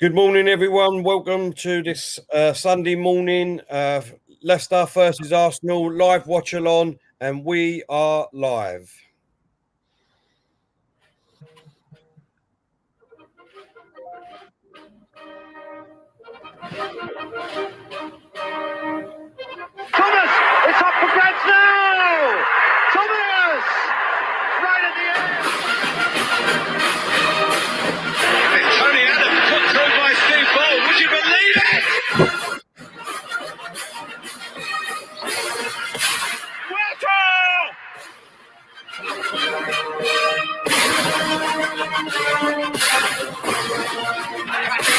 Good morning, everyone. Welcome to this Sunday morning Leicester versus Arsenal live watch-along, and we are live. Thomas! It's up for grabs now! Thomas! Right at the end! Tony Adams put through by Steve Ball. Would you believe it?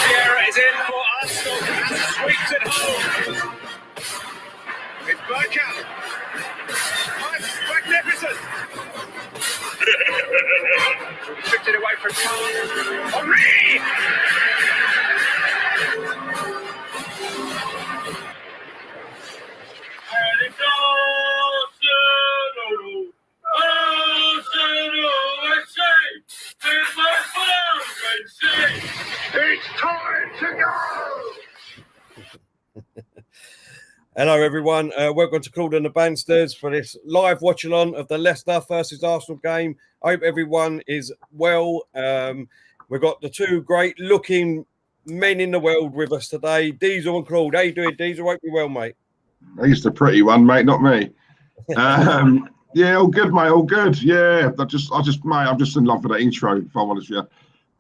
Pierre is in for Arsenal and sweeps it home. It's bergkamp. Magnificent. Tripped it away from Claude. Henry! And it's Arsenal, it's time to go! Hello, everyone. Welcome to Claude and the Banstas for this live watch-along of the Leicester versus Arsenal game. I hope everyone is well. We've got the two great-looking men in the world with us today, Diesel and Claude. How you doing, Diesel? Hope you're well, mate. He's the pretty one, mate, not me. Yeah, all good, mate, all good. Yeah, mate, I'm just in love with that intro, if I'm honest with you.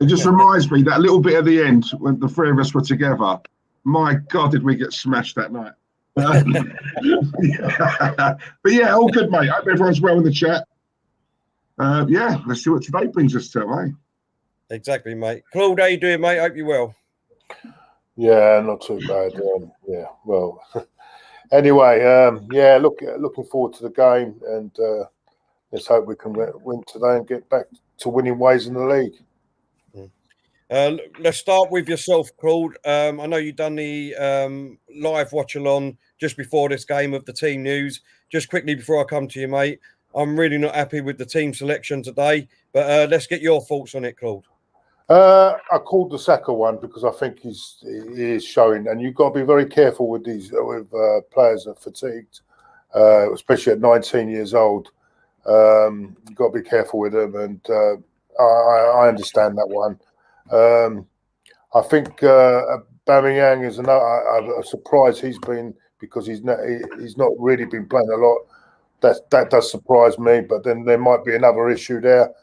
It just reminds me that little bit at the end when the three of us were together. My God, did we get smashed that night? But yeah, all good, mate. Hope everyone's well in the chat. Yeah, let's see what today brings us to, mate. Exactly, mate. Claude, how you doing, mate? Hope you're well. Yeah, not too bad. Yeah, well. Anyway, yeah, looking forward to the game, and let's hope we can win today and get back to winning ways in the league. Let's start with yourself, Claude. I know you've done the live watch-along just before this game of the team news. Just quickly before I come to you, mate, I'm really not happy with the team selection today, but let's get your thoughts on it, Claude. I called the Saka one because I think he is showing, and you've got to be very careful with these players that are fatigued, especially at 19 years old. You've got to be careful with them, and I understand that one. I think aubameyang is a surprise. He's been because he's not really been playing a lot. That does surprise me, but then there might be another issue there.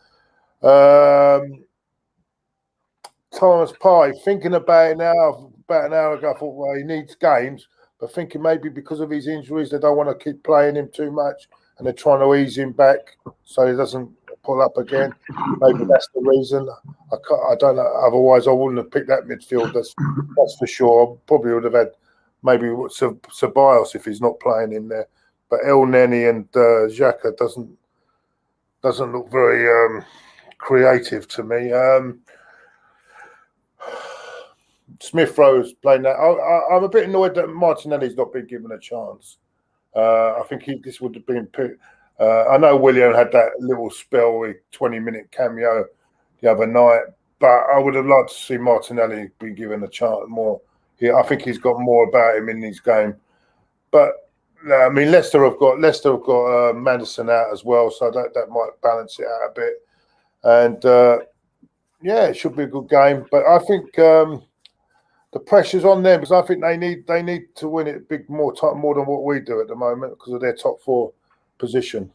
Thomas Partey, thinking about it now, about an hour ago, I thought, well, he needs games, but thinking maybe because of his injuries, they don't want to keep playing him too much, and they're trying to ease him back so he doesn't pull up again. Maybe that's the reason. I don't know. Otherwise, I wouldn't have picked that midfield. That's for sure. I probably would have had maybe Ceballos if he's not playing in there. But El Neni and Xhaka doesn't look very creative to me. Smith Rowe's playing that. I'm a bit annoyed that Martinelli's not been given a chance. I think this would have been. I know William had that little spell with 20-minute cameo the other night, but I would have liked to see Martinelli be given a chance more. I think he's got more about him in this game. But I mean, Leicester have got Madison out as well, so that might balance it out a bit. And yeah, it should be a good game. But I think the pressure's on them because I think they need to win it more than what we do at the moment because of their top four position.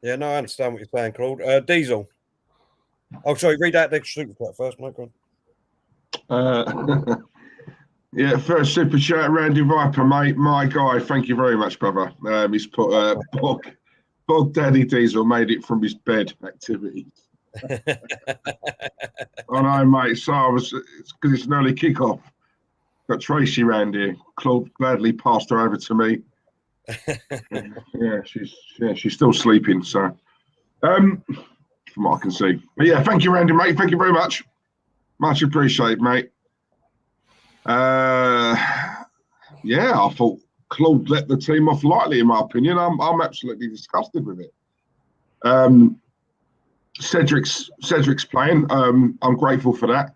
Yeah, no, I understand what you're saying, Claude. Diesel. Oh, sorry, read out the super chat first, Mike. Yeah, first super chat, Randy Viper, mate. My guy, thank you very much, brother. He's put Bog Daddy Diesel made it from his bed activity. I know, mate. So it's because it's an early kickoff. Got Tracy round here. Claude gladly passed her over to me. She's still sleeping. So, from what I can see. But yeah, thank you, Randy, mate. Thank you very much. Much appreciated, mate. Yeah, I thought Claude let the team off lightly, in my opinion. I'm absolutely disgusted with it. Cedric's playing. I'm grateful for that.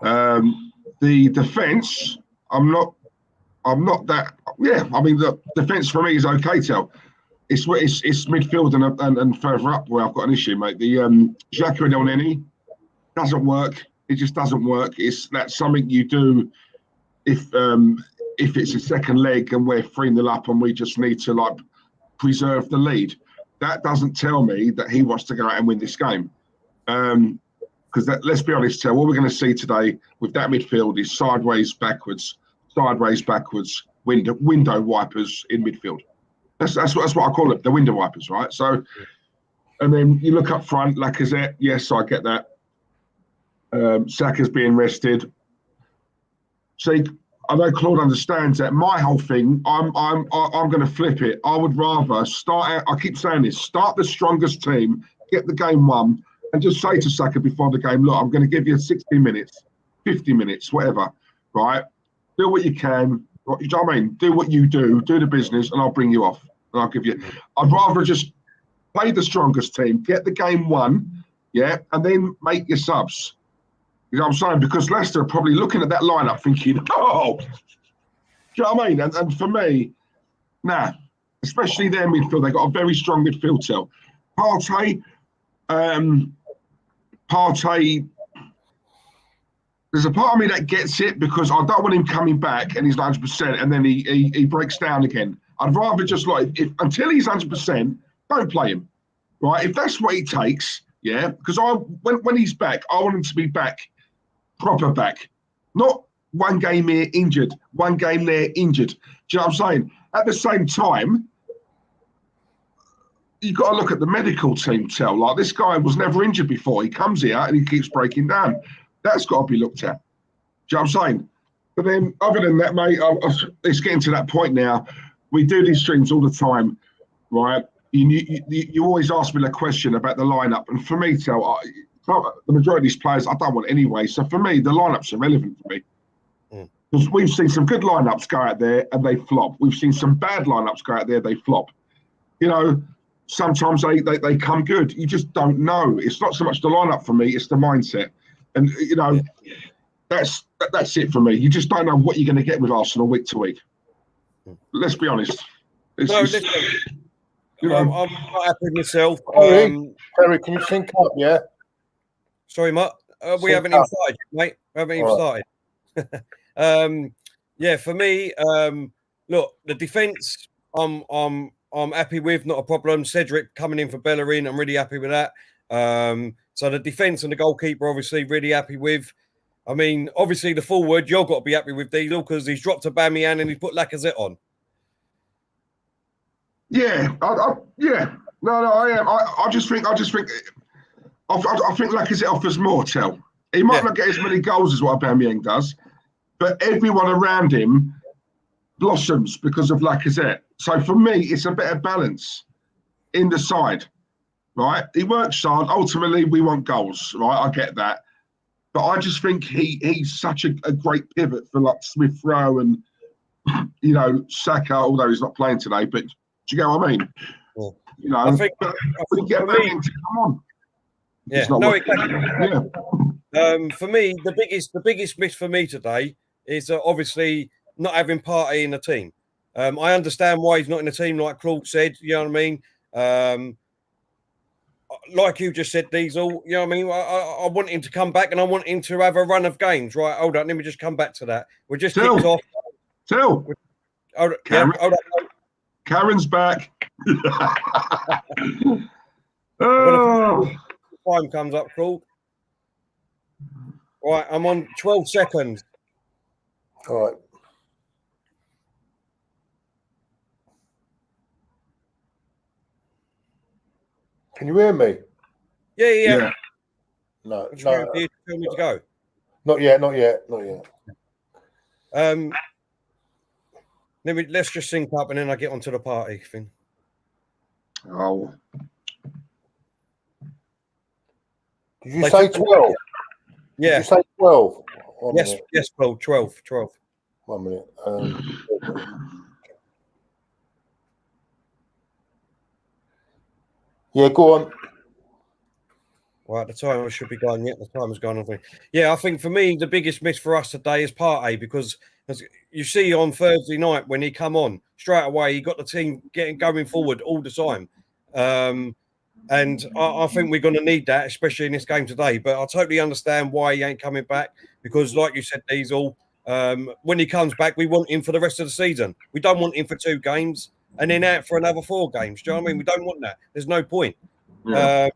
The defence, I'm not that. Yeah, I mean the defence for me is okay. It's midfield and further up where I've got an issue, mate. The Xhaka and Elneny doesn't work. It just doesn't work. That's something you do if it's a second leg and we're 3-0 up and we just need to like preserve the lead. That doesn't tell me that he wants to go out and win this game. Because let's be honest, what we're going to see today with that midfield is sideways, backwards, window wipers in midfield. That's what I call it, the window wipers, right? So, and then you look up front, Lacazette. Yes, I get that. Saka's being rested. See, I know Claude understands that. My whole thing, I'm going to flip it. I would rather start out. I keep saying this: start the strongest team, get the game won, and just say to Saka before the game, look, I'm going to give you 60 minutes, 50 minutes, whatever, right? Do what you can. You know what I mean? Do what you do the business, and I'll bring you off. And I'll give you. I'd rather just play the strongest team, get the game won, yeah, and then make your subs. You know what I'm saying? Because Leicester are probably looking at that lineup thinking, oh, do you know what I mean? And for me, nah, especially their midfield, they've got a very strong midfield cell. Partey, there's a part of me that gets it because I don't want him coming back and he's 100% and then he breaks down again. I'd rather just until he's 100%, don't play him, right? If that's what it takes, yeah, because when he's back, I want him to be back, proper back, not one game here injured, one game there injured. Do you know what I'm saying? At the same time, you've got to look at the medical team, like this guy was never injured before. He comes here and he keeps breaking down. That's got to be looked at. Do you know what I'm saying? But then, other than that, mate, it's getting to that point now. We do these streams all the time, right? You always ask me the question about the lineup, and for me, the majority of these players I don't want anyway. So for me, the lineups are irrelevant for me because we've seen some good lineups go out there and they flop. We've seen some bad lineups go out there, they flop. You know, sometimes they come good. You just don't know. It's not so much the lineup for me; it's the mindset. And you know, that's it for me. You just don't know what you're going to get with Arsenal week to week. Let's be honest. Listen, you know, I'm not happy with myself. Terry, can you sync up? Yeah. Sorry, Matt. We haven't even started, mate. We haven't even started. Yeah, for me, look, the defence, I'm happy with, not a problem. Cedric coming in for Bellerin, I'm really happy with that. So the defence and the goalkeeper, obviously, really happy with. I mean, obviously, the forward, you've got to be happy with Diesel because he's dropped aubameyang and he's put Lacazette on. Yeah, yeah. No, I am. I just think Lacazette offers more. He might not get as many goals as what Aubameyang does, but everyone around him blossoms because of Lacazette. So for me, it's a better balance in the side, right? He works hard. Ultimately, we want goals, right? I get that. But I just think he's such a great pivot for like Smith Rowe and, you know, Saka, although he's not playing today. But do you get what I mean? Yeah. You know, I think we get Bellerin to come on. Yeah, no, exactly. Yeah. For me, the biggest miss for me today is obviously not having Partey in the team. I understand why he's not in the team, like Claude said. You know what I mean? Like you just said, Diesel. You know what I mean? I want him to come back, and I want him to have a run of games. Right? Hold on, let me just come back to that. We're just kicked off. Hold on. Karen's back. Time comes up, Claude. Right, I'm on 12 seconds. All right. Can you hear me? Yeah. No. Do you tell me to go? Not yet. Let's just sync up and then I get onto the party thing. Oh. Did you say 12? Yeah. Did you say 12? Yes, Claude, 12. 1 minute. Yeah, go on. Right, the time should be gone. Yeah, the time has gone. I think. Yeah, I think for me, the biggest miss for us today is Partey, because as you see on Thursday night when he come on, straight away he got the team going forward all the time. And I think we're going to need that, especially in this game today. But I totally understand why he ain't coming back, because like you said, Diesel, when he comes back, we want him for the rest of the season. We don't want him for 2 games and then out for another 4 games. Do you know what I mean? We don't want that. There's no point. Yeah.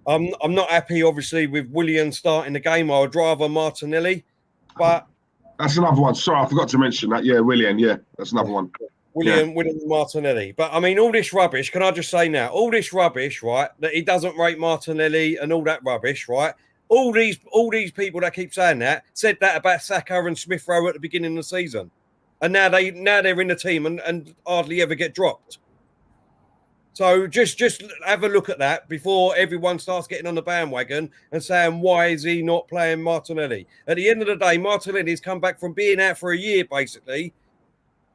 I'm not happy, obviously, with Willian starting the game. I would rather Martinelli, but that's another one. Sorry, I forgot to mention that. Yeah, Willian. Yeah, that's another one. William Martinelli. But I mean, all this rubbish. Can I just say now, all this rubbish, right? That he doesn't rate Martinelli and all that rubbish, right? All these people that keep saying that said that about Saka and Smith Rowe at the beginning of the season, and now they're in the team and hardly ever get dropped. So just have a look at that before everyone starts getting on the bandwagon and saying, why is he not playing Martinelli? At the end of the day, Martinelli's come back from being out for a year, basically,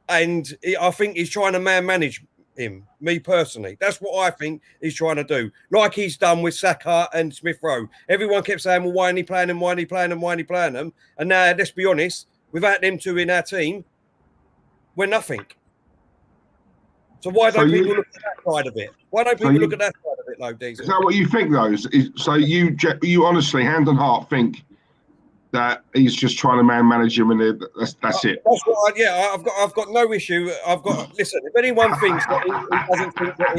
and I think he's trying to manage him, me personally. That's what I think he's trying to do, like he's done with Saka and Smith Rowe. Everyone kept saying, well, why ain't he playing them? Why ain't he playing them? Why ain't he playing them? And now, let's be honest, without them 2 in our team, we're nothing. So why don't people look at that side of it? Why don't people look at that side of it, though, Diesel? Is that what you think, though? So you honestly, hand on heart, think that he's just trying to manage him, and that's it? That's what I've got no issue. Listen, if anyone thinks that he doesn't think that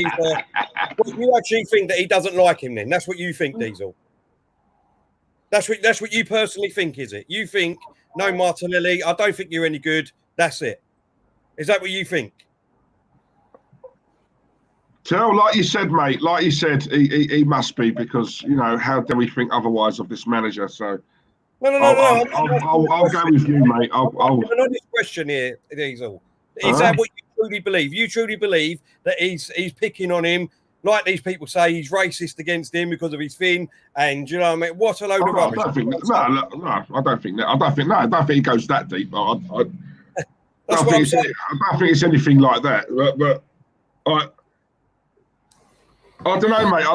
he's you actually think that he doesn't like him, then that's what you think, Diesel. That's what you personally think, is it? You think, no, Martinelli, I don't think you're any good. That's it. Is that what you think? Tell, like you said, mate, like you said, he must be, because, you know, how dare we think otherwise of this manager? So, no. I'll go with you, mate. I'll an honest question here, Diesel. Is that what you truly believe? You truly believe that he's picking on him, like these people say he's racist against him because of his fin, and you know what I mean? What a load of rubbish. I don't think that. I don't think it goes that deep. I don't think it's anything like that. But I don't know, mate.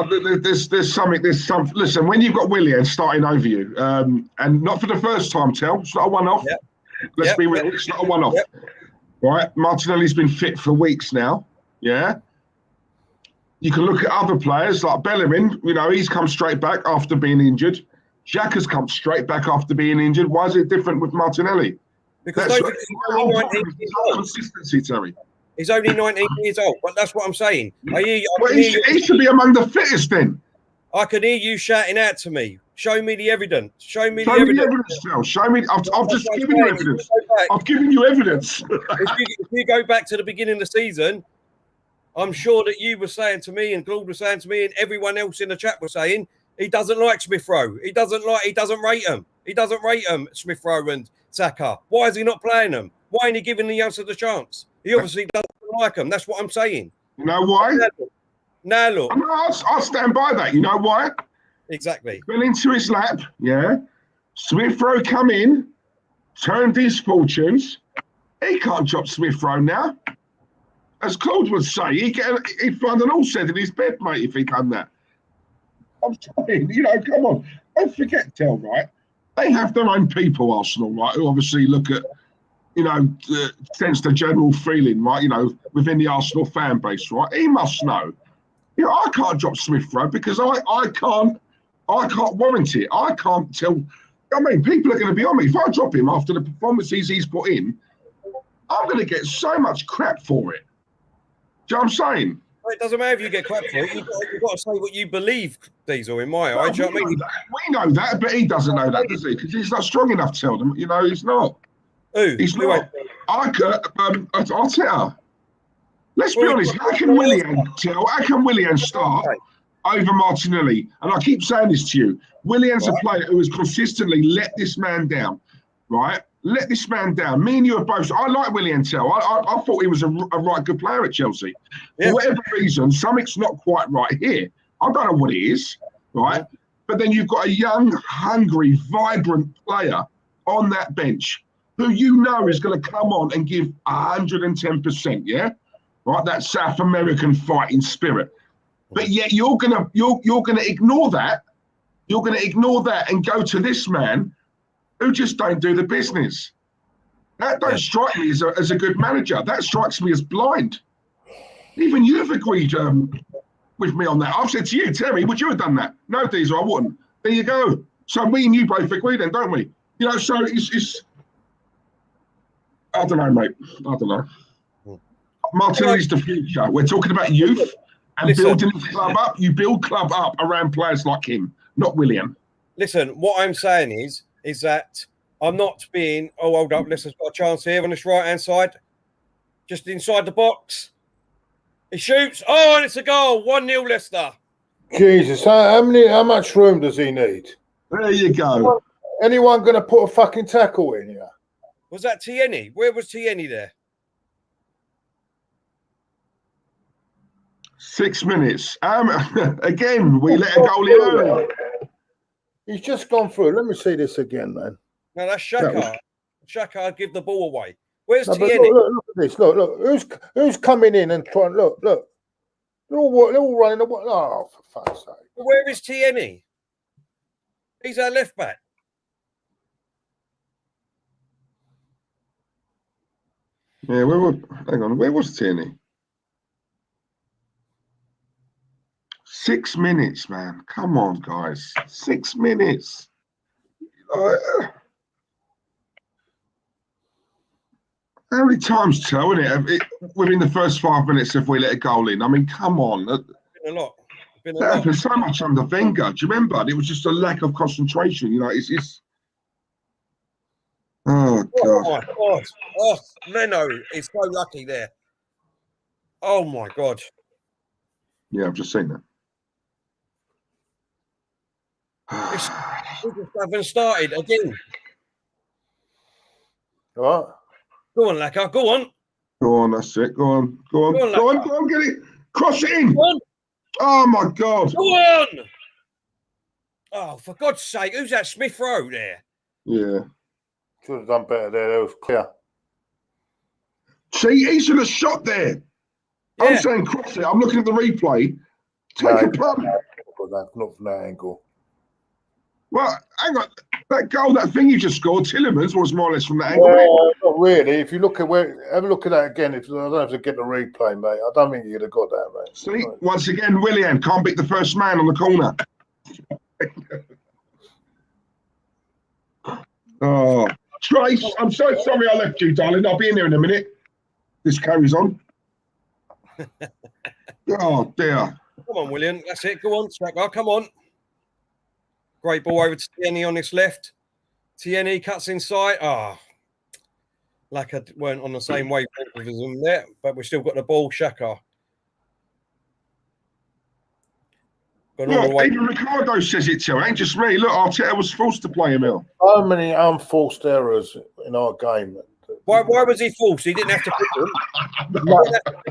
There's something. Listen, when you've got Willian starting over you, and not for the first time, it's not a one-off. Yep. Let's be real. It's not a one-off. Yep. Right? Martinelli's been fit for weeks now. Yeah. You can look at other players like Bellerin. You know, he's come straight back after being injured. Jack has come straight back after being injured. Why is it different with Martinelli? Because consistency, Terry. He's only 19 years old, but that's what I'm saying. He should be among the fittest then. I can hear you shouting out to me. Show me the evidence. Show me the evidence. Show me. I've just given you evidence. I've given you evidence. If you go back to the beginning of the season, I'm sure that you were saying to me, and Claude was saying to me, and everyone else in the chat was saying, he doesn't like Smith Rowe. He doesn't rate him. He doesn't rate him, Smith Rowe and Saka. Why is he not playing them? Why ain't he giving the youngsters a chance? He obviously doesn't like them. That's what I'm saying. You know why? Now look. I'll stand by that. You know why? Exactly. Fell into his lap, yeah. Smith Rowe come in, turned his fortunes. He can't drop Smith Rowe now. As Claude would say, he'd find an all set in his bed, mate, if he done that. I'm saying, you know, come on. Don't forget, right? They have their own people, Arsenal, right, who obviously look at, you know, sense the general feeling, right, you know, within the Arsenal fan base, right? He must know. You know, I can't drop Smith Rowe because I can't warrant it. I can't tell. I mean, people are going to be on me. If I drop him after the performances he's put in, I'm going to get so much crap for it. Do you know what I'm saying? Well, it doesn't matter if you get crap for it. You've got to say what you believe, Diesel, in my eyes. We know that, but he doesn't know that, does he? Because he's not strong enough to tell them. You know, he's not. Who? He's not. Arteta. Let's be honest. How can Willian start over Martinelli? And I keep saying this to you. Willian's a player who has consistently let this man down, right? Let this man down. Me and you are both. I like Willian Tell. I thought he was a right good player at Chelsea. Yeah. For whatever reason, something's not quite right here. I don't know what it is, right? Yeah. But then you've got a young, hungry, vibrant player on that bench who you know is going to come on and give 110%, yeah? Right, that South American fighting spirit. But yet you're gonna ignore that You're going to ignore that and go to this man who just don't do the business. That don't strike me as a good manager. That strikes me as blind. Even you've agreed with me on that. I've said to you, Terry, would you have done that? No, Diesel, I wouldn't. There you go. So me and you both agree then, don't we? You know, so it's I don't know, mate. I don't know. Martinelli's the future. We're talking about youth and building the club up. You build club up around players like him, not William. Listen, what I'm saying is that I'm not being, oh, hold up, Leicester's got a chance here on this right-hand side. Just inside the box. He shoots. Oh, and it's a goal. 1-0 Leicester. Jesus, how much room does he need? There you go. Anyone going to put a fucking tackle in here? Was that Tierney? Where was Tierney there? 6 minutes. Again, we let a goal in early. He's just gone through. Let me see this again, man. No, that's Xhaka. Xhaka give the ball away. Where's No, Tierney? look at this. Look. Who's coming in and trying? Look. They're all running. Oh, for fuck's sake! Where is Tierney? He's our left back. Yeah, where was Tierney? 6 minutes, man. Come on, guys. 6 minutes. How many times, Joe, isn't it? Within the first 5 minutes, if we let a goal in, I mean, come on. It's been a lot. That happened so much under Wenger. Do you remember? It was just a lack of concentration. You know, it's. Oh God! Oh my God! Oh, Leno is so lucky there. Oh my God! Yeah, I've just seen that. We just haven't started again. All right. Go on, Lacazette. Go on. Go on, that's it. Go on, get it. Cross it in. Go on. Oh my God. Go on. Oh, for God's sake, who's that Smith Rowe there? Yeah. Should have done better there. That was clear. See, he should have shot there. Yeah. I'm saying cross it. I'm looking at the replay. Take a punt. Not from that angle. Well, hang on. That goal, that thing you just scored, Tillemans, was more or less from that angle. Well, not really. If you look at have a look at that again. I don't have to get the replay, mate. I don't think you'd have got that, mate. See, once again, Willian can't beat the first man on the corner. Oh, Trace, I'm so sorry I left you, darling. I'll be in there in a minute. This carries on. Oh, dear. Come on, William. That's it. Go on, Xhaka. Come on. Great ball over to Tierney on this left. Tierney cuts inside. Lacazette weren't on the same wavelength as him there, but we've still got the ball. Xhaka. Look, even Ricardo says it too. Ain't just me. Look, Arteta was forced to play him ill. So many unforced errors in our game. Why was he forced? He didn't have to pick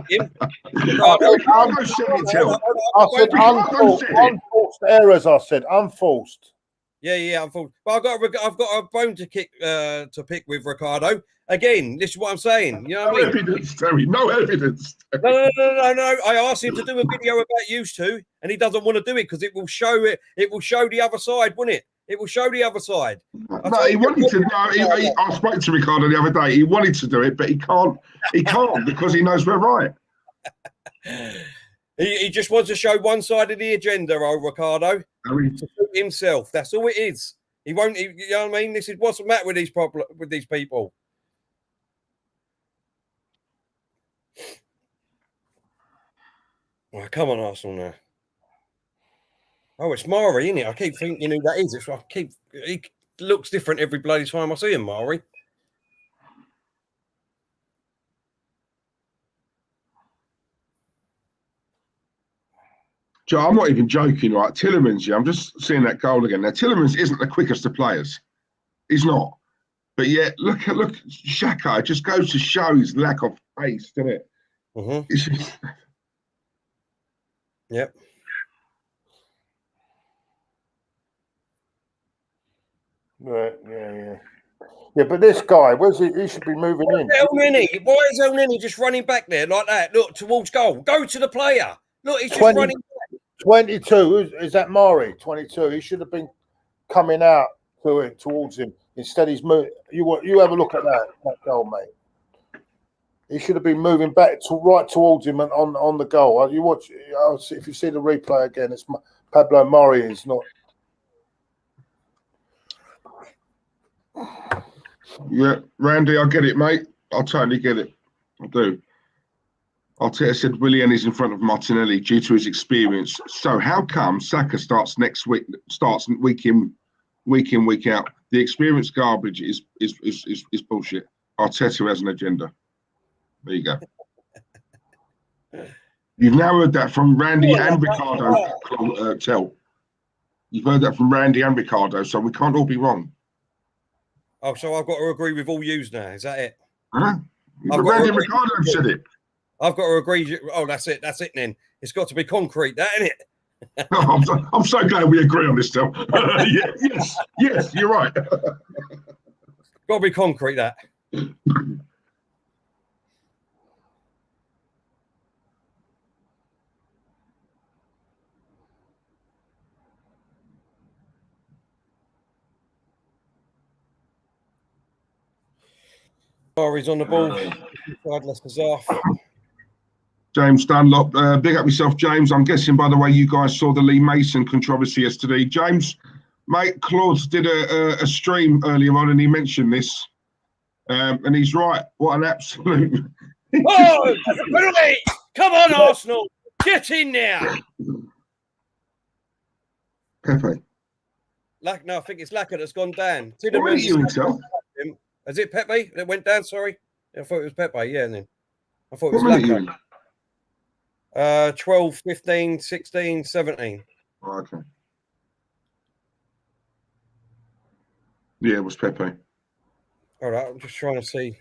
him. Ricardo said it too. I said unforced errors. I said unforced. Yeah, unforced. But I've got a bone to pick with Ricardo. Again, this is what I'm saying. You know what I mean? Evidence, Terry. No evidence. No. I asked him to do a video about used to, and he doesn't want to do it because it will show it. It will show the other side, won't it? It will show the other side. No, he wanted to. No, I spoke to Ricardo the other day. He wanted to do it, but he can't. He can't because he knows we're right. He just wants to show one side of the agenda, Ricardo, to suit himself. That's all it is. He won't. You know what I mean? This is what's the matter with these people. Well, come on, Arsenal now. Oh, it's Mari, isn't it? I keep thinking who that is. He looks different every bloody time I see him, Mari. Joe, I'm not even joking, right? Tillemans, yeah, I'm just seeing that goal again. Now, Tillemans isn't the quickest of players. He's not. But yet, look, Xhaka, it just goes to show his lack of pace, doesn't it? Mm-hmm. Yep. Right, yeah. But this guy, where's he? He should be moving in. Why is El Nini just running back there like that? Look, towards goal. Go to the player. Look, he's just running back. 22. Is that Mari? 22. He should have been coming out towards him. Instead, he's moving. You have a look at that goal, mate. He should have been moving back right towards him and on the goal. You watch. If you see the replay again, it's Pablo Mari is not. Yeah, Randy, I get it, mate. I totally get it. I do. Arteta said Willian is in front of Martinelli due to his experience. So how come Saka starts week in, week out? The experience garbage is bullshit. Arteta has an agenda. There you go. You've now heard that from Randy and Ricardo. Tell. You've heard that from Randy and Ricardo, so we can't all be wrong. Oh, so I've got to agree with all yous now. Is that it? Huh? Randy and Ricardo said it. I've got to agree. Oh, that's it. That's it then. It's got to be concrete, that, isn't it? Oh, I'm so glad we agree on this, Tom. Yes, you're right. Got to be concrete, that. He's on the ball. Leicester's off. James Dunlop, big up yourself, James. I'm guessing, by the way, you guys saw the Lee Mason controversy yesterday. James, mate, Claude did a stream earlier on and he mentioned this. And he's right. What an absolute... Oh, penalty! Come on, Arsenal! Get in now! Pepe. No, I think it's Lacazette that's gone down. What are you himself? Is it Pepe that went down? Sorry. I thought it was Pepe. Yeah, and then I thought it was Lacazette. 12, 15, 16, 17. Oh, okay. Yeah, it was Pepe. All right, I'm just trying to see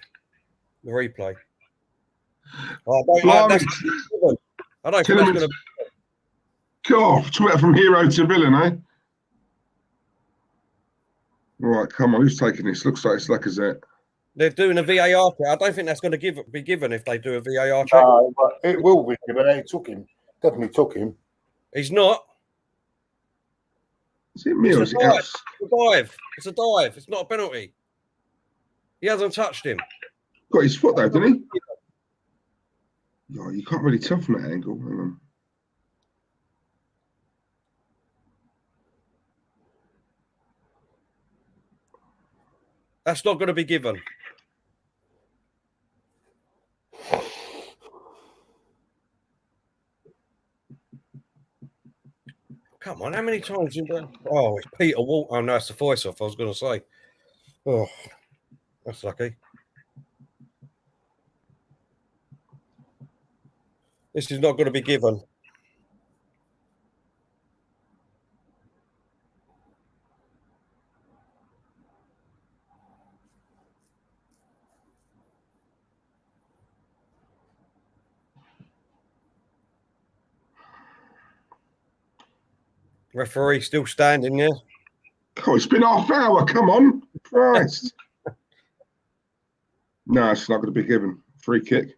the replay. I don't think that's going to... God, Twitter from hero to villain, eh? All right, come on. Who's taking this? Looks like it's Lacazette. They're doing a VAR check. I don't think that's going to be given if they do a VAR check. It will be given. He took him. Definitely took him. He's not. Is it me or is it else? It's a dive. It's a dive. It's not a penalty. He hasn't touched him. Got his foot though, didn't he? No, you can't really tell from that angle. Hang on. That's not going to be given. Come on, how many times in there? Oh, it's Peter Walt. Oh, no, it's the voice off. I was going to say. Oh, that's lucky. This is not going to be given. Referee still standing there. Oh, it's been half hour. Come on. Christ. No, it's not going to be given. Free kick.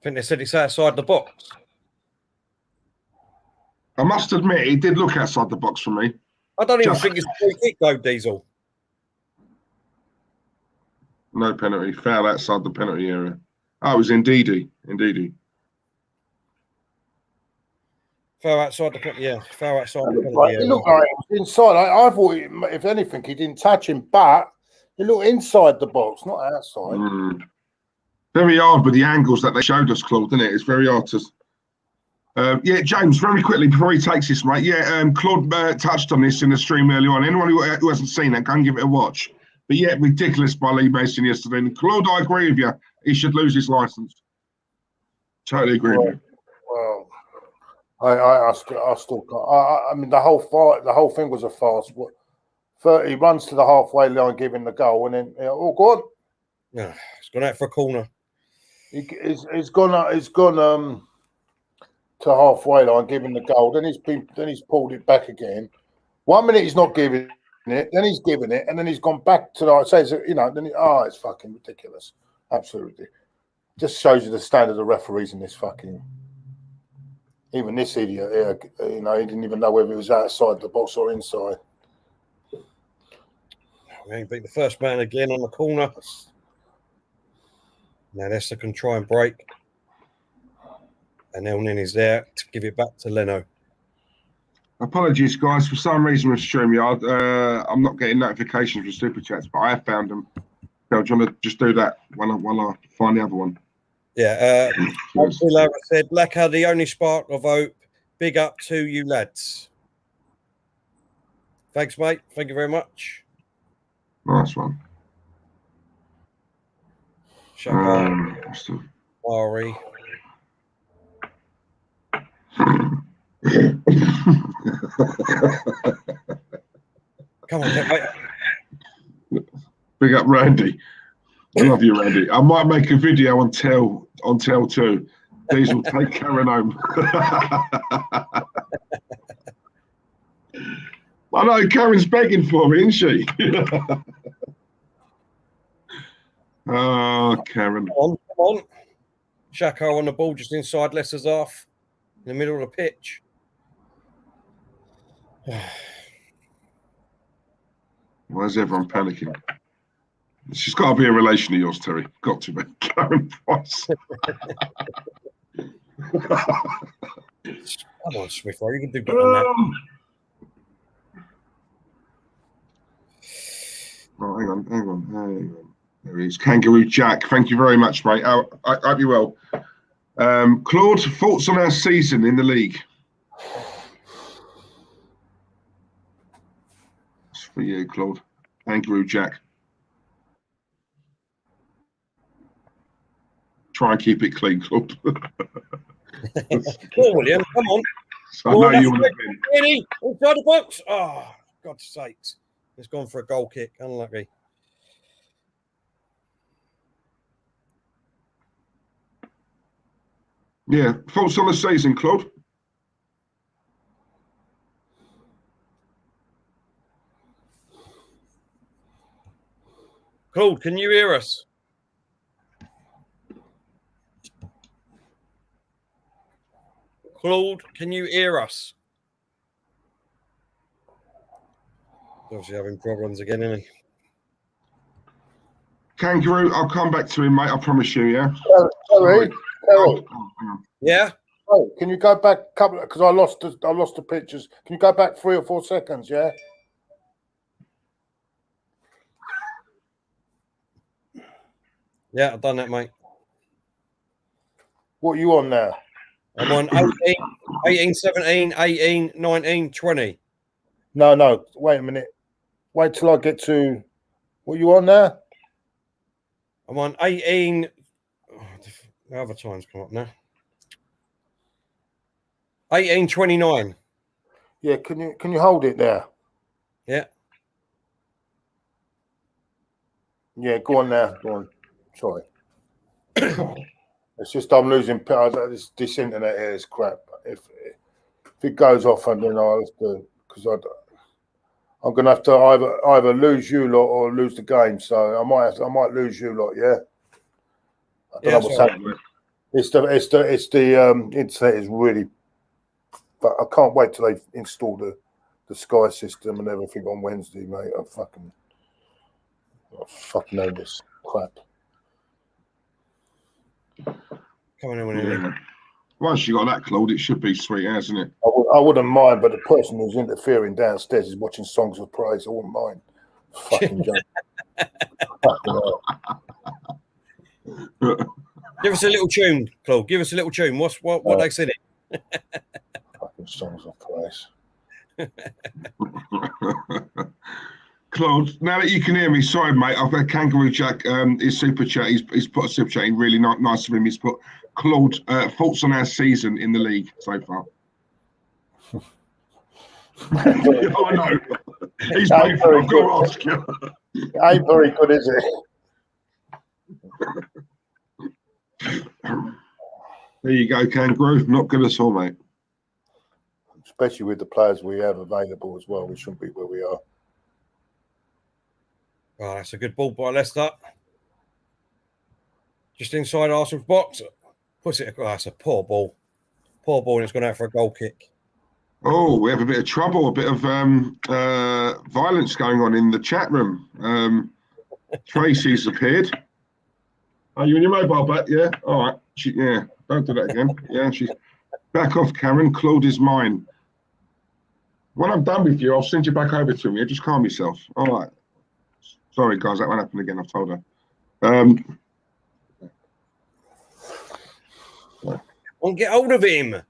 I think they said it's outside the box. I must admit, he did look outside the box for me. I don't even think it's a free kick, though, Diesel. No penalty. Foul outside the penalty area. Oh, it was Ndidi. Ndidi. Foul outside the penalty, yeah. Foul outside the penalty area. It looked like it was inside. I thought, if anything, he didn't touch him, but it looked inside the box, not outside. Very hard with the angles that they showed us, Claude, isn't it? It's very hard to... yeah, James, very quickly, before he takes this, mate. Yeah, Claude touched on this in the stream earlier on. Anyone who hasn't seen that, go and give it a watch. But yeah, ridiculous by Lee Mason yesterday. And Claude, I agree with you. He should lose his licence. Totally agree with you. Well, I still can't. I mean, the whole thing was a farce. He runs to the halfway line, giving the goal, and then oh, go on. Yeah, it's gone out for a corner. He's gone to halfway line, giving the goal. Then he's pulled it back again. 1 minute he's not giving it, then he's giving it, and then he's gone back to the says, you know. Then it's fucking ridiculous, absolutely. Just shows you the standard of referees in this fucking. Even this idiot here, you know, he didn't even know whether it was outside the box or inside. We beat the first man again on the corner. Now Leicester can try and break. And Elnin is there to give it back to Leno. Apologies, guys. For some reason with StreamYard, I'm not getting notifications for Super Chats, but I have found them. So do you want to just do that while I find the other one? Yeah. Lara said, Lacazette, the only spark of hope. Big up to you, lads. Thanks, mate. Thank you very much. Nice one. Shaka. Ari. Come on, mate. Big up, Randy. I love you, Randy. I might make a video on Tell too. These will take Karen home. I know Karen's begging for me, isn't she? Oh, Karen. Come on. Shaka on the ball just inside Leicester's half, in the middle of the pitch. Why is everyone panicking? She's got to be a relation of yours, Terry. Got to be. Karen Price. Come on, Smith. You can do better than that. Oh, hang on. There he is. Kangaroo Jack. Thank you very much, mate. I hope you're well. Claude, thoughts on our season in the league? It's for you, Claude. Kangaroo Jack. Try and keep it clean, Claude. Go on, William. Come on. I know you want to win. Inside the box. Oh, God's sakes. It's gone for a goal kick. Unlucky. Yeah. Thoughts on the season, Claude? Claude, can you hear us? Claude, can you hear us? Obviously having problems again, isn't he? Kangaroo, I'll come back to him, mate. I promise you, yeah? Terry. Yeah? Oh, can you go back a couple? Because I lost the pictures. Can you go back 3 or 4 seconds? Yeah. Yeah, I've done that, mate. What are you on now? I'm on 18, 17, 18, 19, 20. No. Wait a minute. Wait till I get to. What are you on now? I'm on 18. Oh, the other time's come up now. 18:29. Yeah. Can you hold it there? Yeah. Yeah. Go on now. Go on. Sorry. It's just I'm losing. This internet here is crap. If it goes off, and then I'll have to, because I'm going to have to either lose you lot or lose the game. So I might lose you lot. Yeah. I don't know what's happening. It's the internet is really. But I can't wait till they install the Sky system and everything on Wednesday, mate. I fucking know this crap. Coming in when you need. Once you got that, Claude, it should be sweet, hasn't it? I wouldn't mind, but the person who's interfering downstairs is watching Songs of Praise. I wouldn't mind. Fucking joke. Give us a little tune, Claude. Give us a little tune. What they said it? Fucking Songs of Praise. Claude, now that you can hear me, sorry, mate. I've had Kangaroo Jack, his super chat. He's put a super chat in, really nice of him. He's put, Claude, thoughts on our season in the league so far? I know. He's painful. I've got to ask you. It ain't very good, is it? There you go, Kangaroo. Not good at all, mate. Especially with the players we have available as well. We shouldn't be where we are. Oh, that's a good ball by Leicester. Just inside Arsenal's box. Puts it across. That's a poor ball. Poor ball, and it's gone out for a goal kick. Oh, we have a bit of trouble, a bit of violence going on in the chat room. Tracy's appeared. Are you in your mobile back? Yeah. All right. Yeah. Don't do that again. Yeah. She's back off, Karen. Claude is mine. When I'm done with you, I'll send you back over to me. Just calm yourself. All right. Sorry, guys. That won't happen again. I've told her. Won't get hold of him.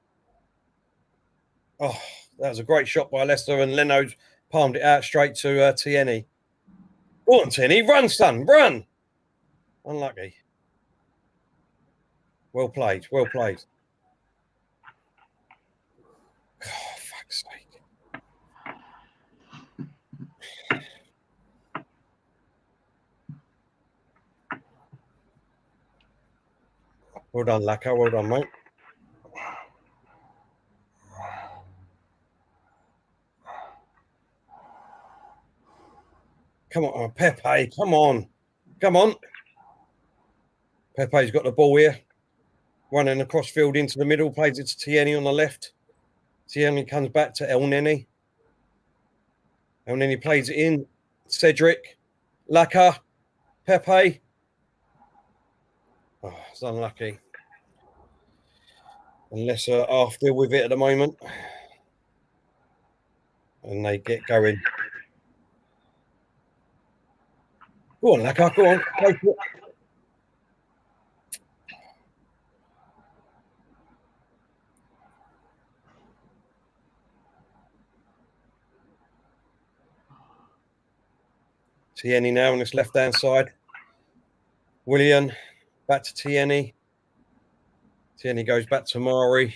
Oh, that was a great shot by Leicester, and Leno's palmed it out straight to Tierney. Go on, Tierney. Run, son. Run. Unlucky. Well played. Well played. Oh, fuck's sake. Well done, Lacazette. Well done, mate. Come on, Pepe. Come on. Come on. Pepe's got the ball here. Running across field into the middle. Plays it to Tierney on the left. Tierney comes back to El Neni. El Neni plays it in. Cedric. Lacazette. Pepe. Oh, it's unlucky. Unless half deal with it at the moment. And they get going. Go on, Lacazette. Go on. Go for it. Tierney now on this left-hand side. Willian back to Tierney. Tierney goes back to Murray.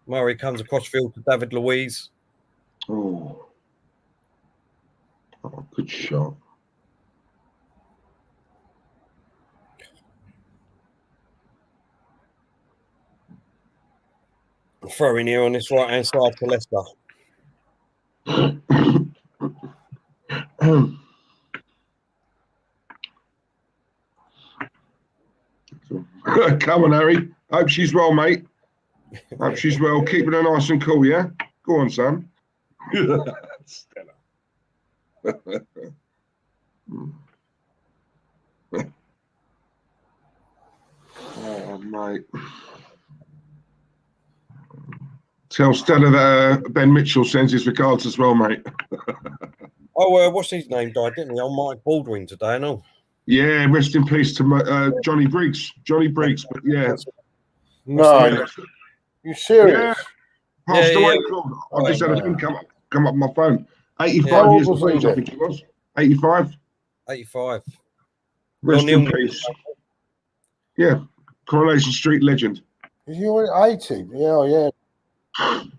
Murray comes across field to David Luiz. Oh, good shot. Throwing here on this right-hand side to Leicester. Come on, Harry. Hope she's well, mate. Hope she's well. Keeping her nice and cool, yeah? Go on, son. Stella. Oh, mate. Tell Stella that Ben Mitchell sends his regards as well, mate. Oh, what's his name died, didn't he? Oh, Mike Baldwin today, and all. Yeah, rest in peace to Johnny Briggs. Johnny Briggs, but yeah. No, you serious? Yeah. Passed away. Yeah. I just had a thing come up on my phone. 85 Yeah. years of age, I think it was. 85. 85. Rest in peace. Yeah, Coronation Street legend. Is he already 80? Yeah, yeah. Do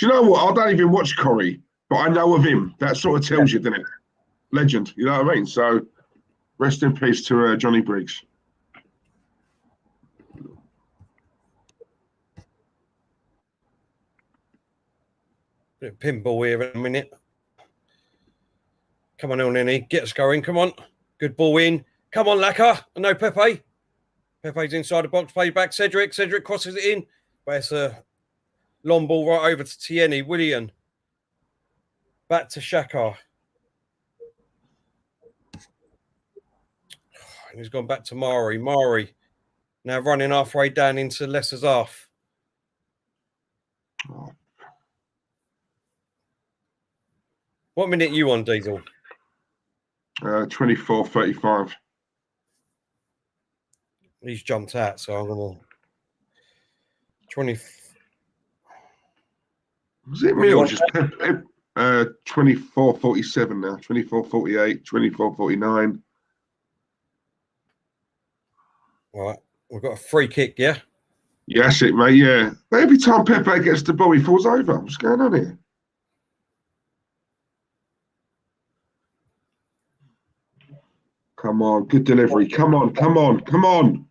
you know what? I don't even watch Corrie, but I know of him. That sort of tells you, doesn't it? Legend. You know what I mean? So, rest in peace to Johnny Briggs. Bit of pinball here in a minute. Come on, El Neni. Get us going. Come on. Good ball in. Come on, Lacazette. No, Pepe. Pepe's inside the box. Play back. Cedric. Cedric crosses it in. But it's a long ball right over to Tierney. Willian. Back to Xhaka. And he's gone back to Murray. Murray now running halfway down into Leicester's half. What minute are you on, Diesel? 24:35. He's jumped out, so I'm going to... 20... Was it me or just 24:47 now? 24:48, 24:49. All right, we've got a free kick, yeah? Yes, it mate, yeah. But every time Pepe gets the ball, he falls over. What's going on here? Come on, good delivery. Come on, come on, come on.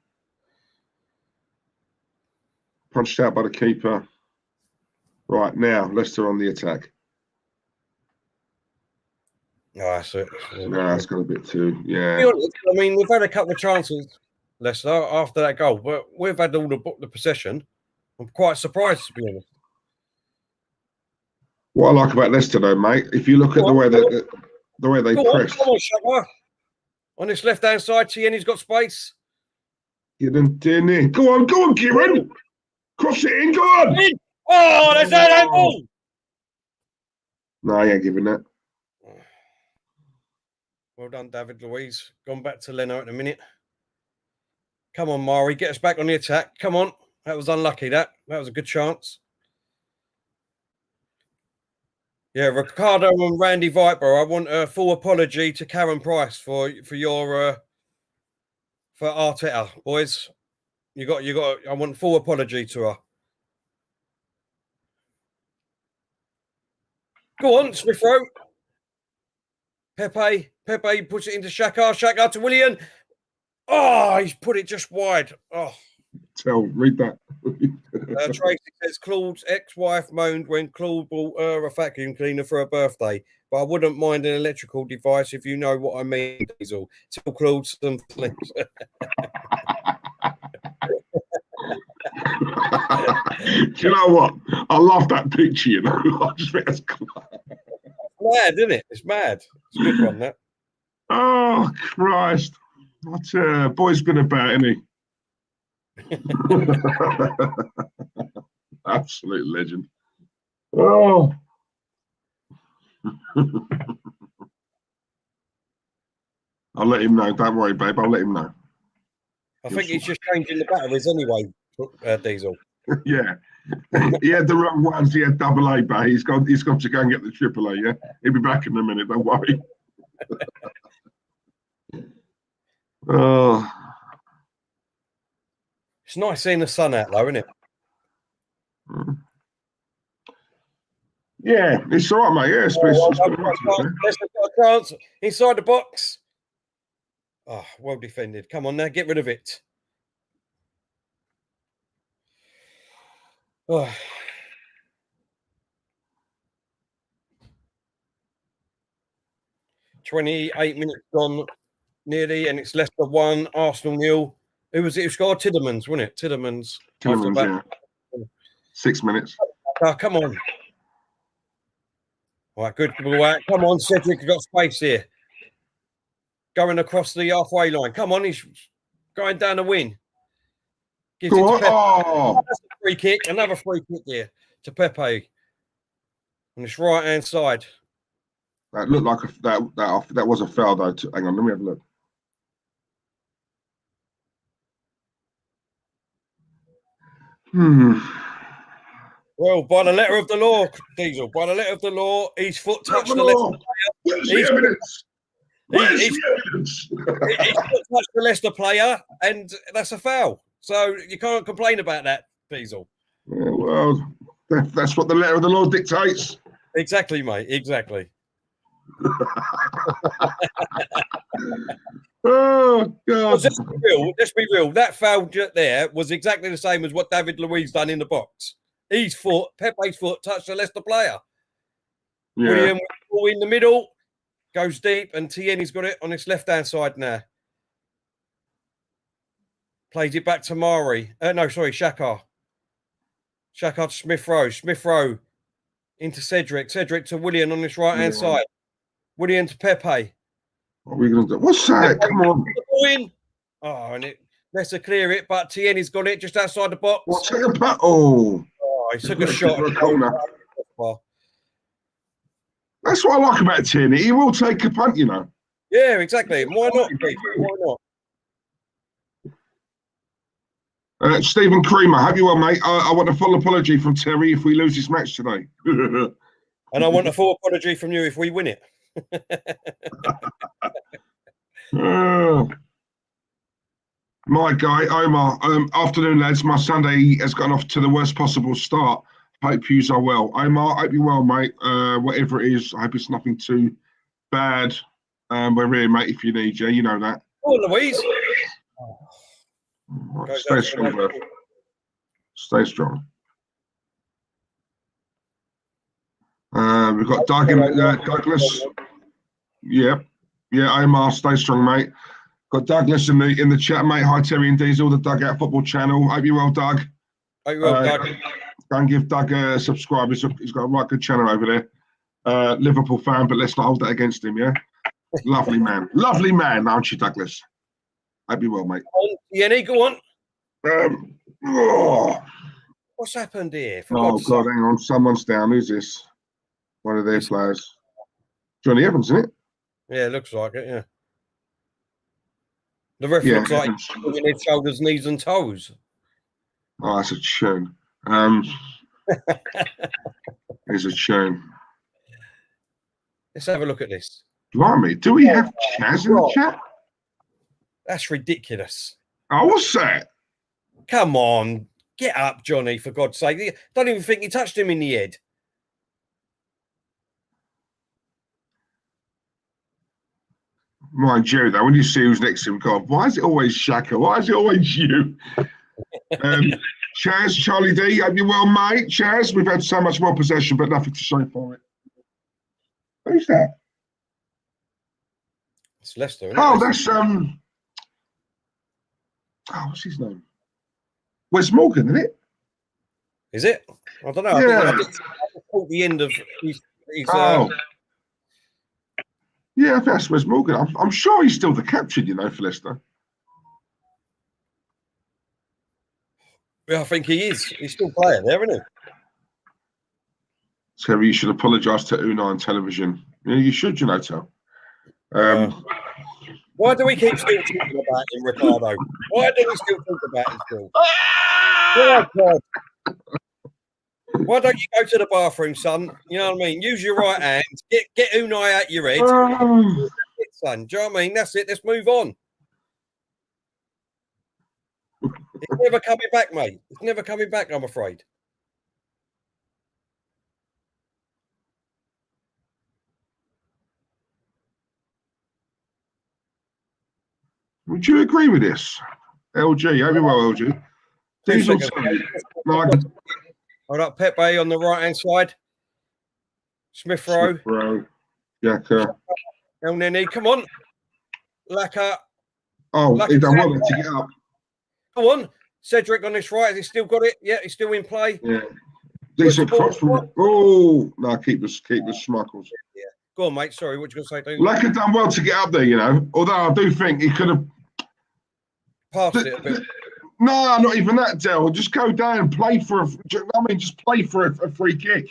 Punched out by the keeper. Right, now, Leicester on the attack. Oh, that's it. No, that's got a bit too, yeah. I mean, we've had a couple of chances. Leicester, after that goal. But we've had all the possession. I'm quite surprised, to be honest. What I like about Leicester, though, mate, if you look at the way they press. Come on, Shaka. On this left-hand side, Tierney's got space. Get in there. Go on, Kieran. Cross it in, go on. Oh, there's that handball. No, I ain't giving that. Well done, David Luiz. Gone back to Leno at the minute. Come on, Mari. Get us back on the attack. Come on. That was unlucky, that. That was a good chance. Yeah, Ricardo and Randy Viper, I want a full apology to Karen Price for your for Arteta, boys. You got I want full apology to her. Go on, Smith Rowe. Pepe puts it into Shaka to Willian. Oh, he's put it just wide. Oh. Read that. Tracy says Claude's ex-wife moaned when Claude bought her a vacuum cleaner for her birthday, but I wouldn't mind an electrical device if you know what I mean, Diesel. Tell Claude some flips. Do you know what? I love that picture, you know. I just think that's mad, isn't it? It's mad. It's a good one, that. Oh, Christ. What boy's been about, isn't he? Absolute legend. Oh. I'll let him know. Don't worry, babe. I'll let him know. I think he's just changing the batteries anyway, Diesel. Yeah. He had the wrong ones. He had AA, but he's got to go and get the AAA, yeah? He'll be back in a minute. Don't worry. Oh. It's nice seeing the sun out, though, isn't it? Yeah, it's all right, mate. Yeah, it's been Leicester got a chance inside the box. Oh, well defended. Come on now, get rid of it. Oh. $28 minutes gone nearly, and it's Leicester 1, Arsenal 0. Who was it who scored? Tiddemans, wasn't it? Tiddemans, yeah. 6 minutes. Oh, come on. All right, good. Come on, Cedric, you've got space here. Going across the halfway line. Come on, he's going down the wing. Gives it to Pepe. Oh, that's a free kick. Another free kick here to Pepe on this right-hand side. That looked like that was a foul, though. Hang on, let me have a look. Well, by the letter of the law, Diesel, by the letter of the law, his foot touched the Leicester player. His foot touched the Leicester player, and that's a foul. So you can't complain about that, Diesel. Yeah, well, that's what the letter of the law dictates. Exactly, mate. Exactly. Oh, God. Let's be real. That foul there was exactly the same as what David Luiz done in the box. Pepe's foot touched the Leicester player. Yeah. William in the middle, goes deep, and Tierney's got it on his left-hand side now. Plays it back to Mari. Shaka. Shaka to Smith Rowe. Smith Rowe into Cedric. Cedric to William on this right-hand side. William to Pepe. What are we going to do? What's that? Come on. Oh, and Leicester clear it, but Tierney's got it just outside the box. What's that? Oh, he took a shot. A corner. That's what I like about Tierney. He will take a punt, you know. Yeah, exactly. Why not? Why not? Stephen Creamer, hope you well, mate. I want a full apology from Terry if we lose this match today. And I want a full apology from you if we win it. My guy, Omar. Afternoon, lads. My Sunday has gotten off to the worst possible start. Hope you are well. Omar, hope you're well, mate. Whatever it is, I hope it's nothing too bad. We're here, mate, if you need you. You know that. Oh, Louise. Right, stay strong, bro. Stay strong. We've got Douglas. Yeah, Omar, stay strong, mate. Got Douglas in the chat, mate. Hi, Terry and Diesel, the Dugout Football Channel. Hope you're well, Doug. Hope you're well, Doug. Go and give Doug a subscribe. He's got a right good channel over there. Liverpool fan, but let's not hold that against him, yeah? Lovely man. Lovely man, aren't you, Douglas? Hope you're well, mate. Yeah, go on. Oh, What's happened here? God, hang on. Someone's down. Who's this? One of their players. Johnny Evans, isn't it? Yeah, it looks like it, yeah. The ref looks like he's putting his shoulders, knees and toes. Oh, that's a tune. It's a tune. Let's have a look at this. Blimey, do we have Chaz in the chat? That's ridiculous. Oh, what's that? Come on. Get up, Johnny, for God's sake. Don't even think he touched him in the head. Mind you, though, when you see who's next to him, God, why is it always Shaka? Why is it always you? Chaz, Charlie D, hope you're well, mate. Chaz, we've had so much more possession, but nothing to show for it. Who's that? It's Leicester, isn't Oh, it? that's what's his name? Wes Morgan, isn't it? Is it? I don't know. Yeah. I just caught the end of his Yeah, I think that's Wes Morgan. I'm sure he's still the captain, you know, for Leicester. I think he is. He's still playing there, isn't he? Terry, you should apologise to Una on television. Yeah, you should, you know, Tel. Why do we keep still talking about him, Ricardo? Why do we still talk about him still? Oh, God. Why don't you go to the bathroom, son? You know what I mean? Use your right hand. Get Unai out your head. Son, do you know what I mean? That's it. Let's move on. It's never coming back, mate. It's never coming back, I'm afraid. Would you agree with this? LG, hope you're well, LG. Diesel, Hold up, Pepe on the right-hand side. Smith Rowe. Jacka. El Neni, come on. Lacazette. Oh, he done well to get up. Come on. Cedric on this right. Has he still got it? Yeah, he's still in play. Yeah. Decent cross from. Oh, no, keep the Schmeichels. Yeah. Go on, mate. Sorry, what you going to say? Lacazette done well to get up there, you know. Although I do think he could have passed it a bit. No, not even that, Del. Just go down and play for just play for a free kick.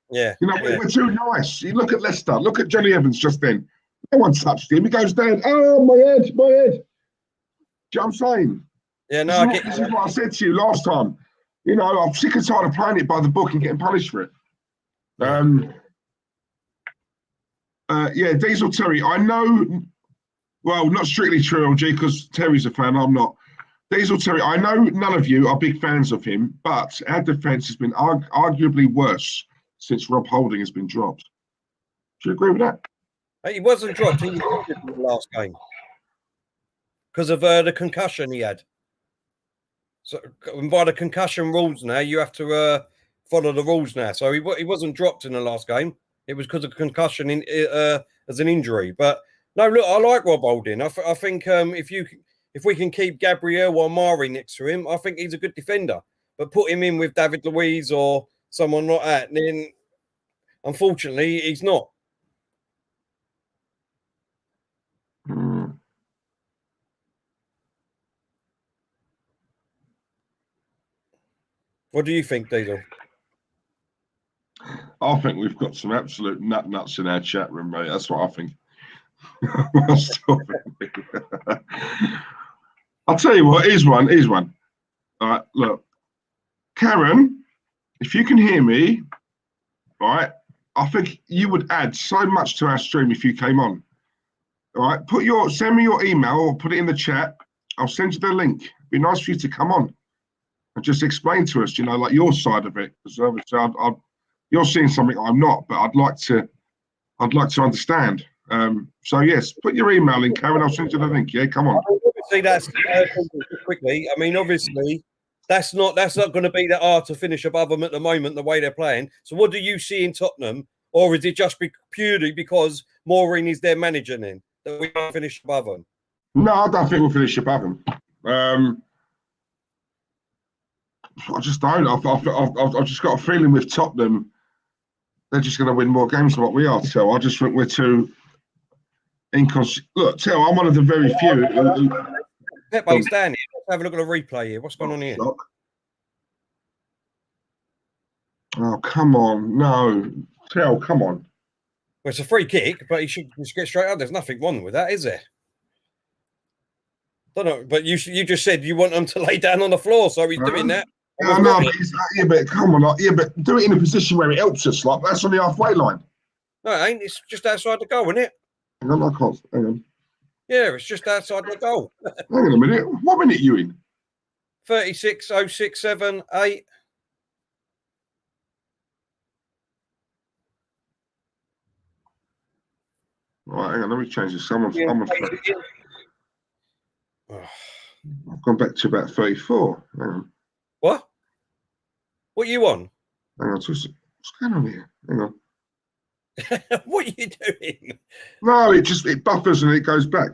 Yeah. You know, we're too nice. You look at Leicester. Look at Johnny Evans just then. No one touched him. He goes down. Oh, my head. Do you know what I'm saying? Yeah, no, this is what I said to you last time. You know, I'm sick and tired of playing it by the book and getting punished for it. Yeah, Diesel Terry. I know, well, not strictly true, LG, because Terry's a fan. I'm not. Diesel Terry, I know none of you are big fans of him, but our defence has been arguably worse since Rob Holding has been dropped. Do you agree with that? He wasn't dropped. He was injured in the last game because of the concussion he had. So by the concussion rules now, you have to follow the rules now. So he wasn't dropped in the last game. It was because of concussion as an injury. But no, look, I like Rob Holding. I think if we can keep Gabriel or Mari next to him, I think he's a good defender. But put him in with David Luiz or someone like that, then unfortunately he's not. What do you think, Diesel? I think we've got some absolute nuts in our chat room, mate. That's what I think. I'll tell you what, here's one. All right, look. Karen, if you can hear me, all right, I think you would add so much to our stream if you came on. All right, send me your email or put it in the chat. I'll send you the link. It'd be nice for you to come on and just explain to us, you know, like your side of it. Because obviously you're seeing something I'm not, but I'd like to understand. So yes, put your email in, Karen. I'll send you the link. Yeah, come on. Obviously, that's quickly. I mean, obviously, that's not going to be the art to finish above them at the moment. The way they're playing. So, what do you see in Tottenham, or is it just purely because Maureen is their manager then that we can't finish above them? No, I don't think we'll finish above them. I just don't. I've just got a feeling with Tottenham, they're just going to win more games than what we are. So I just think we're too inconsistent. Look, Tell, I'm one of the very few. Pepe's down here. Let's have a look at the replay here. What's going on here? Oh, come on. No. Tell, come on. Well, it's a free kick, but he should just get straight up. There's nothing wrong with that, is there? Don't know, but you just said you want him to lay down on the floor, so he's doing that. No, but come on. But do it in a position where it helps us. Like, that's on the halfway line. No, it ain't. It's just outside the goal, isn't it? Hang on, I can't. Hang on. Yeah, it's just outside the goal. Hang on a minute. What minute are you in? 36, 06, 7, 8. Right, hang on. Let me change this. I've gone back to about 34. Hang on. What? What are you on? Hang on. What's going on here? Hang on. What are you doing? No, it buffers and it goes back.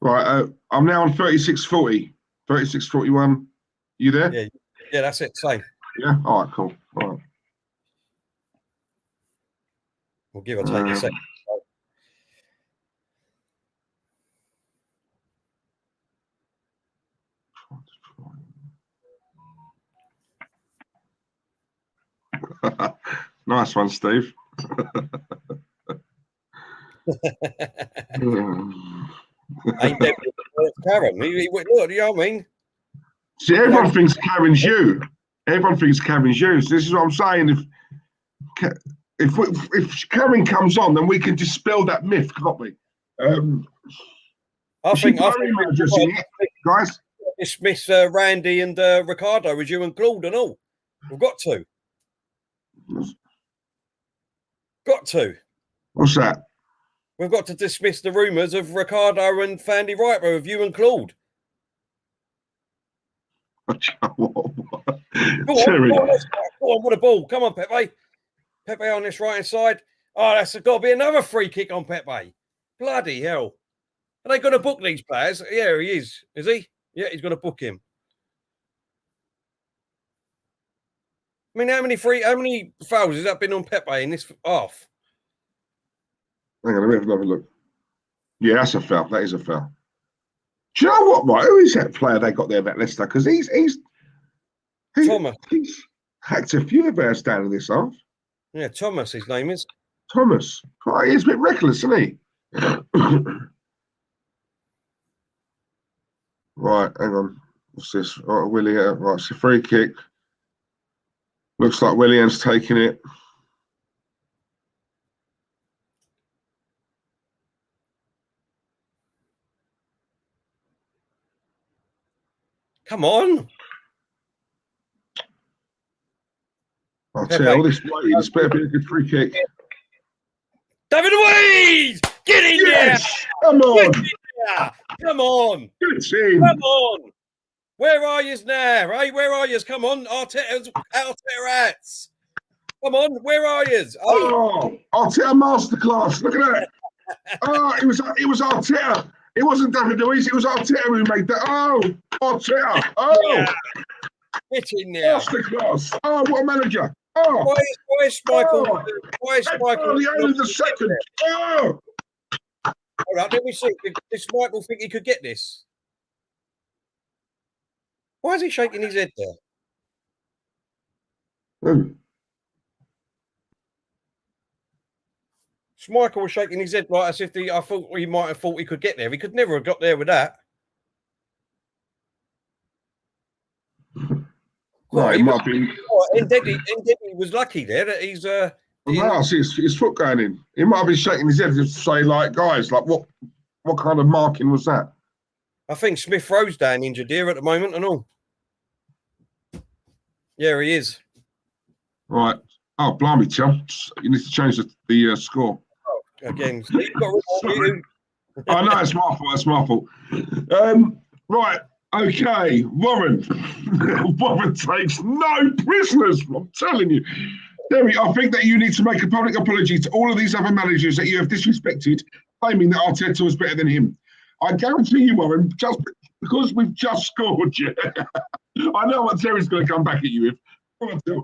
Right, I'm now on 36:40, 36:41. You there? Yeah, that's it. Same. Yeah. All right, cool. All right. We'll give or take a second. Nice one, Steve. Ain't definitely Karen. Look, you know what I mean? See, everyone thinks Karen's you. Everyone thinks Karen's you. So this is what I'm saying. If Karen comes on, then we can dispel that myth, can't we? I think guys. Dismiss Randy and Ricardo as you and Claude and all. We've got to. Got to. What's that? We've got to dismiss the rumours of Ricardo and Fandy Wright with you and Claude. Go on, what a ball. Come on, Pepe. Pepe on this right-hand side. Oh, that's got to be another free kick on Pepe. Bloody hell. Are they going to book these players? Yeah, he is. Is he? Yeah, he's going to book him. I mean, how many fouls has that been on Pepe in this half? Hang on, let me have another look. Yeah, that's a foul. That is a foul. Do you know what, right? Who is that player they got there at Leicester? Because he's Thomas. He's hacked a few of ours down in this half. Yeah, Thomas, his name is. Thomas. Right, he's a bit reckless, isn't he? Right, hang on. What's this? Right, Willian. Right, it's a free kick. Looks like Willian's taking it. Come on. I'll tell you, all this way, this better be a good free kick. David Luiz! Get in there! Come on! Come on! Good team! Come on! Where are yous now? Hey, where are yous? Come on, Arteta hats. Come on, where are yous? Oh, Arteta masterclass! Look at that! Oh, it was Arteta. It wasn't David Luiz. It was Arteta who made that. Oh, Arteta! Oh, yeah. Get in there! Masterclass! Oh, what a manager! Oh, why is Michael? Oh. Why is Michael? Only the second. Oh. All right, let me see. Does Michael think he could get this? Why is he shaking his head there? Michael was shaking his head like as if I thought he might have thought he could get there. He could never have got there with that. Right, Ndidi was lucky there that he's. No, I see his foot going in. He might have been shaking his head to say, like, guys, like, what kind of marking was that? I think Smith Rowe's down injured here at the moment and all. Yeah, he is. Right. Oh, blimey, Tim. You need to change the score. Oh, again, you've got I know, it's my fault. It's my fault. Right. Okay. Warren. Warren takes no prisoners. I'm telling you. Derry, I think that you need to make a public apology to all of these other managers that you have disrespected, claiming that Arteta was better than him. I guarantee you, Warren, just because we've just scored, yeah. I know what Terry's going to come back at you with. Come on, Terry.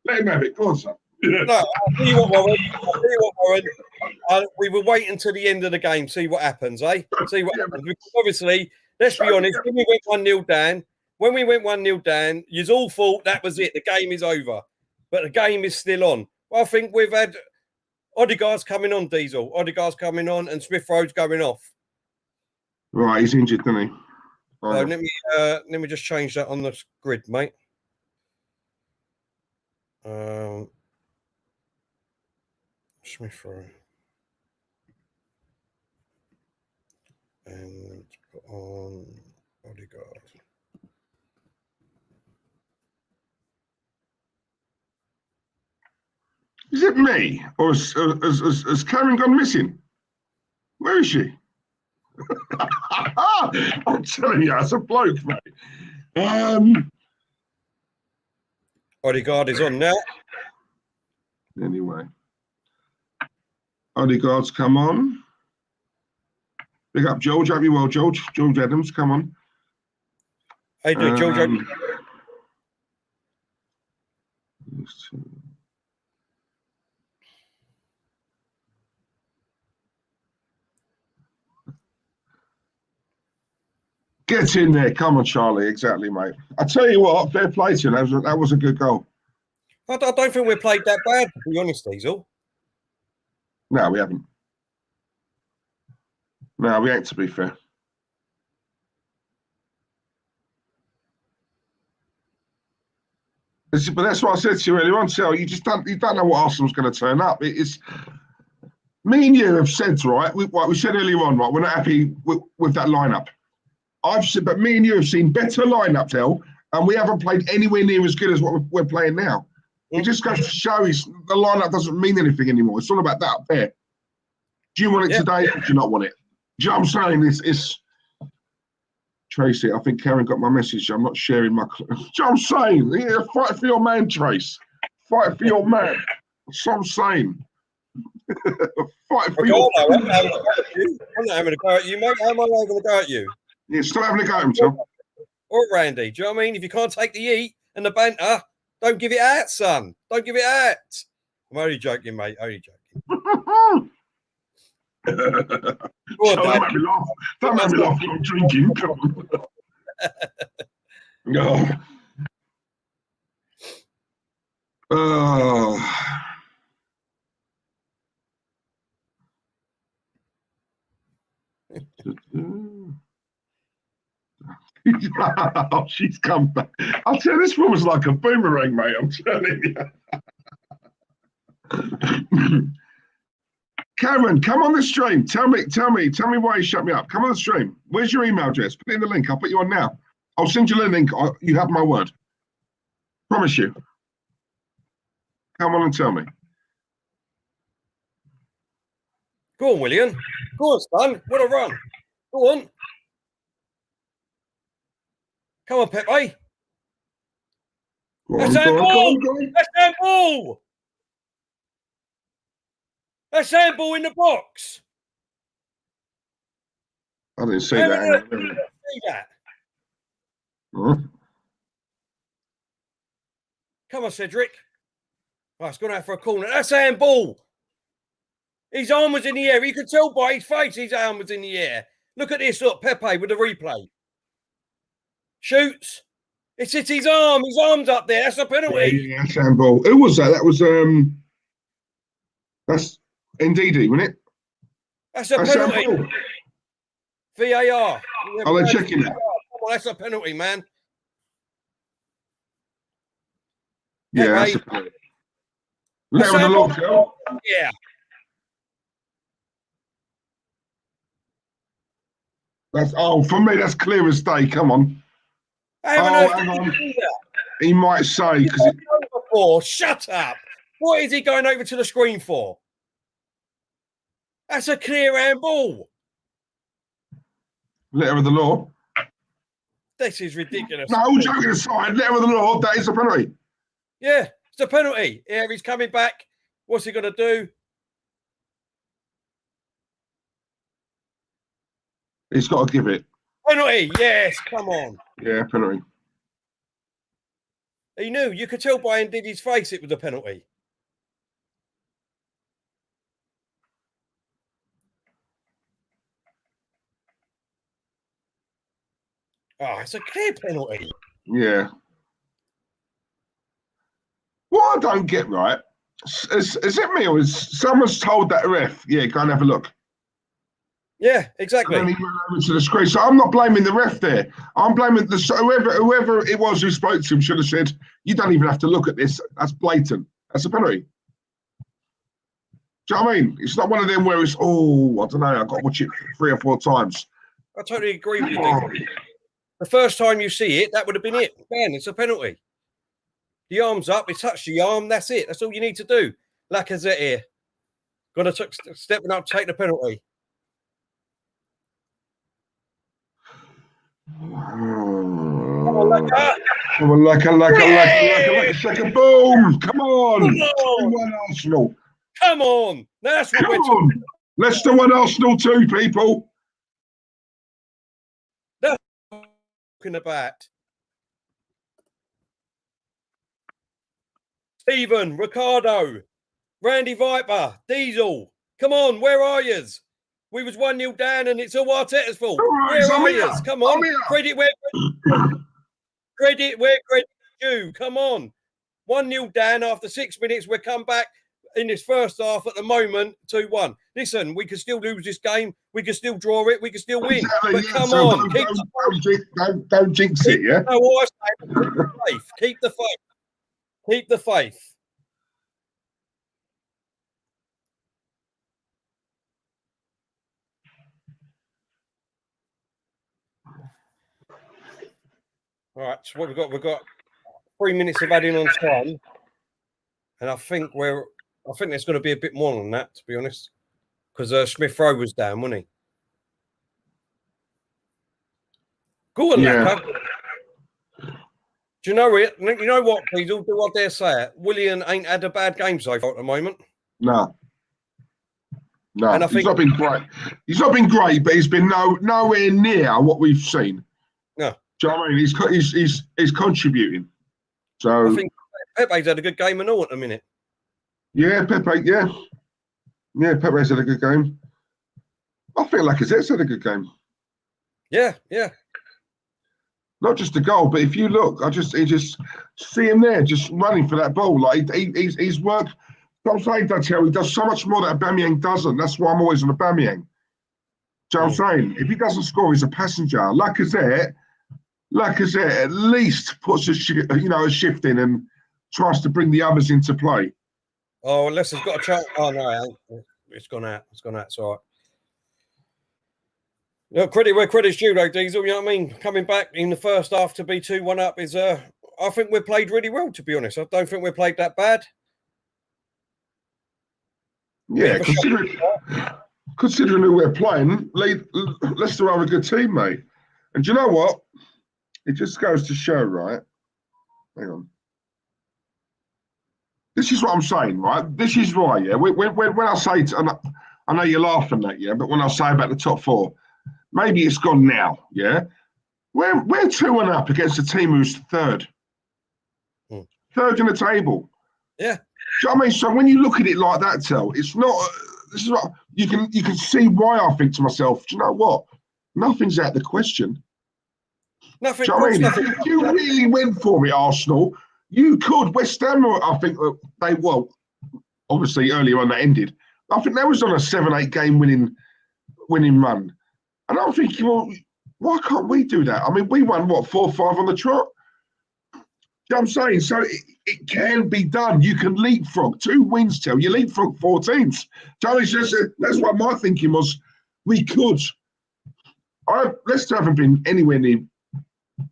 Let him have it. Go on, son. No, I'll tell you what, Warren. We will wait until the end of the game, see what happens, eh? See what happens. Because obviously, let's be honest, when we went 1-0 down, you all thought that was it. The game is over. But the game is still on. Well, I think we've had Odegaard's coming on, Diesel. Odegaard's coming on and Smith Rowe's going off. Right, he's injured, isn't he? So let me just change that on the grid, mate. Smith Rowe. And put on Odegaard. Is it me? Or has Karen gone missing? Where is she? I'm telling you, that's a bloke, mate. Odegaard is on now. Anyway. Odegaard's come on. Big up George. Hope you well, George. George Adams, come on. How you doing, George? Get in there. Come on, Charlie. Exactly, mate. I tell you what, fair play to you. That was a good goal. I don't think we played that bad, to be honest, Diesel. No, we haven't. No, we ain't, to be fair. But that's what I said to you earlier on, Sal. You don't know what Arsenal's going to turn up. It's me and you have said, right? We said earlier on, right? We're not happy with that lineup. I've said, but me and you have seen better lineups, El, and we haven't played anywhere near as good as what we're playing now. It just goes to show the lineup doesn't mean anything anymore. It's all about that up there. Do you want it today or do you not want it? Do you know what I'm saying? It's Tracy, I think Karen got my message. I'm not sharing my... Do you know what I'm saying? Yeah, fight for your man, Trace. Fight for your man. That's what I'm saying. Fight for your man. I'm not having a go at you, mate. How am I having a go at you? Yeah, still having a go at him, Tom. Or Randy, do you know what I mean? If you can't take the heat and the banter, don't give it out, son. Don't give it out. I'm only joking, mate. Only joking. Don't make me laugh. Don't make me laugh when I'm drinking. Come on. No. Oh, she's come back. I'll tell you, this woman's like a boomerang, mate. I'm telling you. Karen, come on the stream. Tell me why you shut me up. Come on the stream. Where's your email address? Put it in the link. I'll put you on now. I'll send you the link. You have my word. Promise you. Come on and tell me. Go on, William. Go on, son. What a run. Go on. Come on, Pepe. That's handball. That's handball. That's handball in the box. I didn't see that. See that. Huh? Come on, Cedric. Oh, it's gone out for a corner. That's handball. His arm was in the air. You could tell by his face his arm was in the air. Look at this. Look, Pepe with the replay. Shoots. It's hit his arm. His arm's up there. That's a penalty. Yeah, that's handball. Who was that? That was that's Ndidi, wasn't it? That's a penalty. Handball. VAR. Are they checking that? Come on, that's a penalty, man. Yeah, that's a penalty. Let her the lock, girl. Yeah. For me, that's clear as day. Come on. Hang on. He might say because shut up. What is he going over to the screen for? That's a clear handball. Letter of the law. This is ridiculous. No, joking aside, letter of the law, that is a penalty. Yeah, It's a penalty. Yeah, he's coming back. What's he going to do? He's got to give it. Penalty. Yes, come on. Yeah, penalty. He knew. You could tell by Ndidi's face it was a penalty. Oh, it's a clear penalty. Yeah. What I don't get, right, is it me or is someone's told that ref, yeah, go and have a look. Yeah, exactly. And then he went over to the screen. So I'm not blaming the ref there. I'm blaming whoever it was who spoke to him should have said, you don't even have to look at this. That's blatant. That's a penalty. Do you know what I mean? It's not one of them where it's, oh, I don't know, I've got to watch it 3 or 4 times. I totally agree with you. The first time you see it, that would have been it. Man, it's a penalty. The arm's up, it's touched the arm, that's it. That's all you need to do. Lacazette here. Got to stepping up, take the penalty. Come on, Lacazette. Come on, Lacazette. Boom! Come on! 2-1 Arsenal. Come on! That's what we're talking. Leicester 1, Arsenal 2, people. That's what we're talking about. Stephen, Ricardo, Randy Viper, Diesel. Come on, where are yous? We was 1-0 down and it's all Arteta's fault. Where are yous? Come on. Credit where credit's due. Come on. 1-0 down after 6 minutes. We'll come back in this first half at the moment, 2-1. Listen, we could still lose this game. We could still draw it. We could still win. Exactly, but come on. Don't jinx it, yeah? No, what I say, keep the faith. Keep the faith. Keep the faith. All right, so what we've got 3 minutes of adding on time, and I think there's going to be a bit more than that, to be honest, because Smith Rowe was down, wasn't he? Go on, yeah. Do you know it? You know what, please? Do I dare say it? Willian ain't had a bad game so far at the moment. No. And he's not been great. He's not been great, but he's been nowhere near what we've seen. No. Do you know what I mean? He's contributing. So I think Pepe's had a good game and all at the minute. Yeah, Pepe, yeah. Yeah, Pepe's had a good game. I feel like Lacazette's had a good game. Yeah, yeah. Not just the goal, but if you look, you just see him there, just running for that ball. Like he's worked. I'm saying that he does so much more that Aubameyang doesn't. That's why I'm always on Aubameyang. Do you know what I'm saying? If he doesn't score, he's a passenger. Lacazette at least puts a shift in and tries to bring the others into play. Oh, unless it's got a chance. Oh no, it's gone out. It's gone out. It's all right. No, credit where credit's due, though, Diesel. You know what I mean? Coming back in the first half to be 2-1 up is, I think we played really well, to be honest. I don't think we played that bad. Yeah, considering who we're playing, Leicester are a good team, mate. And do you know what? It just goes to show, right? Hang on. This is what I'm saying, right? This is why, yeah. When I say, I know you're laughing at, yeah, but when I say about the top 4, maybe it's gone now, yeah? We're 2-1 up against a team who's third. Third in the table. Yeah. Do you know what I mean? So when you look at it like that, it's not, this is what, you can see why I think to myself, do you know what? Nothing's out of the question. Nothing. Do you know what I mean? If you really went for it, Arsenal, you could. West Ham, I think obviously earlier on that ended. I think they was on a 7-8 game winning run. And I'm thinking, well, why can't we do that? I mean, we won, 4-5 on the trot? You know what I'm saying? So it can be done. You can leapfrog 2 wins, you leapfrog 4 teams. So it's just, that's what my thinking was. We could. Leicester haven't been anywhere near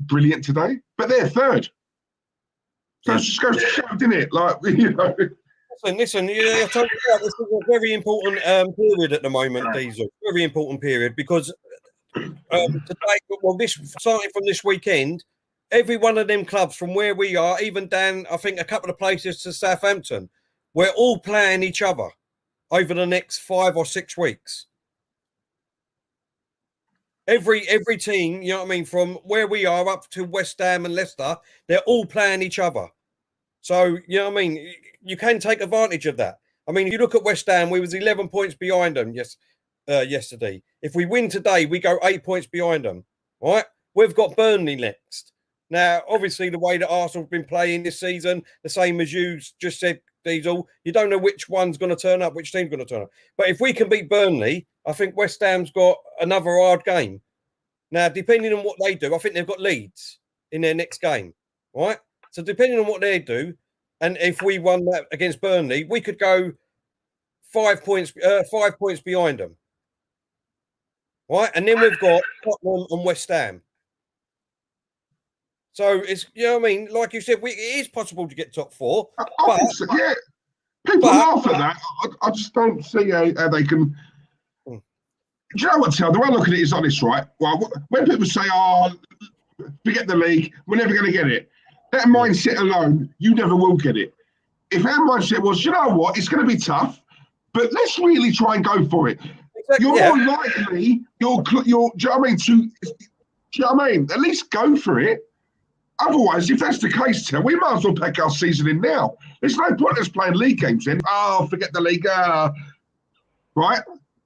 brilliant today, but they're third. So it just goes to show, didn't it? Like, you know. Listen, yeah, this is a very important period at the moment, Diesel. Very important period because today, this starting from this weekend, every one of them clubs from where we are, even down, I think, a couple of places to Southampton, we're all playing each other over the next 5 or 6 weeks. Every team, you know what I mean, from where we are up to West Ham and Leicester, they're all playing each other. So, you know what I mean, you can take advantage of that. I mean, if you look at West Ham, we was 11 points behind them yesterday. If we win today, we go 8 points behind them, right? We've got Burnley next. Now, obviously, the way that Arsenal have been playing this season, the same as you just said, Diesel, you don't know which one's going to turn up, which team's going to turn up. But if we can beat Burnley, I think West Ham's got another hard game. Now, depending on what they do, I think they've got Leeds in their next game, right? So depending on what they do, and if we won that against Burnley, we could go 5 points behind them, right? And then we've got Tottenham and West Ham. So it's, you know what I mean? Like you said, it is possible to get top 4. I think so, yeah. People laugh at that. I just don't see how they can. Do you know what, Tel? The way I look at it is honest, right? Well, when people say, "Oh, forget the league, we're never going to get it," that mindset alone, you never will get it. If our mindset was, you know what, it's going to be tough, but let's really try and go for it. Exactly, you're more likely, do you know what I mean? Do you know what I mean? At least go for it. Otherwise, if that's the case, Tel, we might as well pack our season in now. There's no point us playing league games then. Oh, forget the league. Right?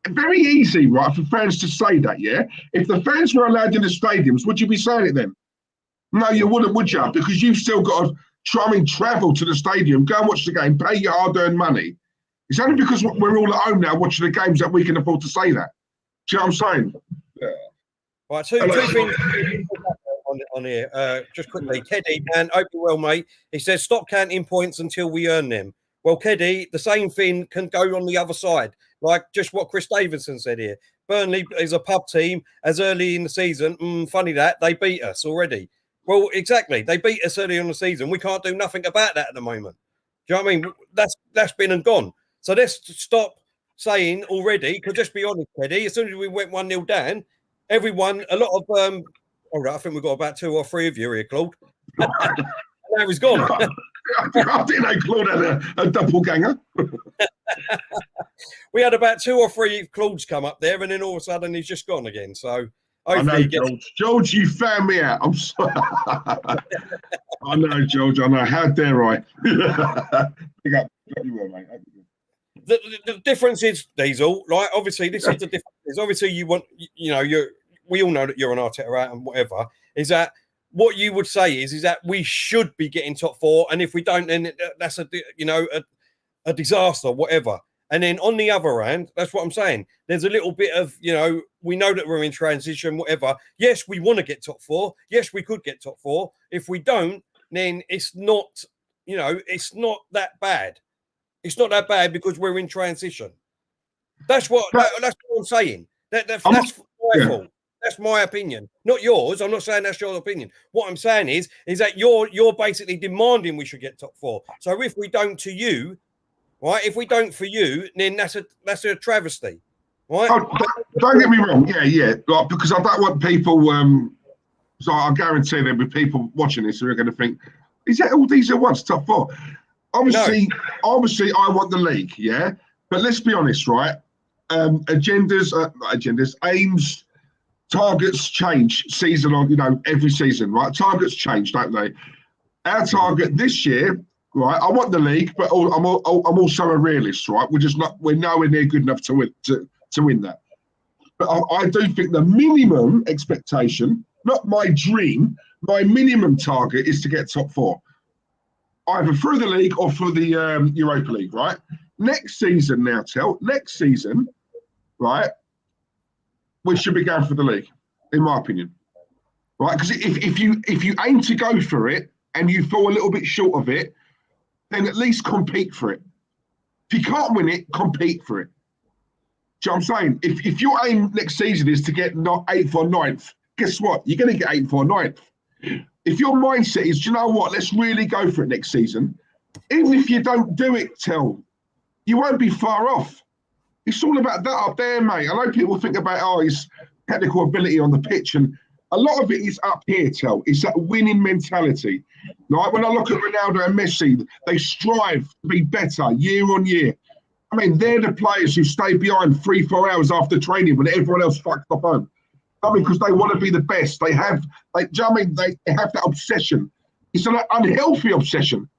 Very easy, right, for fans to say that, yeah? If the fans were allowed in the stadiums, would you be saying it then? No, you wouldn't, would you? Because you've still got to travel to the stadium, go and watch the game, pay your hard-earned money. It's only because we're all at home now watching the games that we can afford to say that. Do you know what I'm saying? Yeah. Right, two things on here. Just quickly, Keddy, man, hope you're well, mate. He says, stop counting points until we earn them. Well, Keddy, the same thing can go on the other side. Like just what Chris Davidson said here. Burnley is a pub team as early in the season. Funny that, they beat us already. Well, exactly. They beat us early in the season. We can't do nothing about that at the moment. Do you know what I mean? That's been and gone. So let's stop saying already, because just be honest, Keddy, as soon as we went 1-0 down, a lot of all right, I think we've got about 2 or 3 of you here, Claude. Now he's gone. I didn't know Claude had a doppelganger. We had about 2 or 3 Claudes come up there, and then all of a sudden he's just gone again. So I know, George, you found me out. I'm sorry. I know, George. I know. How dare I? Pick up you well, mate. The difference is, Diesel, right? Obviously, this is the difference. Obviously, we all know that you're an Arteta out and whatever. Is that what you would say is that we should be getting top 4, and if we don't, then that's a disaster, whatever. And then on the other hand, that's what I'm saying. There's a little bit of, we know that we're in transition, whatever. Yes, we want to get top 4. Yes, we could get top 4. If we don't, then it's not, it's not that bad. It's not that bad because we're in transition. That's what I'm saying. That's my fault. That's my opinion, not yours. I'm not saying that's your opinion. What I'm saying is that you're basically demanding we should get top 4. So if we don't to you, right? If we don't for you, then that's a travesty, right? Oh, don't get me wrong. Yeah. Like, because I don't want people. So I guarantee there'll be people watching this who are going to think, "Is that all these at once? Top 4?" Obviously, I want the league. Yeah, but let's be honest, right? Aims. Targets change season on, every season, right? Targets change, don't they? Our target this year, right? I want the league, but I'm also a realist, right? We're nowhere near good enough to win that. But I do think the minimum expectation, not my dream, my minimum target is to get top 4, either through the league or through the Europa League, right? Next season, right? We should be going for the league, in my opinion, right? Because if you aim to go for it and you fall a little bit short of it, then at least compete for it. If you can't win it, compete for it. Do you know what I'm saying? If your aim next season is to get not 8th or 9th, guess what? You're going to get 8th or 9th. If your mindset is, do you know what? Let's really go for it next season. Even if you don't do it, you won't be far off. It's all about that up there, mate. I know people think about, his technical ability on the pitch, and A lot of it is up here, Tel. It's that winning mentality. Right? When I look at Ronaldo and Messi, they strive to be better year on year. I mean, they're the players who stay behind 3-4 hours after training when everyone else fucks up home. I mean, because they want to be the best. They have, they have that obsession. It's an unhealthy obsession.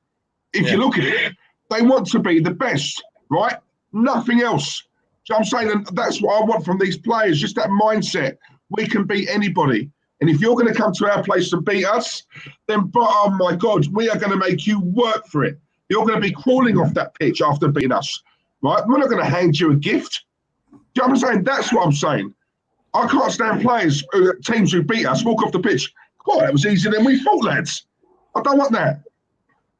If you look at it, they want to be the best, right? Nothing else. So I'm saying, and that's what I want from these players, just that mindset. We can beat anybody. And if you're going to come to our place and beat us, then, oh my God, we are going to make you work for it. You're going to be crawling off that pitch after beating us, right? We're not going to hand you a gift. Do you know what I'm saying? That's what I'm saying. I can't stand players, teams who beat us, walk off the pitch. God, that was easier than we thought, lads. I don't want that.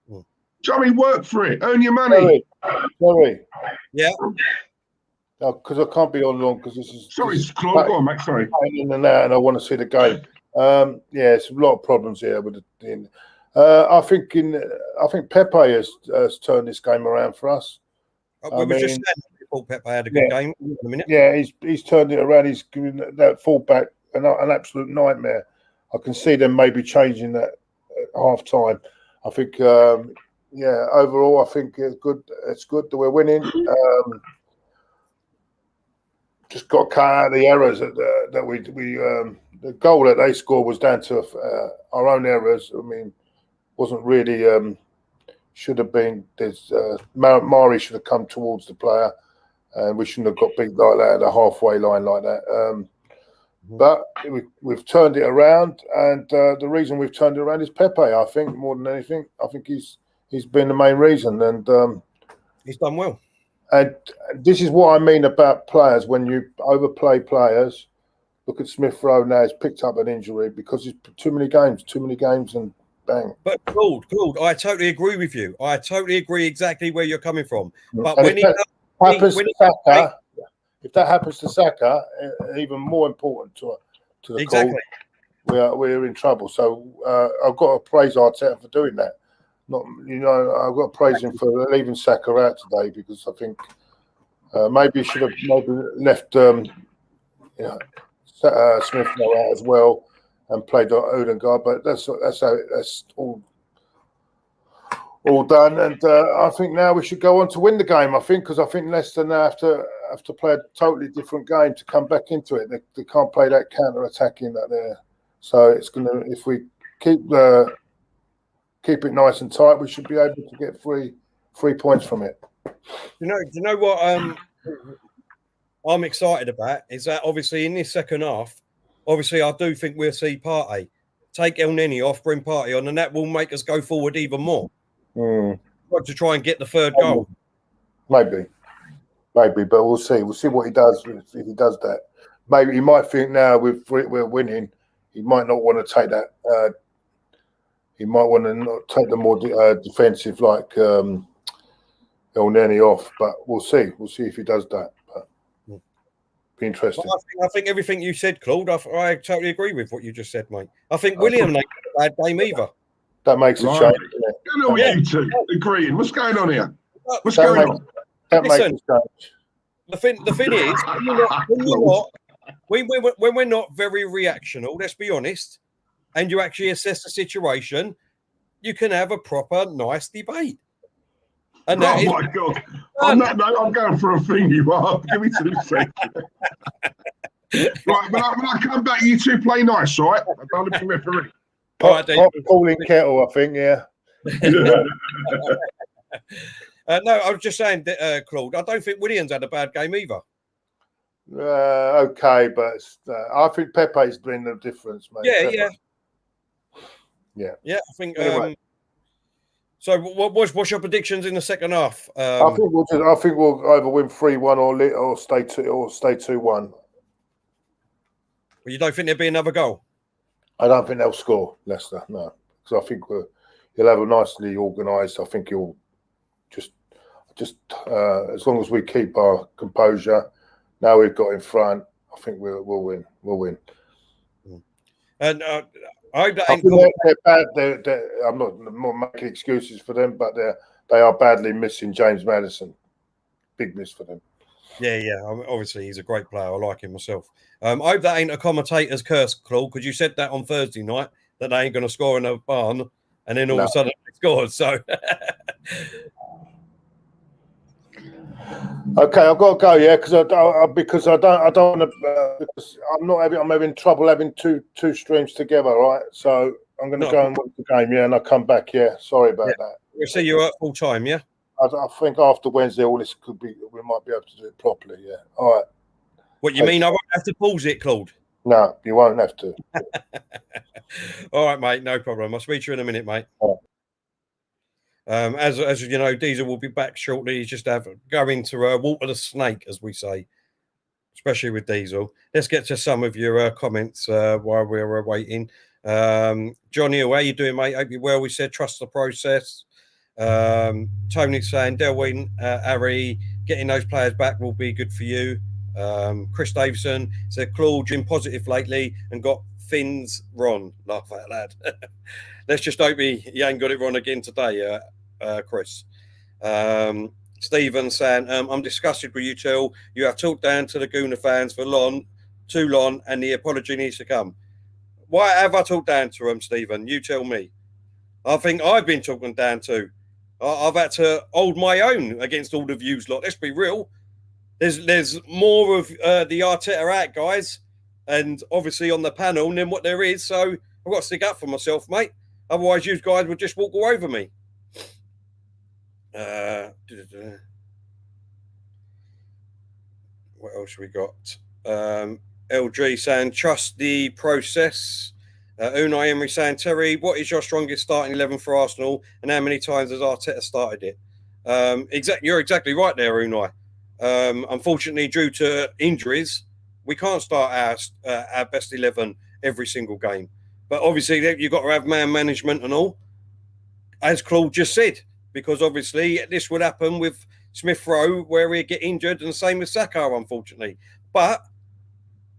Do you know what I mean? Work for it. Earn your money. Sorry. Yeah. No, because I can't be on long because this is. Sorry, Claude. Go on, mate. Sorry. In and out, and I want to see the game. Yeah, it's a lot of problems here with the. I think Pepe has turned this game around for us. We were just saying that Pepe had a good game in a minute. Yeah, he's turned it around. He's given that fullback an absolute nightmare. I can see them maybe changing that at half time. I think, overall, I think it's good. It's good that we're winning. Just got to cut out the errors that the goal that they scored was down to our own errors. I mean, wasn't really should have been. There's Mari should have come towards the player, and we shouldn't have got beat like that at the halfway line like that. But we've turned it around, and the reason we've turned it around is Pepe. I think more than anything, I think he's been the main reason, and he's done well. And this is what I mean about players. When you overplay players, look at Smith Rowe now. He's picked up an injury because it's too many games, and bang. But Claude, I totally agree with you. I totally agree exactly where you're coming from. But and if that happens to Saka, even more important to the exactly. Call, we're in trouble. So I've got to praise Arteta for doing that. I've got to praise him for leaving Saka out today because I think maybe he should have left Smith out as well and played Odegaard. But that's all done. And I think now we should go on to win the game. I think because I think Leicester now have to play a totally different game to come back into it. They can't play that counter-attacking that there. So it's gonna if we keep it nice and tight, we should be able to get three points from it. You know what I'm excited about is that obviously in this second half, obviously I do think we'll see Partey take El Neni off, bring Partey on, and that will make us go forward even more. To try and get the third goal. Maybe, but we'll see. We'll see what he does if he does that. Maybe he might think now we're winning. He might not want to take that. He might want to not take the more defensive like El Neni off. But we'll see. We'll see if he does that. But be interesting. Well, I think everything you said, Claude. I totally agree with what you just said, mate. I think William ain't a bad game either. That makes a change. Hello, you two agreeing. What's going on here? What's going on? That makes a change. The thing is, when we're not very reactional, let's be honest, and you actually assess the situation, you can have a proper, nice debate. And my God. On that note, I'm going for a thing, you are. Give me 2 seconds. Right, when I come back, you two play nice, all right? I don't look referee. Calling kettle, I think, yeah. No, I was just saying, Claude, I don't think Williams had a bad game either. Okay, but I think Pepe's been the difference, mate. Yeah. I think. Anyway. So, what's your predictions in the second half? I think we'll either win 3-1 or stay 2-1. Well, you don't think there'll be another goal? I don't think they'll score, Leicester. No, because I think he'll have a nicely organised. I think he'll just as long as we keep our composure. Now we've got in front. I think we'll win. We'll win. And I hope that they're bad. I'm not making excuses for them, but they are badly missing James Maddison. Big miss for them. Yeah. Obviously, he's a great player. I like him myself. I hope that ain't a commentator's curse, Claude, because you said that on Thursday night that they ain't going to score in a barn, and then all of a sudden they scored. So, okay, I've got to go. Yeah, because I don't want to. Because I'm having trouble having two streams together. Right, so I'm going to go and watch the game. Yeah, and I'll come back. Yeah, sorry about that. We'll see you at full time. Yeah. I think after Wednesday, all this could be. We might be able to do it properly. Yeah. All right. What you mean? I won't have to pause it, Claude? No, you won't have to. All right, mate. No problem. I'll speak to you in a minute, mate. Right. As you know, Diesel will be back shortly. He's just going to water the snake, as we say, especially with Diesel. Let's get to some of your comments while we're waiting. Johnny, how you doing, mate? Hope you're well. We said trust the process. Tony saying, Delwyn, Harry, getting those players back will be good for you. Chris Davison said, Claude, been positive lately and got Finn's wrong. Laugh out loud. Let's just hope he ain't got it wrong again today, Chris. Stephen saying, I'm disgusted with you two. You have talked down to the Gooner fans for too long, and the apology needs to come. Why have I talked down to them, Stephen? You tell me. I think I've been talking down to. I've had to hold my own against all the views lot. Let's be real. There's more of the Arteta out, guys, and obviously on the panel than what there is. So I've got to stick up for myself, mate. Otherwise, you guys would just walk all over me. What else we got? LG saying, trust the process. Unai Emery saying, Terry, what is your strongest starting 11 for Arsenal, and how many times has Arteta started it? You're exactly right there, Unai. Unfortunately, due to injuries, we can't start our best 11 every single game. But obviously, you've got to have man management and all, as Claude just said, because obviously this would happen with Smith Rowe, where he'd get injured, and the same with Saka, unfortunately. But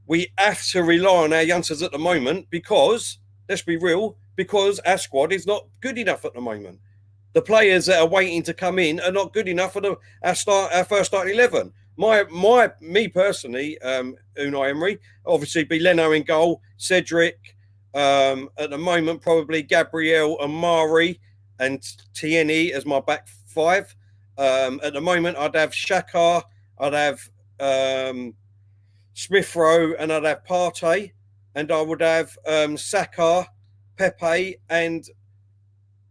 we have to rely on our youngsters at the moment because, let's be real, because our squad is not good enough at the moment. The players that are waiting to come in are not good enough for our first starting 11. Me personally, Unai Emery, obviously be Leno in goal, Cedric, at the moment probably Gabriel and Mari and Tierney as my back five. At the moment I'd have Xhaka, I'd have Smith Rowe, and I'd have Partey, and I would have Saka, Pepe, and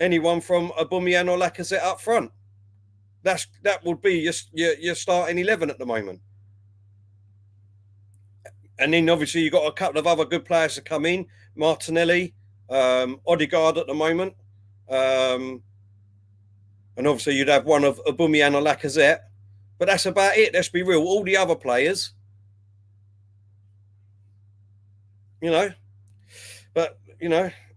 anyone from Aubameyang or Lacazette up front. That would be your starting 11 at the moment. And then obviously you've got a couple of other good players to come in. Martinelli, Odegaard at the moment. And obviously you'd have one of Aubameyang or Lacazette. But that's about it. Let's be real. All the other players,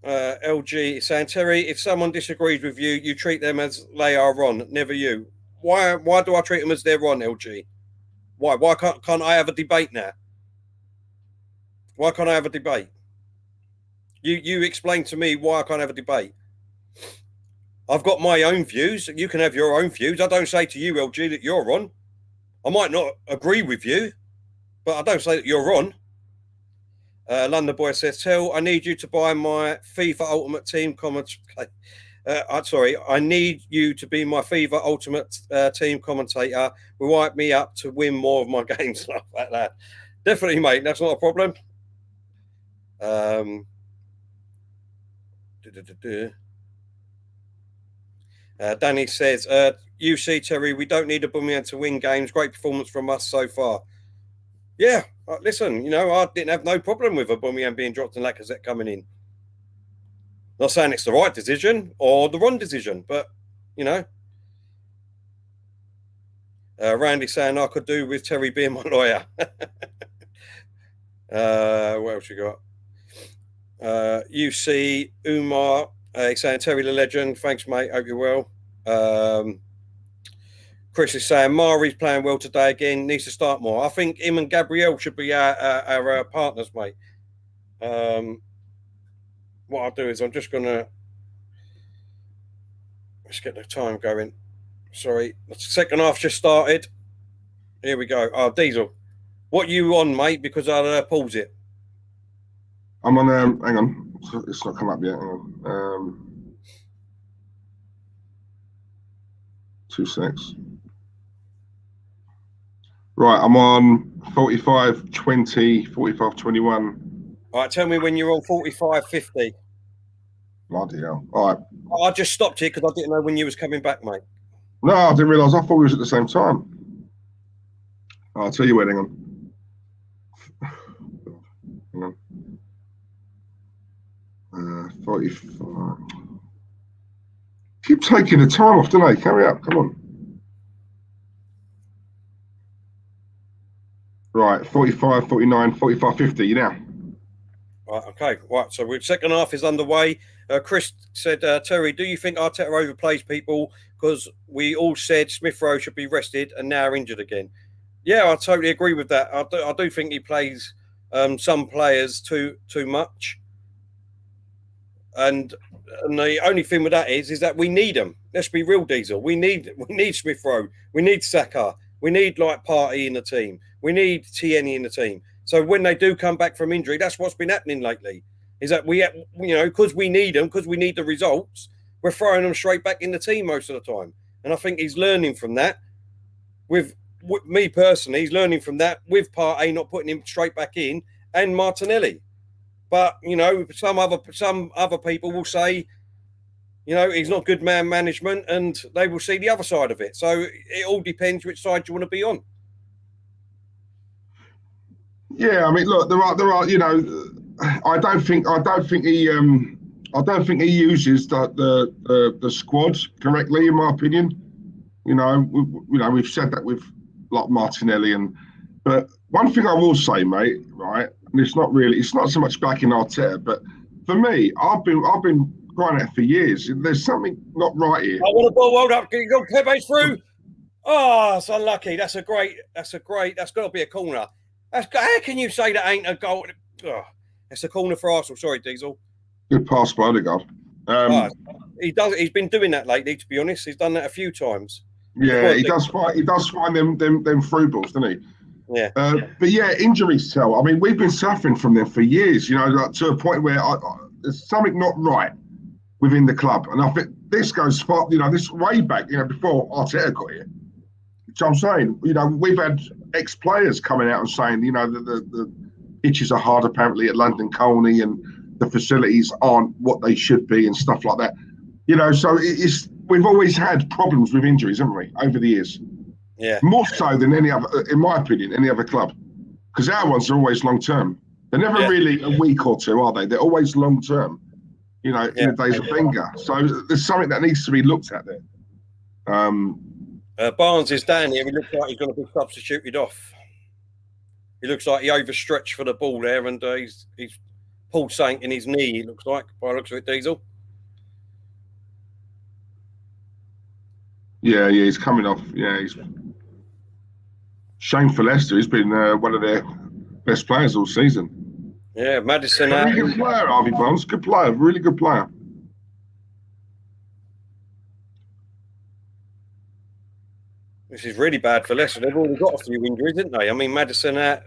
LG saying, Terry, if someone disagrees with you, you treat them as they are wrong, never you. Why do I treat them as they're wrong, LG? Why can't I have a debate now? Why can't I have a debate? You explain to me why I can't have a debate. I've got my own views. You can have your own views. I don't say to you, LG, that you're wrong. I might not agree with you, but I don't say that you're wrong. London Boy says, Tell, I need you to buy my FIFA Ultimate Team commentator. I need you to be my FIFA Ultimate Team commentator. Will wipe me up to win more of my games, stuff like that. Definitely, mate. That's not a problem. Danny says, you see, Terry, we don't need Aubameyang to win games. Great performance from us so far. Yeah, listen, I didn't have no problem with Aubameyang being dropped and Lacazette coming in. Not saying it's the right decision or the wrong decision, but, Randy saying I could do with Terry being my lawyer. What else you got? UC Umar saying Terry the legend. Thanks, mate. Hope you're well. Chris is saying Mari's playing well today again. Needs to start more. I think him and Gabriel should be our partners, mate. What I'll do is I'm just gonna let's get the time going. Sorry, the second half just started. Here we go. Oh, Diesel. What you on, mate? Because I'll pause it. I'm on. Hang on, it's not come up yet. Hang on. 2 secs. Right, I'm on 45:20, 45:21. All right, tell me when you're on 45:50. Bloody hell! All right. I just stopped it because I didn't know when you was coming back, mate. No, I didn't realise. I thought we was at the same time. I'll tell you when. Hang on. Hang on. 45. Keep taking the time off, don't they? Carry up. Come on. Right, 45, 49, 45, 50. You now. Right, okay. Right, so the second half is underway. Chris said, Terry, do you think Arteta overplays people? Because we all said Smith Rowe should be rested and now injured again. Yeah, I totally agree with that. I do think he plays some players too much. And the only thing with that is that we need them. Let's be real, Diesel. We need Smith Rowe. We need Saka. We need like Partey in the team. We need Tierney in the team. So when they do come back from injury, that's what's been happening lately. Is that we, because we need them, because we need the results, we're throwing them straight back in the team most of the time. And I think he's learning from that. With me personally, he's learning from that with Partey not putting him straight back in and Martinelli. But some other people will say, he's not good man management, and they will see the other side of it. So it all depends which side you want to be on. Yeah, I mean, look, there are. I don't think he uses the squad correctly, in my opinion. We've said that with like Martinelli, but one thing I will say, mate, right, and it's not so much back in Arteta, but for me, I've been crying out for years. There's something not right here. I want a ball rolled up. Can you go Pepe through? Oh, it's unlucky. That's got to be a corner. How can you say that ain't a goal? Oh, it's a corner for Arsenal. Sorry, Diesel. Good pass by Odegaard. He's been doing that lately. To be honest, he's done that a few times. Yeah, he does find them through balls, doesn't he? Yeah. But yeah, injuries tell. I mean, we've been suffering from them for years. To a point where there's something not right within the club, and I think this goes far. This way back. Before Arteta got here. So I'm saying, we've had ex-players coming out and saying, the pitches are hard apparently at London Colney and the facilities aren't what they should be and stuff like that. So we've always had problems with injuries, haven't we, over the years? Yeah. More so than any other, in my opinion, any other club. Because our ones are always long-term. They're never really a week or two, are they? They're always long-term, in the days of Wenger. So there's something that needs to be looked at there. Barnes is down here. He looks like he's going to be substituted off. He looks like he overstretched for the ball there, and he's pulled something in his knee. He looks like, by the looks of it, Diesel. Yeah, he's coming off. Yeah, he's shame for Leicester. He's been one of their best players all season. Yeah, Maddison. Really good player, Harvey Barnes. Good player, really good player. This is really bad for Leicester. They've already got a few injuries, didn't they? I mean, Maddison out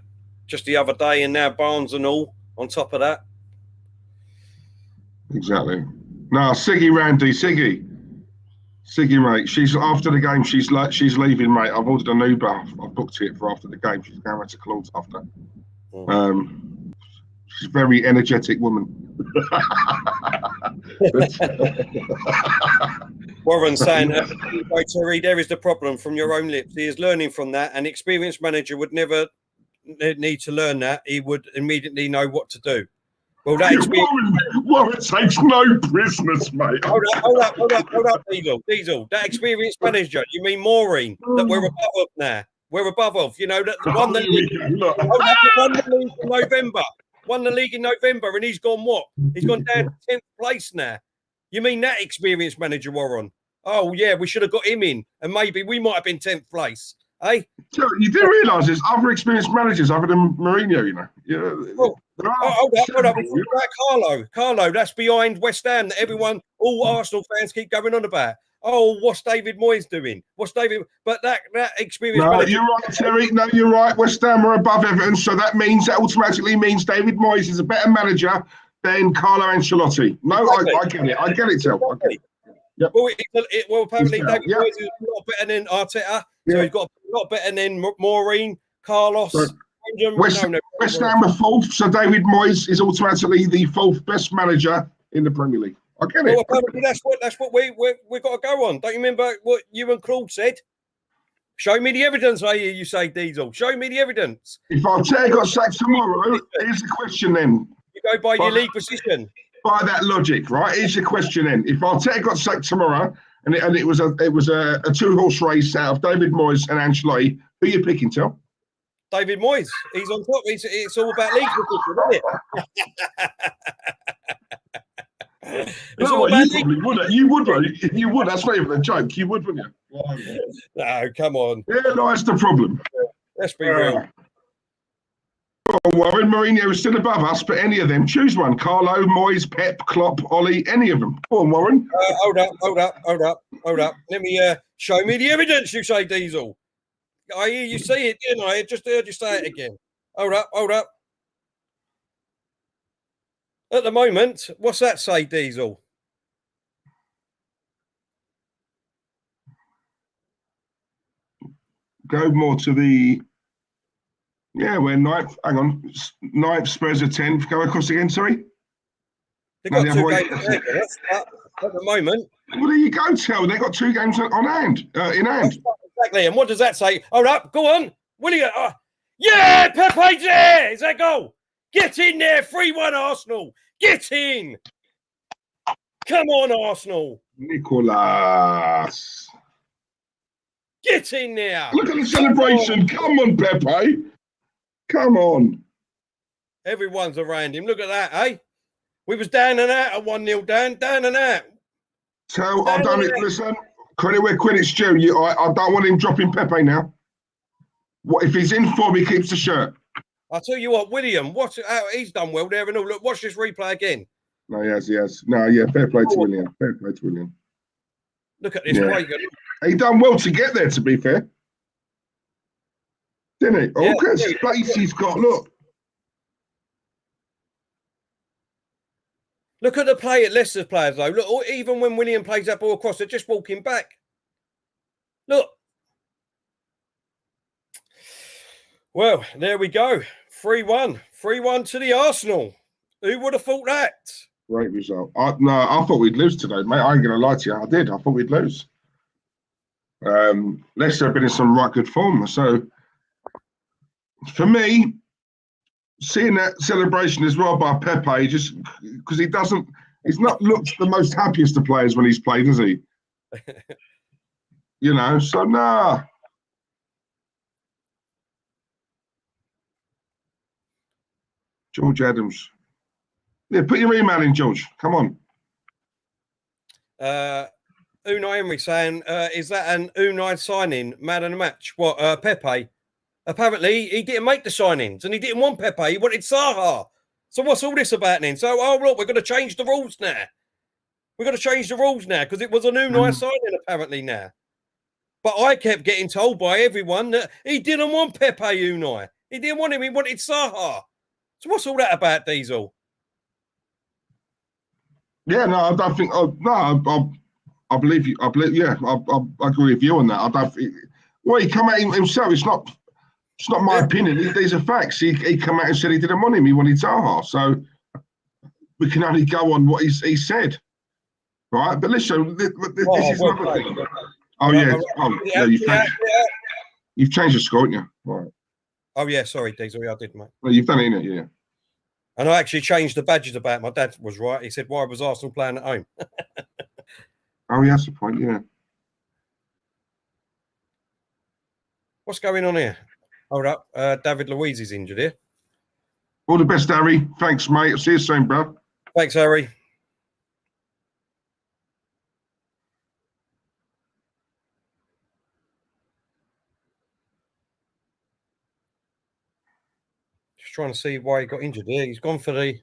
just the other day, and now Barnes and all on top of that. Exactly. No, Siggy, Randy, Siggy, mate. She's after the game. She's leaving, mate. I've ordered an Uber. I've booked it for after the game. She's going to Claude after. She's a very energetic woman. Warren saying, Terry, there is the problem from your own lips. He is learning from that. An experienced manager would never need to learn that. He would immediately know what to do. Well, that Warren takes no prisoners, mate. Hold up, Diesel. That experienced manager, you mean Maureen, that we're above of now. We're above of, that won the league in November. Won the league in November, and he's gone what? He's gone down to 10th place now. You mean that experienced manager, Warren? Oh, yeah, we should have got him in, and maybe we might have been 10th place. Hey? You do realise there's other experienced managers other than Mourinho, Hold up. Carlo, that's behind West Ham that all Arsenal fans keep going on about. oh, what's David Moyes doing? What's David? But that experience. No, you're right, Terry. No, you're right. West Ham are above Everton, so that automatically means David Moyes is a better manager than Carlo Ancelotti. No, exactly. I get it. I get it, Tel. Exactly. Yep. Well, apparently David Moyes is a lot better than Arteta. So he's got a lot better than Maureen, Carlos. So West Ham are fourth, so David Moyes is automatically the fourth best manager in the Premier League. I get it. Well, apparently that's what we got to go on. Don't you remember what you and Claude said? Show me the evidence. I hear you say, Diesel. Show me the evidence. If Arteta got sacked tomorrow, here's the question then. You go by your league position. By that logic, right? Here's the question then. If Arteta got sacked tomorrow and it was a two-horse race out of David Moyes and Ancelotti, who are you picking, Tel? David Moyes. He's on top. It's all about league position, isn't it? No, you probably would. You would, bro. You would. That's not even a joke. You would, wouldn't you? No, come on. Yeah, no, that's the problem. Let's be real. Warren, Mourinho is still above us, but any of them, choose one. Carlo, Moyes, Pep, Klopp, Ollie, any of them. Go on, Warren. Hold up. Let me show me the evidence, you say, Diesel. I hear you say it, didn't I? I just heard you say it again. Hold up. At the moment, what's that say, Diesel? Go more to the... Yeah, we're ninth. Hang on. Ninth, Spurs are 10th. Go across again, sorry. They've got 2 games at the moment. Well, there you go, Tel. They've got 2 games in hand. Exactly. And what does that say? Hold up. Go on. William. Yeah, Pepe's there. Is that goal? Get in there. 3-1 Arsenal. Get in. Come on, Arsenal. Nicolas. Get in there. Look at the celebration. Come on, Pepe. Come on. Everyone's around him. Look at that, eh? We was down and out at 1-0 down and out. So I've done it. Listen, credit where credit's due. I don't want him dropping Pepe now. What if he's in form? He keeps the shirt. I'll tell you what, William. He's done well there. And all. Look, watch this replay again. No, he has. No, yeah, fair play to William. Fair play to William. Look at this. Yeah. He done well to get there. To be fair, didn't he? Oh, look at the space he's got. Look at the play at Leicester's players, though. Look, even when William plays that ball across, they're just walking back. Look. Well, there we go. 3-1. 3-1 to the Arsenal. Who would have thought that? Great result. I thought we'd lose today, mate. I ain't going to lie to you. I did. I thought we'd lose. Leicester have been in some right good form. So, for me, seeing that celebration as well by Pepe, just because he's not looked the most happiest of players when he's played, has he? So nah. George Adams. Yeah, put your email in, George. Come on. Unai Emery saying, is that an Unai signing, man of the match? What, Pepe? Apparently, he didn't make the signings and he didn't want Pepe. He wanted Zaha. So what's all this about then? So, look, we're going to change the rules now. We're going to change the rules now because it was an Unai signing apparently now. But I kept getting told by everyone that he didn't want Pepe Unai. He didn't want him. He wanted Zaha. So what's all that about, Diesel? Yeah, no, I don't think. I believe you. I agree with you on that. I don't. He come out himself. It's not my opinion. These are facts. He come out and said he didn't want him. He wanted Zaha. So we can only go on what he said, right? But listen, this is another thing. You've changed the score, haven't you? Right. Oh yeah, sorry, Diesel. I did, mate. Well, you've done it, innit? Yeah. And I actually changed the badges about. My dad was right. He said, why was Arsenal playing at home? Oh, yeah, that's the point, yeah. What's going on here? Hold up. David Luiz is injured here. All the best, Harry. Thanks, mate. See you soon, bro. Thanks, Harry. Just trying to see why he got injured here. He's gone for the...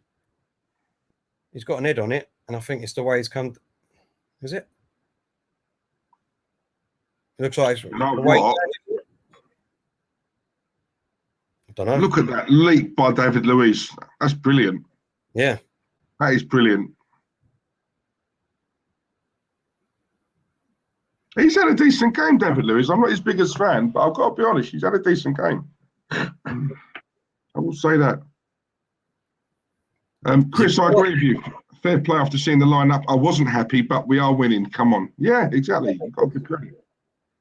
He's got an head on it, and I think it's the way he's come... Is it? Looks like You know what? I don't know. Look at that leap by David Luiz. That's brilliant. Yeah. That is brilliant. He's had a decent game, David Luiz. I'm not his biggest fan, but I've got to be honest, he's had a decent game. I will say that. Chris, I agree with you. Fair play after seeing the lineup. I wasn't happy, but we are winning. Come on. Yeah, exactly. You've got to be great.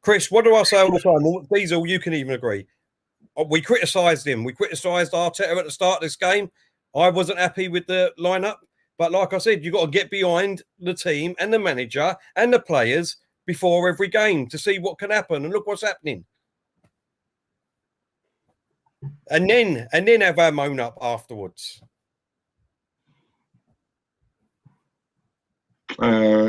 Chris, what do I say all the time? Well, Diesel, you can even agree. We criticised him. We criticised Arteta at the start of this game. I wasn't happy with the lineup. But like I said, you've got to get behind the team and the manager and the players before every game to see what can happen. And look what's happening. And then have our moan up afterwards.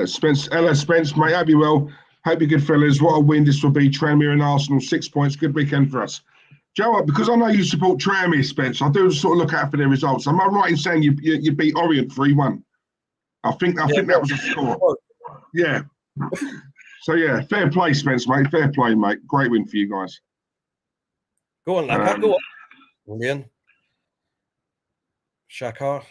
Spence, LS Spence, mate, hope you well. Hope you're good, fellas. What a win this will be. Tranmere and Arsenal, 6 points. Good weekend for us. Joe, because I know you support Tranmere, Spence, I do sort of look out for their results. Am I right in saying you beat Orient 3-1? I think that was a score. Yeah. So yeah, fair play, Spence, mate. Fair play, mate. Great win for you guys. Go on, Laka. Go on. William. Shaka.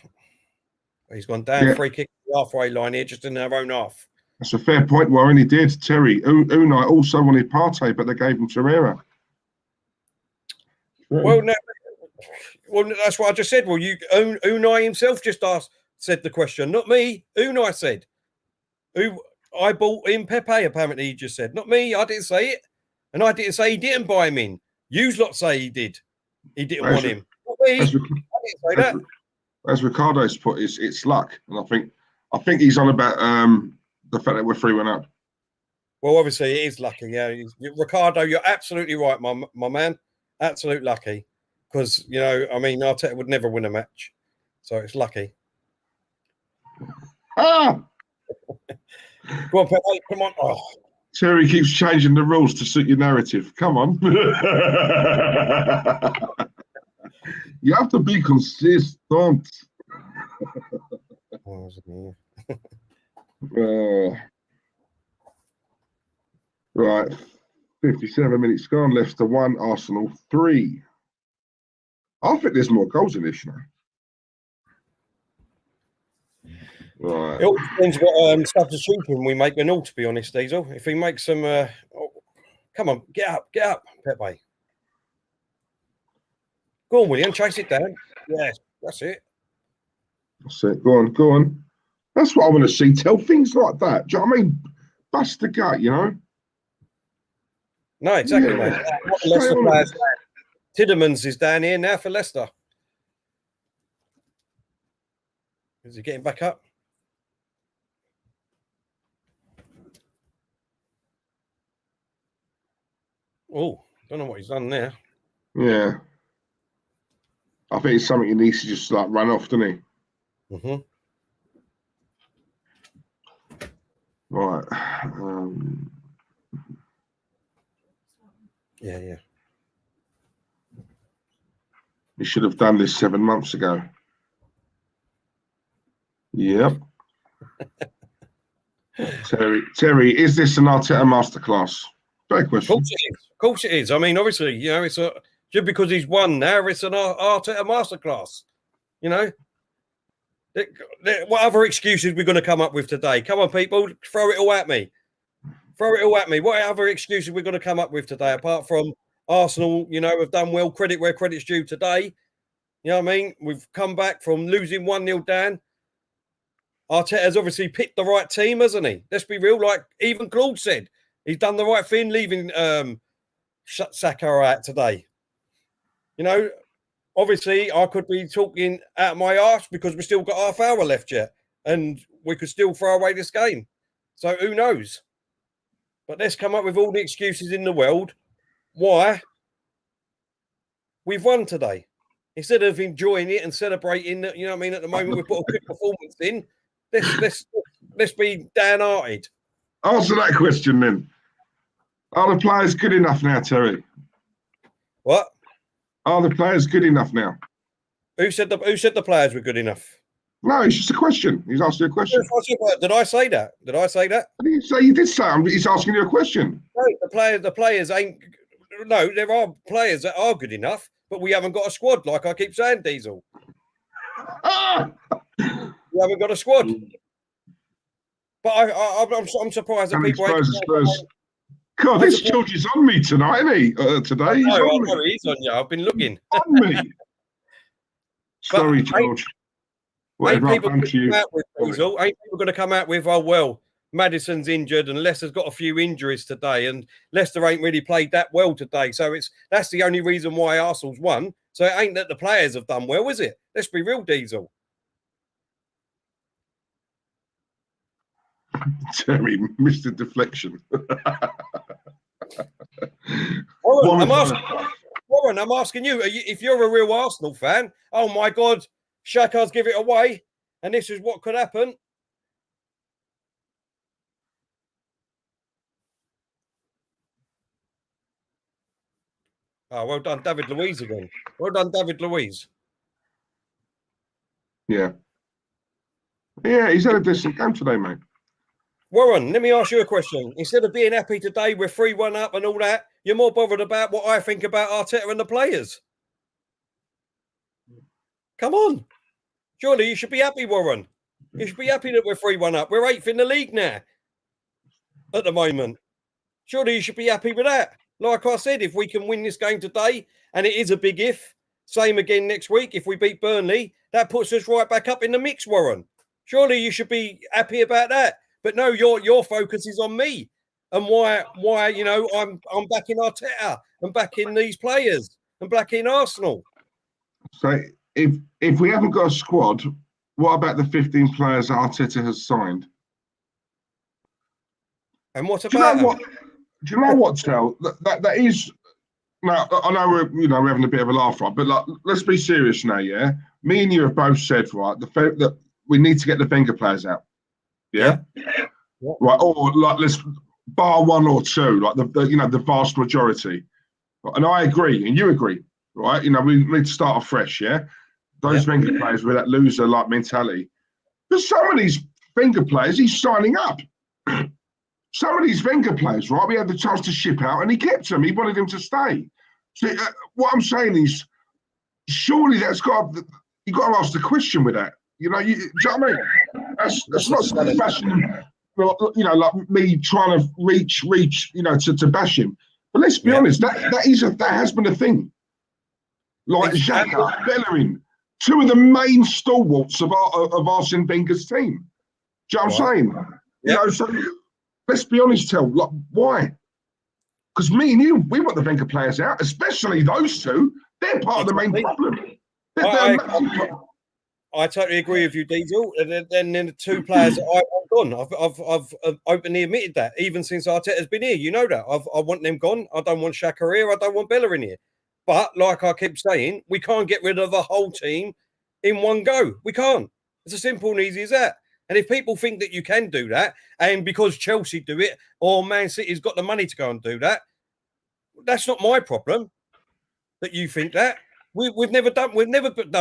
He's gone down. Free kick halfway line here, just in their own half. That's a fair point, Warren. He did. Terry. Unai also wanted Partey, but they gave him Torreira. Well, no. Well, that's what I just said. Well, Unai himself just said the question, not me. Unai said. I bought in Pepe, apparently he just said. Not me. I didn't say it. And I didn't say he didn't buy him in. You lot say he did. He didn't want him. Not me. I didn't say that. As Ricardo's put, it's luck. And I think he's on about the fact that we're 3-1 up. Well, obviously it is lucky. Yeah, Ricardo, you're absolutely right, my man. Absolute lucky. Because, you know, I mean, Arteta would never win a match. So it's lucky. Ah! Go on, Pepe, come on. Oh. Terry keeps changing the rules to suit your narrative. Come on. You have to be consistent. Right. 57 minutes gone. Leicester 1, Arsenal 3. I think there's more goals in this now. Right. It all depends what substitution we make and all, to be honest, Diesel. If he makes some... come on, get up, Pepe. Go on, William, chase it down. Yes, that's it. That's it. Go on. That's what I want to see. Tell things like that. Do you know what I mean? Bust the gut, you know? No, exactly, mate. Leicester players. Tiddemans is down here now for Leicester. Is he getting back up? Oh, don't know what he's done there. Yeah. I think it's something he needs to just like run off, doesn't he? Mm-hmm. Right. Yeah. He should have done this 7 months ago. Yep. Terry, is this an Arteta masterclass? Great question. Of course it is. I mean, obviously, you know, it's just because he's won now, it's an Arteta masterclass. You know, what other excuses we're going to come up with today? Come on, people, throw it all at me. What other excuses we're going to come up with today, apart from Arsenal, you know, have done well, credit where credit's due today. You know what I mean? We've come back from losing 1-0 down. Arteta's obviously picked the right team, hasn't he? Let's be real. Like even Claude said, he's done the right thing leaving Saka out today. You know, obviously I could be talking out of my arse because we've still got half hour left yet and we could still throw away this game. So who knows? But let's come up with all the excuses in the world why we've won today. Instead of enjoying it and celebrating, you know what I mean, at the moment we put a good performance in, let's be downhearted. Answer that question then. Are the players good enough now, Terry? What? Are the players good enough now? Who said the players were good enough? No, it's just a question. He's asking you a question. Did I say that? You did say he's asking you a question. No, The players ain't. No, there are players that are good enough, but we haven't got a squad. Like I keep saying, Diesel. We haven't got a squad. But I'm surprised that people. God, this George is on me tonight, isn't he? Today he's on me. He's on you. I've been looking. On me. Sorry, George. Ain't people going to come out with, oh, well, Maddison's injured and Leicester's got a few injuries today and Leicester ain't really played that well today. So that's the only reason why Arsenal's won. So it ain't that the players have done well, is it? Let's be real, Diesel. Terry, Mr. Deflection. Warren, I'm asking you, if you're a real Arsenal fan, oh my God, Xhaka's give it away, and this is what could happen. Oh, well done, David Luiz again. Well done, David Luiz. Yeah. Yeah, he's had a decent game today, mate. Warren, let me ask you a question. Instead of being happy today, we're 3-1 up and all that, you're more bothered about what I think about Arteta and the players. Come on. Surely you should be happy, Warren. You should be happy that we're 3-1 up. We're 8th in the league now at the moment. Surely you should be happy with that. Like I said, if we can win this game today, and it is a big if, same again next week, if we beat Burnley, that puts us right back up in the mix, Warren. Surely you should be happy about that. But no, your focus is on me and why you know I'm backing Arteta and backing these players and backing Arsenal. So if we haven't got a squad, what about the 15 players Arteta has signed? And what about? Do you know what, Tel? That is. Now I know we're having a bit of a laugh, right? But let's be serious now, yeah. Me and you have both said, right, that we need to get the Wenger players out. Yeah? Right, or let's bar one or two, like the vast majority. And I agree, and you agree, right? We need to start afresh, yeah? Those Wenger players with that loser-like mentality. But some of these Wenger players, he's signing up. Some of these Wenger players, right? We had the chance to ship out, and he kept them. He wanted them to stay. So what I'm saying is, surely you've got to ask the question with that. Do you know what I mean? That's not some fashion, like me trying to reach, to bash him. But let's be honest, that has been a thing. Like Xhaka, Bellerin, two of the main stalwarts of Arsene Wenger's team. Do you know what I'm saying? Yeah. So let's be honest, Tel, like, why? Because me and you, we want the Wenger players out, especially those two. They're part of the main problem. I totally agree with you, Diesel. And then the two players that I want gone. I've openly admitted that, even since Arteta's been here. You know that. I want them gone. I don't want Xhaka here. I don't want Bellerin here. But like I keep saying, we can't get rid of the whole team in one go. We can't. It's as simple and easy as that. And if people think that you can do that, and because Chelsea do it, or Man City's got the money to go and do that, that's not my problem. That you think that. We've never done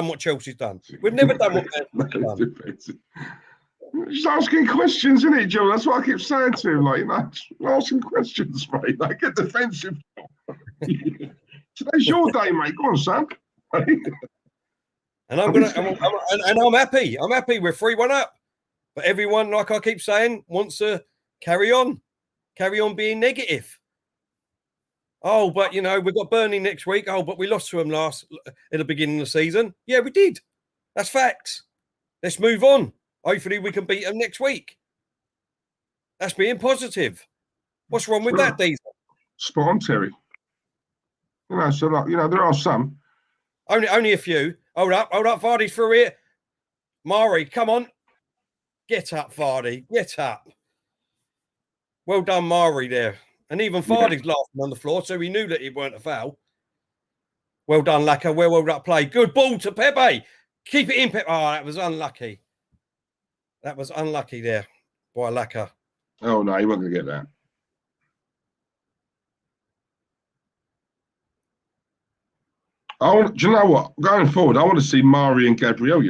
what Chelsea's done. We've never done what Chelsea's done. Just asking questions, isn't it, Joe? That's what I keep saying to him. Asking questions, mate. Get defensive. Today's your day, mate. Go on, son. And I'm happy. I'm happy. We're 3-1 up. But everyone, like I keep saying, wants to carry on being negative. Oh, but we've got Burnley next week. Oh, but we lost to them at the beginning of the season. Yeah, we did. That's facts. Let's move on. Hopefully we can beat them next week. That's being positive. What's wrong with that, Diesel? Spot on, Terry. there are some. Only a few. Hold up, Vardy's through here. Mari, come on. Get up, Vardy. Get up. Well done, Mari, there. And even Vardy's laughing on the floor, so he knew that it weren't a foul. Well done, Laka. Well done play. Good ball to Pepe. Keep it in, Pepe. Oh, that was unlucky. That was unlucky there by Laka. Oh, no, he wasn't going to get that. Do you know what? Going forward, I want to see Mari and Gabriel,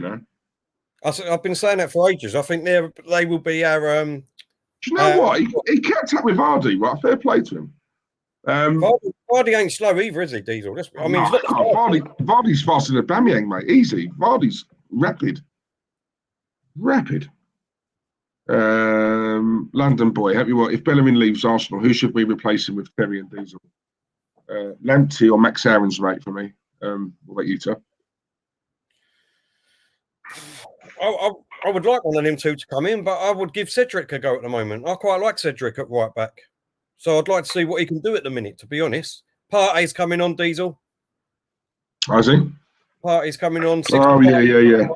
I've been saying that for ages. I think they will be our... Do you know what? He kept up with Vardy, right? Fair play to him. Vardy ain't slow either, is he, Diesel? He's not Vardy's faster than Aubameyang, mate. Easy. Vardy's rapid. London boy, happy what? If Bellerin leaves Arsenal, who should we replace him with, Terry and Diesel? Lamptey or Max Aaron's mate for me. What about you, Tom? I would like one of them two to come in, but I would give Cedric a go at the moment. I quite like Cedric at right back. So I'd like to see what he can do at the minute, to be honest. Partey's coming on, Diesel. Is he? Partey's coming on. Oh, yeah. Do you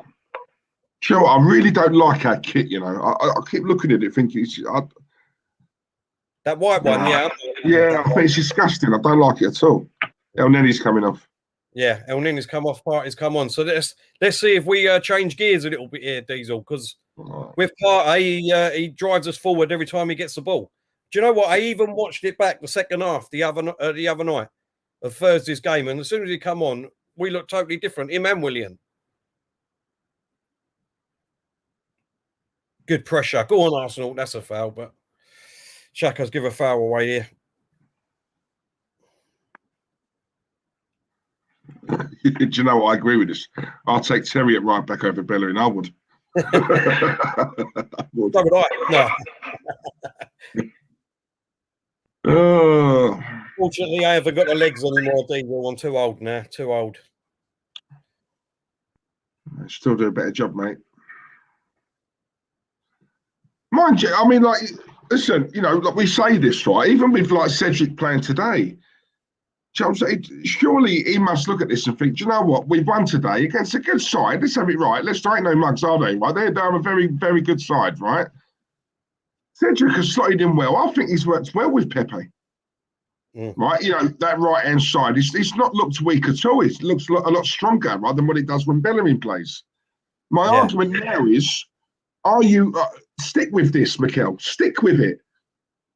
know what? I really don't like our kit, you know. I keep looking at it thinking... That white one, yeah. Yeah, I think it's disgusting. I don't like it at all. El Nenny's coming off. Yeah, El Nenny's come off, Partey's come on. So let's see if we change gears a little bit here, Diesel, because with Partey, he drives us forward every time he gets the ball. Do you know what? I even watched it back the second half the other night of Thursday's game, and as soon as he come on, we look totally different. Him and William. Good pressure. Go on, Arsenal. That's a foul, but Shaka's give a foul away here. Do you know what? I agree with this. I'll take Terry at right back over Bellerin. I would. So would I. No. Fortunately, I haven't got the legs anymore, Diesel. I'm too old now. Too old. I still do a better job, mate. Mind you, I mean, like, listen, you know, like we say this, right? Even with like Cedric playing today, surely he must look at this and think, do you know what? We've won today against a good side. Let's have it right. Let's ain't no mugs, are they? Right? They're a very, very good side, right? Cedric has slotted in well. I think he's worked well with Pepe. Right? You know, that right-hand side, it's not looked weak at all. It looks a lot stronger rather than what it does when Bellerin plays. My argument now is, are you... stick with this, Mikel. Stick with it.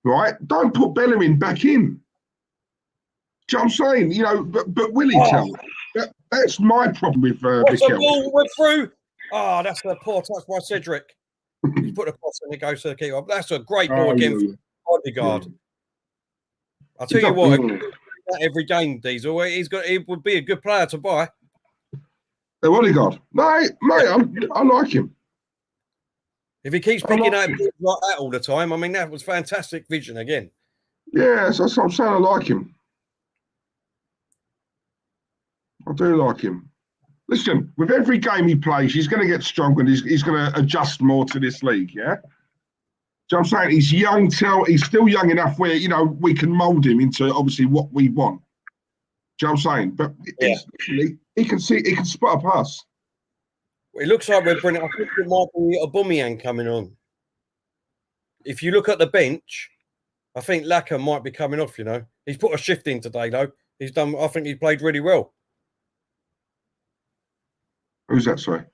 Right? Don't put Bellerin back in. Do you know what I'm saying? You know, but will he tell? That's my problem with Mikel. The ball went through. Oh, that's a poor touch by Cedric. He put a cross and it goes to the keeper. That's a great ball again for Odegaard. Yeah. I'll tell you what, every game, Diesel, he would be a good player to buy. Odegaard. No, mate, I like him. If he keeps picking out like that all the time, I mean, that was fantastic vision again. Yeah, that's what I'm saying. I like him. I do like him. Listen, with every game he plays, he's going to get stronger and he's going to adjust more to this league, yeah? So I'm saying he's young, he's still young enough where, you know, we can mould him into obviously what we want. Do you know what I'm saying? But he can spot a pass. It looks like we're bringing, I think it might be Aubameyang coming on. If you look at the bench, I think Lacazette might be coming off, you know. He's put a shift in today, though. I think he's played really well. Who's that, sorry?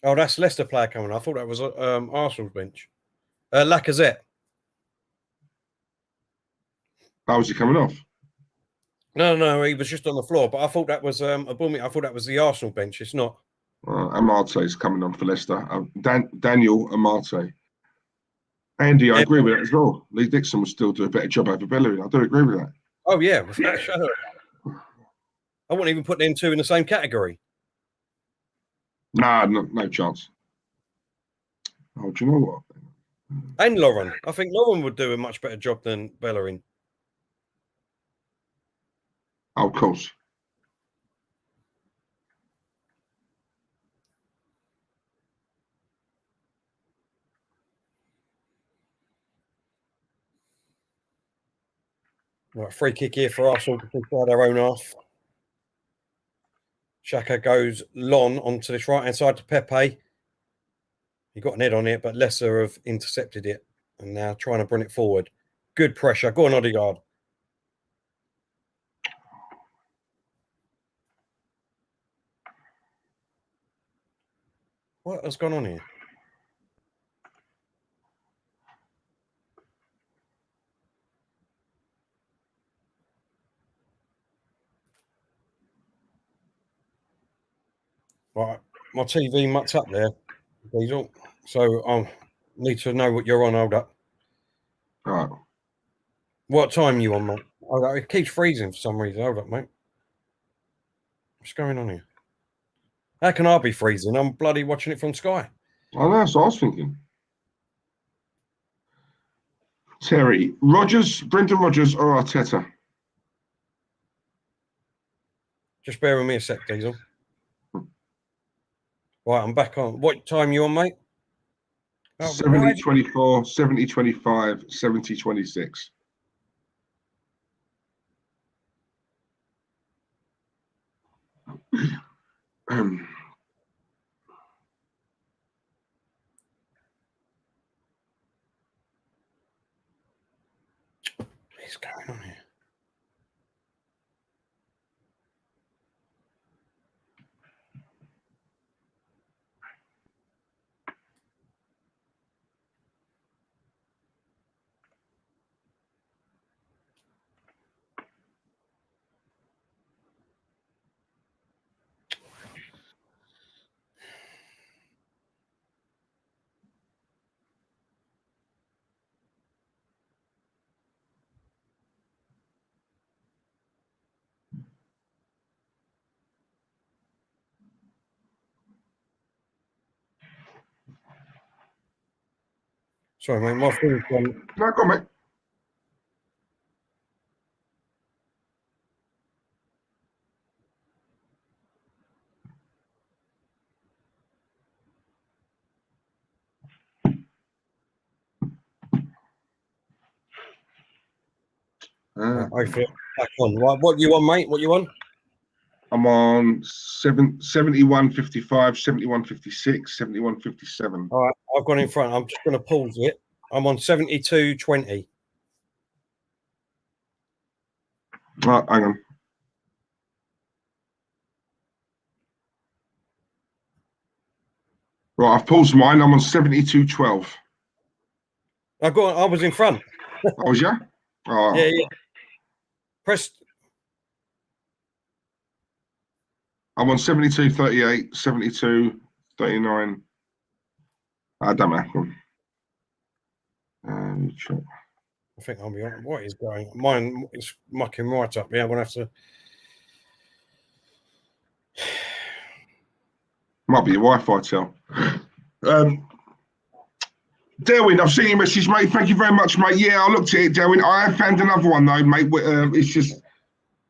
Oh, that's Leicester player coming. I thought that was Arsenal's bench. Lacazette. How was he coming off? No, he was just on the floor. But I thought that was Aubameyang. I thought that was the Arsenal bench. It's not. Amarte is coming on for Leicester. Daniel Amarte. Andy, I agree with that as well. Lee Dixon will still do a better job over Bellerin. I do agree with that. Oh, yeah. I wouldn't even put them two in the same category. Nah, no chance. Oh, do you know what? And Lauren. I think Lauren would do a much better job than Bellerin. Oh, of course. Right, free kick here for Arsenal to play their own half. Xhaka goes long onto this right-hand side to Pepe. He got an head on it, but Leicester have intercepted it and now trying to bring it forward. Good pressure. Go on, Odegaard. What has gone on here? Right, my TV mucked up there, Diesel. So I need to know what you're on. Hold up. Right. What time are you on, mate? Oh, it keeps freezing for some reason. Hold up, mate. What's going on here? How can I be freezing? I'm bloody watching it from Sky. I know, that's what I was thinking. Terry, Brendan Rodgers or Arteta? Just bear with me a sec, Diesel. Right, I'm back on. What time you on, mate? 70-24, 70-25, 70-26. What's going on here? Sorry, mate. My phone's gone. No, go on, mate. I feel back on. Right, what you on, mate? What you on? I'm on 71-55, 71-56, 71-57. All right, I've gone in front. I'm just going to pause it. I'm on 72-20. Right, hang on. Right, I've paused mine. I'm on 72-12. I was in front. Oh, was you? Oh. Yeah. Press. I'm on 72-38, 72-39. I don't know. Sure. I think I'll be on. What is going? Mine is mucking right up. Yeah, I'm gonna have to. Might be your Wi-Fi, Tel. Derwin, I've seen your message, mate. Thank you very much, mate. Yeah, I looked at it, Derwin. I have found another one though, mate. It's just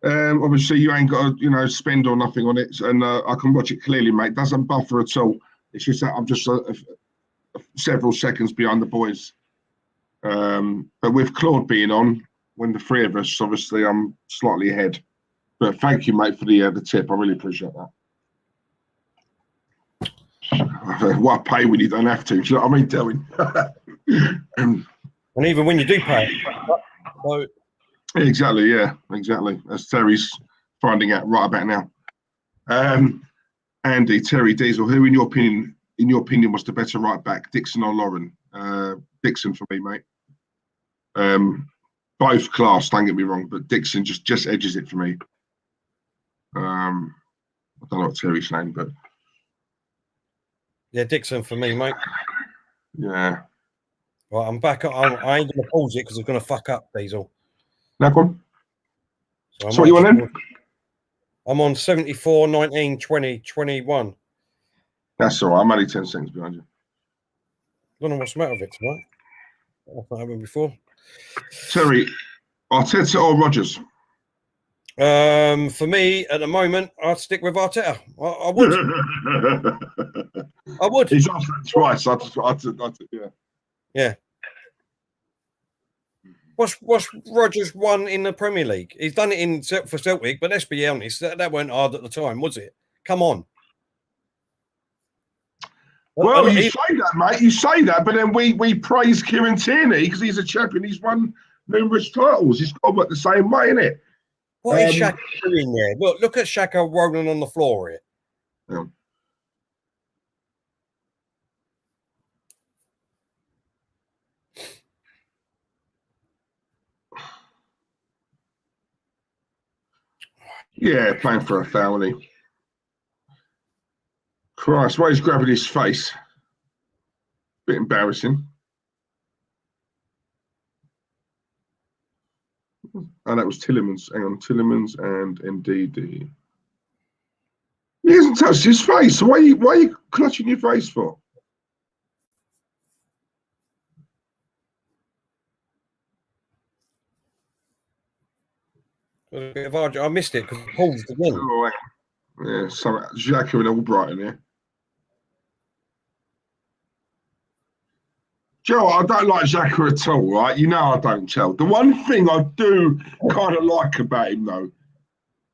obviously you ain't got to, spend or nothing on it, and I can watch it clearly, mate. Doesn't buffer at all. It's just that I'm just several seconds behind the boys. But with Claude being on, when the three of us, obviously, I'm slightly ahead. But thank you, mate, for the tip. I really appreciate that. Why pay when you don't have to? Do you know what I mean, Derwin? And even when you do pay it, so, exactly, yeah, exactly. As Terry's finding out right about now. Andy, Terry, Diesel, who in your opinion was the better right back, Dixon or Lauren? Dixon for me, mate. Both class, don't get me wrong, but Dixon just edges it for me. I don't know what Terry's name, but yeah, Dixon for me, mate. Yeah. Right, I'm back. I ain't gonna pause it because it's gonna fuck up, Diesel. No problem. So what you want then? I'm on 74, 19, 20, 21. That's all right. I'm only 10 seconds behind you. I don't know what's the matter with it tonight. I've not happened before. Terry, Arteta or Rodgers? For me, at the moment, I'd stick with Arteta. I would. I would. He's asked that twice. Yeah. Yeah. What's Rodgers won in the Premier League? He's done it for Celtic, but let's be honest, that weren't hard at the time, was it? Come on. Well, you say that, mate. You say that, but then we praise Kieran Tierney because he's a champion. He's won numerous titles. He's got to work the same way, isn't it? What is Xhaka doing there? Look at Xhaka rolling on the floor here. Yeah. Yeah, playing for a foul, isn't he? Christ, why he's grabbing his face? Bit embarrassing. Oh, that was Tillemans. Hang on, Tillemans and NDD. He hasn't touched his face. So why are you clutching your face for? I missed it because it paused again. Oh, yeah, so Xhaka and all Brighton, yeah. Joe, I don't like Xhaka at all, right? You know I don't, Chel. The one thing I do kind of like about him, though,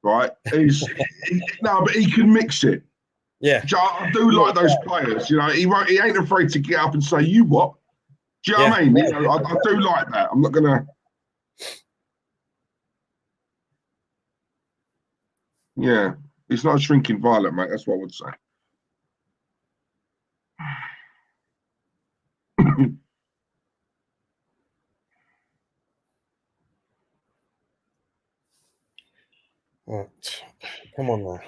right, is but he can mix it. Yeah, I do like those players. You know, he ain't afraid to get up and say, "You what?" Do you know what I mean? You know, I do like that. I'm not gonna. Yeah, he's not a shrinking violet, mate. That's what I would say. right. Come on now.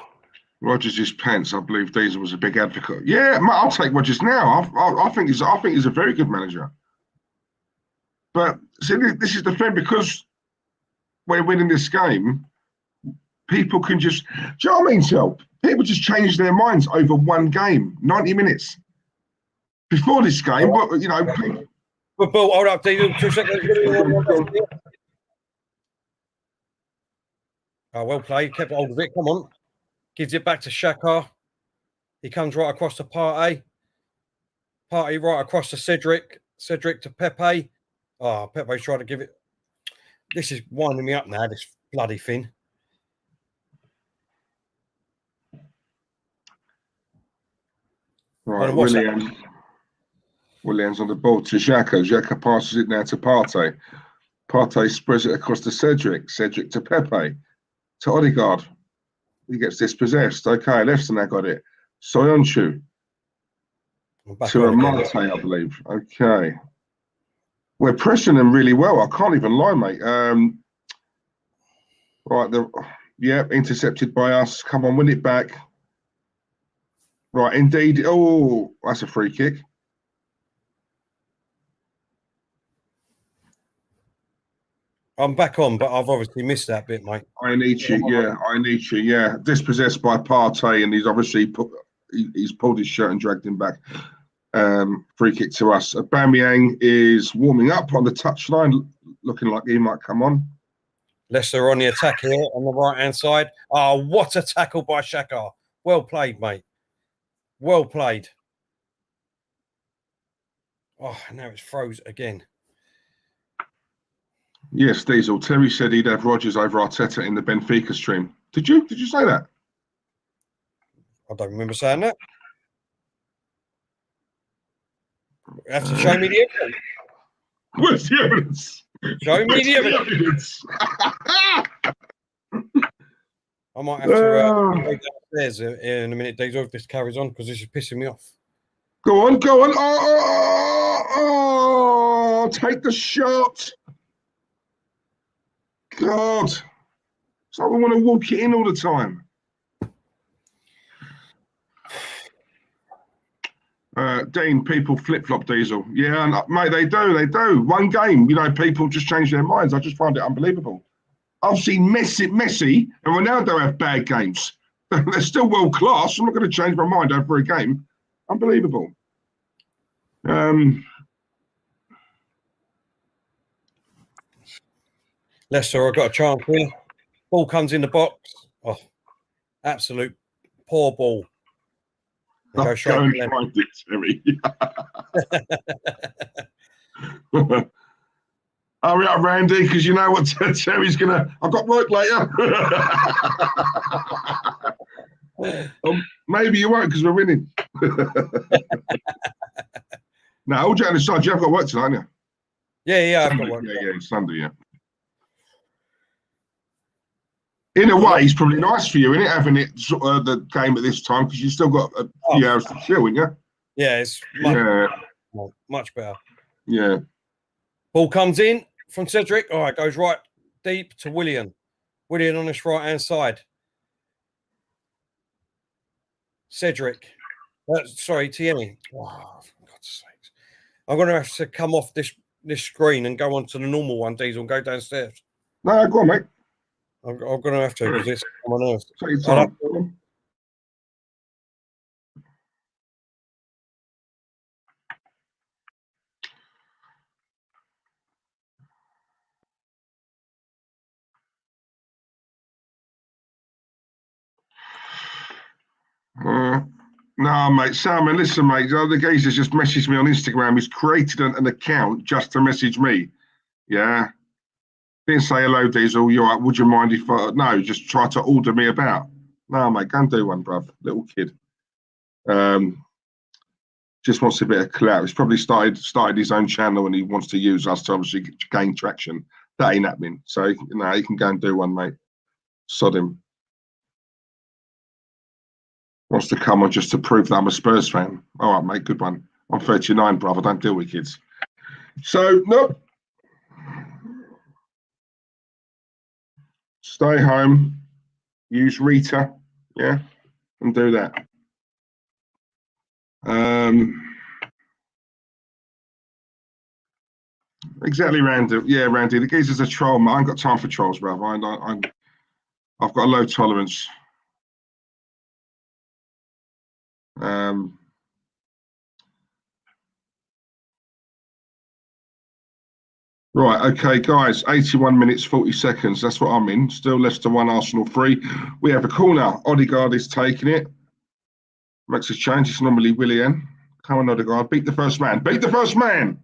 Rodgers' pants. I believe Diesel was a big advocate. Yeah, mate, I'll take Rodgers now. I think he's a very good manager. But see, this is the thing, because we're winning this game. People can just, do you know what I mean, Chel? People just change their minds over one game, 90 minutes. Before this game, but you know, people... But Bill, hold up, Diesel, 2 seconds. Oh, well played. Kept hold of it. Come on. Gives it back to Xhaka. He comes right across to Partey. Partey right across to Cedric. Cedric to Pepe. Oh, Pepe's trying to give it. This is winding me up now, this bloody thing. Right, Williams on the ball to Xhaka. Xhaka passes it now to Partey. Partey spreads it across to Cedric. Cedric to Pepe. To Odegaard. He gets dispossessed. Okay, Leicester now got it. Soyuncu. To Amate, I believe. Okay. We're pressing them really well. I can't even lie, mate. Right, intercepted by us. Come on, win it back. Right, indeed. Oh, that's a free kick. I'm back on, but I've obviously missed that bit, mate. I need you, yeah. Dispossessed by Partey, and he's obviously he's pulled his shirt and dragged him back. Free kick to us. Aubameyang is warming up on the touchline, looking like he might come on. Leicester on the attack here on the right-hand side. Oh, what a tackle by Xhaka. Well played, mate. Well played. Oh, now it's froze again. Yes, Diesel. Terry said he'd have Rodgers over Arteta in the Benfica stream. Did you say that? I don't remember saying that. You have to show me the evidence. Where's the evidence? Show me the evidence. I might have to go downstairs in a minute, Diesel, if this carries on, because this is pissing me off. Go on. Oh, take the shot. God. So we want to walk it in all the time. Dean, people flip-flop, Diesel. Yeah, mate, they do. One game, you know, people just change their minds. I just find it unbelievable. I've seen Messi and Ronaldo have bad games. They're still world class. I'm not going to change my mind over a game. Unbelievable. Leicester, I've got a chance here. Ball comes in the box. Oh, absolute poor ball. They go straight to them. Find it, Terry. Hurry up, Randy, because you know what Terry's gonna. I've got work later. Maybe you won't because we're winning. Now, all joking aside, you have got work tonight, haven't you? Yeah, I've got work. Yeah, Sunday, yeah. In a way, it's probably nice for you, isn't it, having it the game at this time, because you've still got a few hours to chill, haven't you? Yeah, it's much better. Yeah. Ball comes in from Cedric. All right, goes right deep to Willian. Willian on this right-hand side. Cedric. Sorry, Tierney. Oh, for God's sakes. I'm going to have to come off this screen and go on to the normal one, Diesel, and go downstairs. No, go on, mate. I'm going to have to because it's someone else. Take your time. No, mate, Salmon, listen, mate. The other geezer's just messaged me on Instagram. He's created an account just to message me. Yeah. Didn't say hello, Diesel. You're right. Would you mind if no, just try to order me about. No, mate, go and do one, bruv. Little kid. Just wants a bit of clout. He's probably started his own channel and he wants to use us to obviously gain traction. That ain't happening. So, no, he can go and do one, mate. Sod him. Wants to come on just to prove that I'm a Spurs fan. All right, mate, good one. I'm 39, bruv. I don't deal with kids. So, nope. Stay home. Use Rita. Yeah, and do that. Exactly, Randy. Yeah, Randy. The geezer's a troll, man. I ain't got time for trolls, bruv. I've got a low tolerance. Right, okay, guys, 81 minutes, 40 seconds. That's what I'm in. Still Leicester 1, Arsenal 3. We have a corner. Odegaard is taking it. Makes a change. It's normally Willian. Come on, Odegaard. Beat the first man. Beat the first man.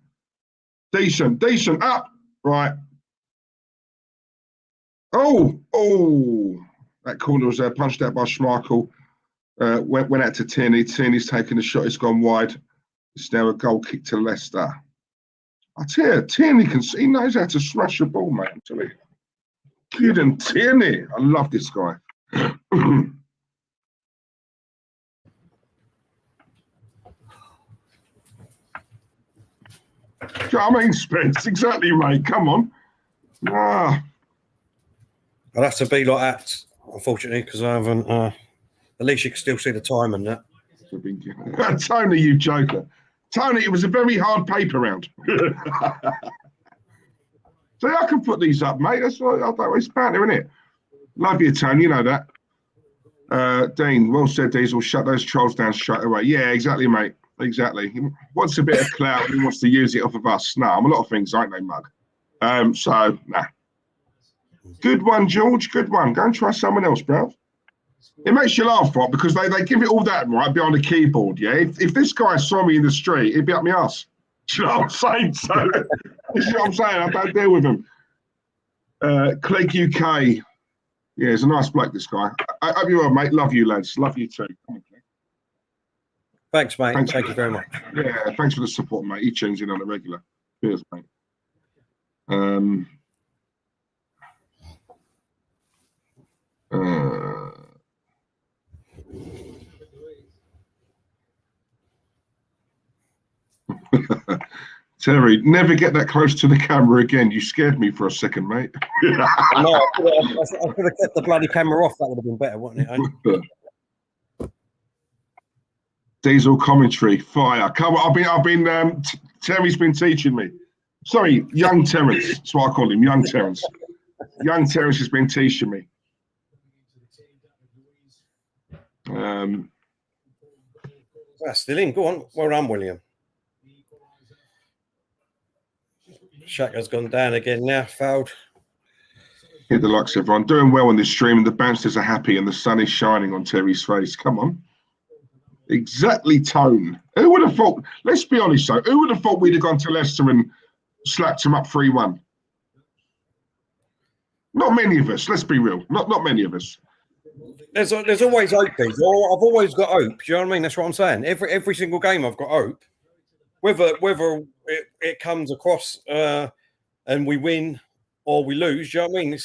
Decent, decent. Up. Right. Oh. That corner was punched out by Schmeichel. Went out to Tierney. Tierney's taken the shot. It's gone wide. It's now a goal kick to Leicester. I tell you, Tierney he knows how to smash a ball, mate. Actually. Good and Tierney. I love this guy. Do you know what I mean, Spence? Exactly, mate. Come on. I'll have to be like that, unfortunately, because I haven't. At least you can still see the time and that. Tony, you joker. Tony, it was a very hard paper round. So I can put these up, mate. That's what it's banter, isn't it? Love you, Tony. You know that. Dean, well said, Diesel. Shut those trolls down straight away. Yeah, exactly, mate. Exactly. He wants a bit of clout. He wants to use it off of us. No, I'm a lot of things, aren't they, mug? So, nah. Good one, George. Good one. Go and try someone else, bro. It makes you laugh, right? Because they give it all that, right, behind the keyboard, yeah? If this guy saw me in the street, he'd be up my ass. Do you know what I'm saying? So, you know what I'm saying? I don't deal with him. Clegg UK. Yeah, he's a nice bloke, this guy. I hope you well, mate. Love you, lads. Love you too. Come on, Clegg. Thanks, mate. Thank you very much. Yeah, thanks for the support, mate. He tunes in on a regular. Cheers, mate. Terry, never get that close to the camera again. You scared me for a second, mate. No, I could have kept the bloody camera off. That would have been better, wouldn't it? Diesel commentary, fire. Come on, Terry's been teaching me. Sorry, young Terence. That's what I call him, young Terence. Young Terence has been teaching me. That's still in. Go on. Well done, William. Shaka's gone down again now. Fouled. Hit the likes, everyone. Doing well on this stream, and the bouncers are happy, and the sun is shining on Terry's face. Come on. Exactly, Tone. Who would have thought? Let's be honest, though. Who would have thought we'd have gone to Leicester and slapped them up 3-1? Not many of us. Let's be real. Not many of us. There's always hope. I've always got hope. Do you know what I mean? That's what I'm saying. Every single game, I've got hope. Whether it comes across and we win or we lose, do you know what I mean?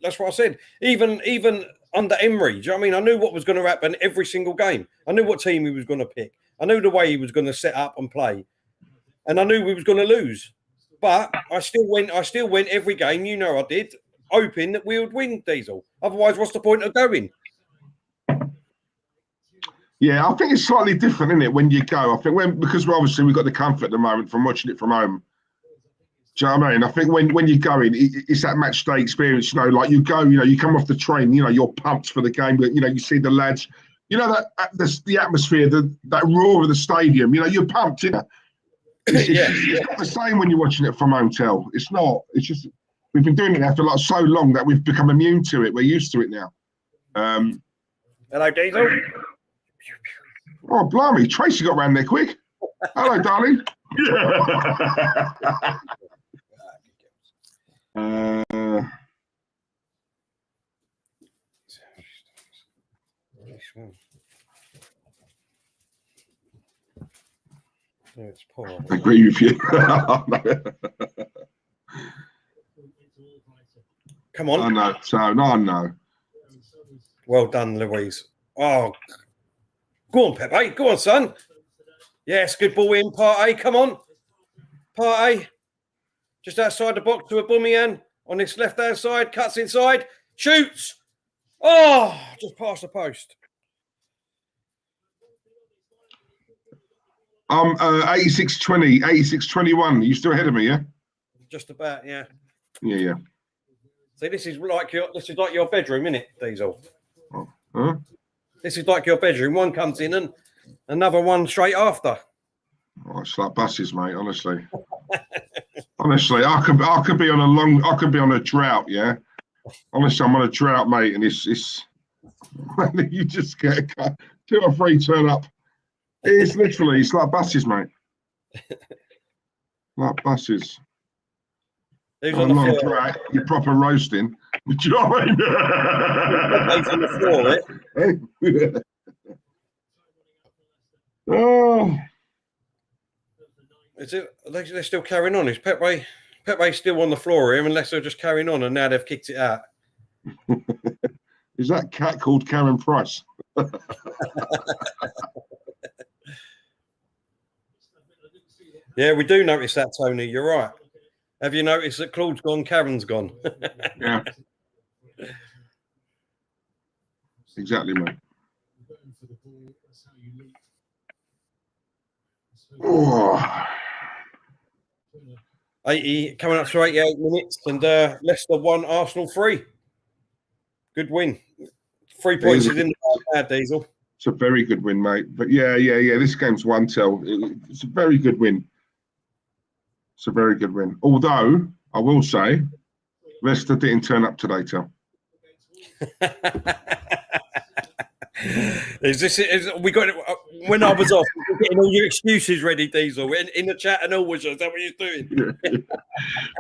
That's what I said. Even under Emery, do you know what I mean? I knew what was going to happen every single game. I knew what team he was going to pick. I knew the way he was going to set up and play, and I knew we was going to lose. But I still went every game. You know I did, hoping that we would win, Diesel. Otherwise, what's the point of going? Yeah, I think it's slightly different, isn't it, when you go? I think because we've got the comfort at the moment from watching it from home. Do you know what I mean? I think when you're going, it's that match day experience. You know, like you go, you come off the train. You're pumped for the game. You see the lads. That the atmosphere, that roar of the stadium. You're pumped. It's not the same when you're watching it from hotel. It's not. It's just we've been doing it now for so long that we've become immune to it. We're used to it now. Hello, Diesel. Oh, blimey, Tracy got round there quick. Hello, darling. It's poor. I agree with you. Come on. I know. So, no, I know. Well done, Louise. Oh, go on, Pepe. Go on, son. Yes, good ball in. Partey, come on. Partey. Just outside the box to aubameyang on this left-hand side. Cuts inside. Shoots. Oh, just past the post. 86-20, 86-21. You still ahead of me, yeah? Just about, yeah. Yeah. See, this is like your bedroom, isn't it, Diesel? Oh, huh? This is like your bedroom. One comes in and another one straight after. Oh, it's like buses, mate. Honestly, honestly, I could be on a drought. Yeah, honestly, I'm on a drought, mate, and it's you just get 2 or 3 turn up. It's like buses, mate. Like buses. Who's on the floor? Drought, you're proper roasting. Do you know what I mean? Who's on the floor, Oh. Is it? They're still carrying on. Is Pepe still on the floor here, unless they're just carrying on and now they've kicked it out? Is that cat called Karen Price? Yeah, we do notice that, Tony. You're right. Have you noticed that Claude's gone, Karen's gone? Yeah. Exactly, mate. Oh. 80 coming up to 88 minutes, and Leicester 1, Arsenal 3. Good win. 3 points is in the bad, Diesel. It's a very good win, mate. But yeah. This game's 1-0. It's a very good win. It's a very good win. Although I will say, Leicester didn't turn up today, Tel. We got it when I was off? We're getting all your excuses ready, Diesel, in the chat and all. Is that what you're doing?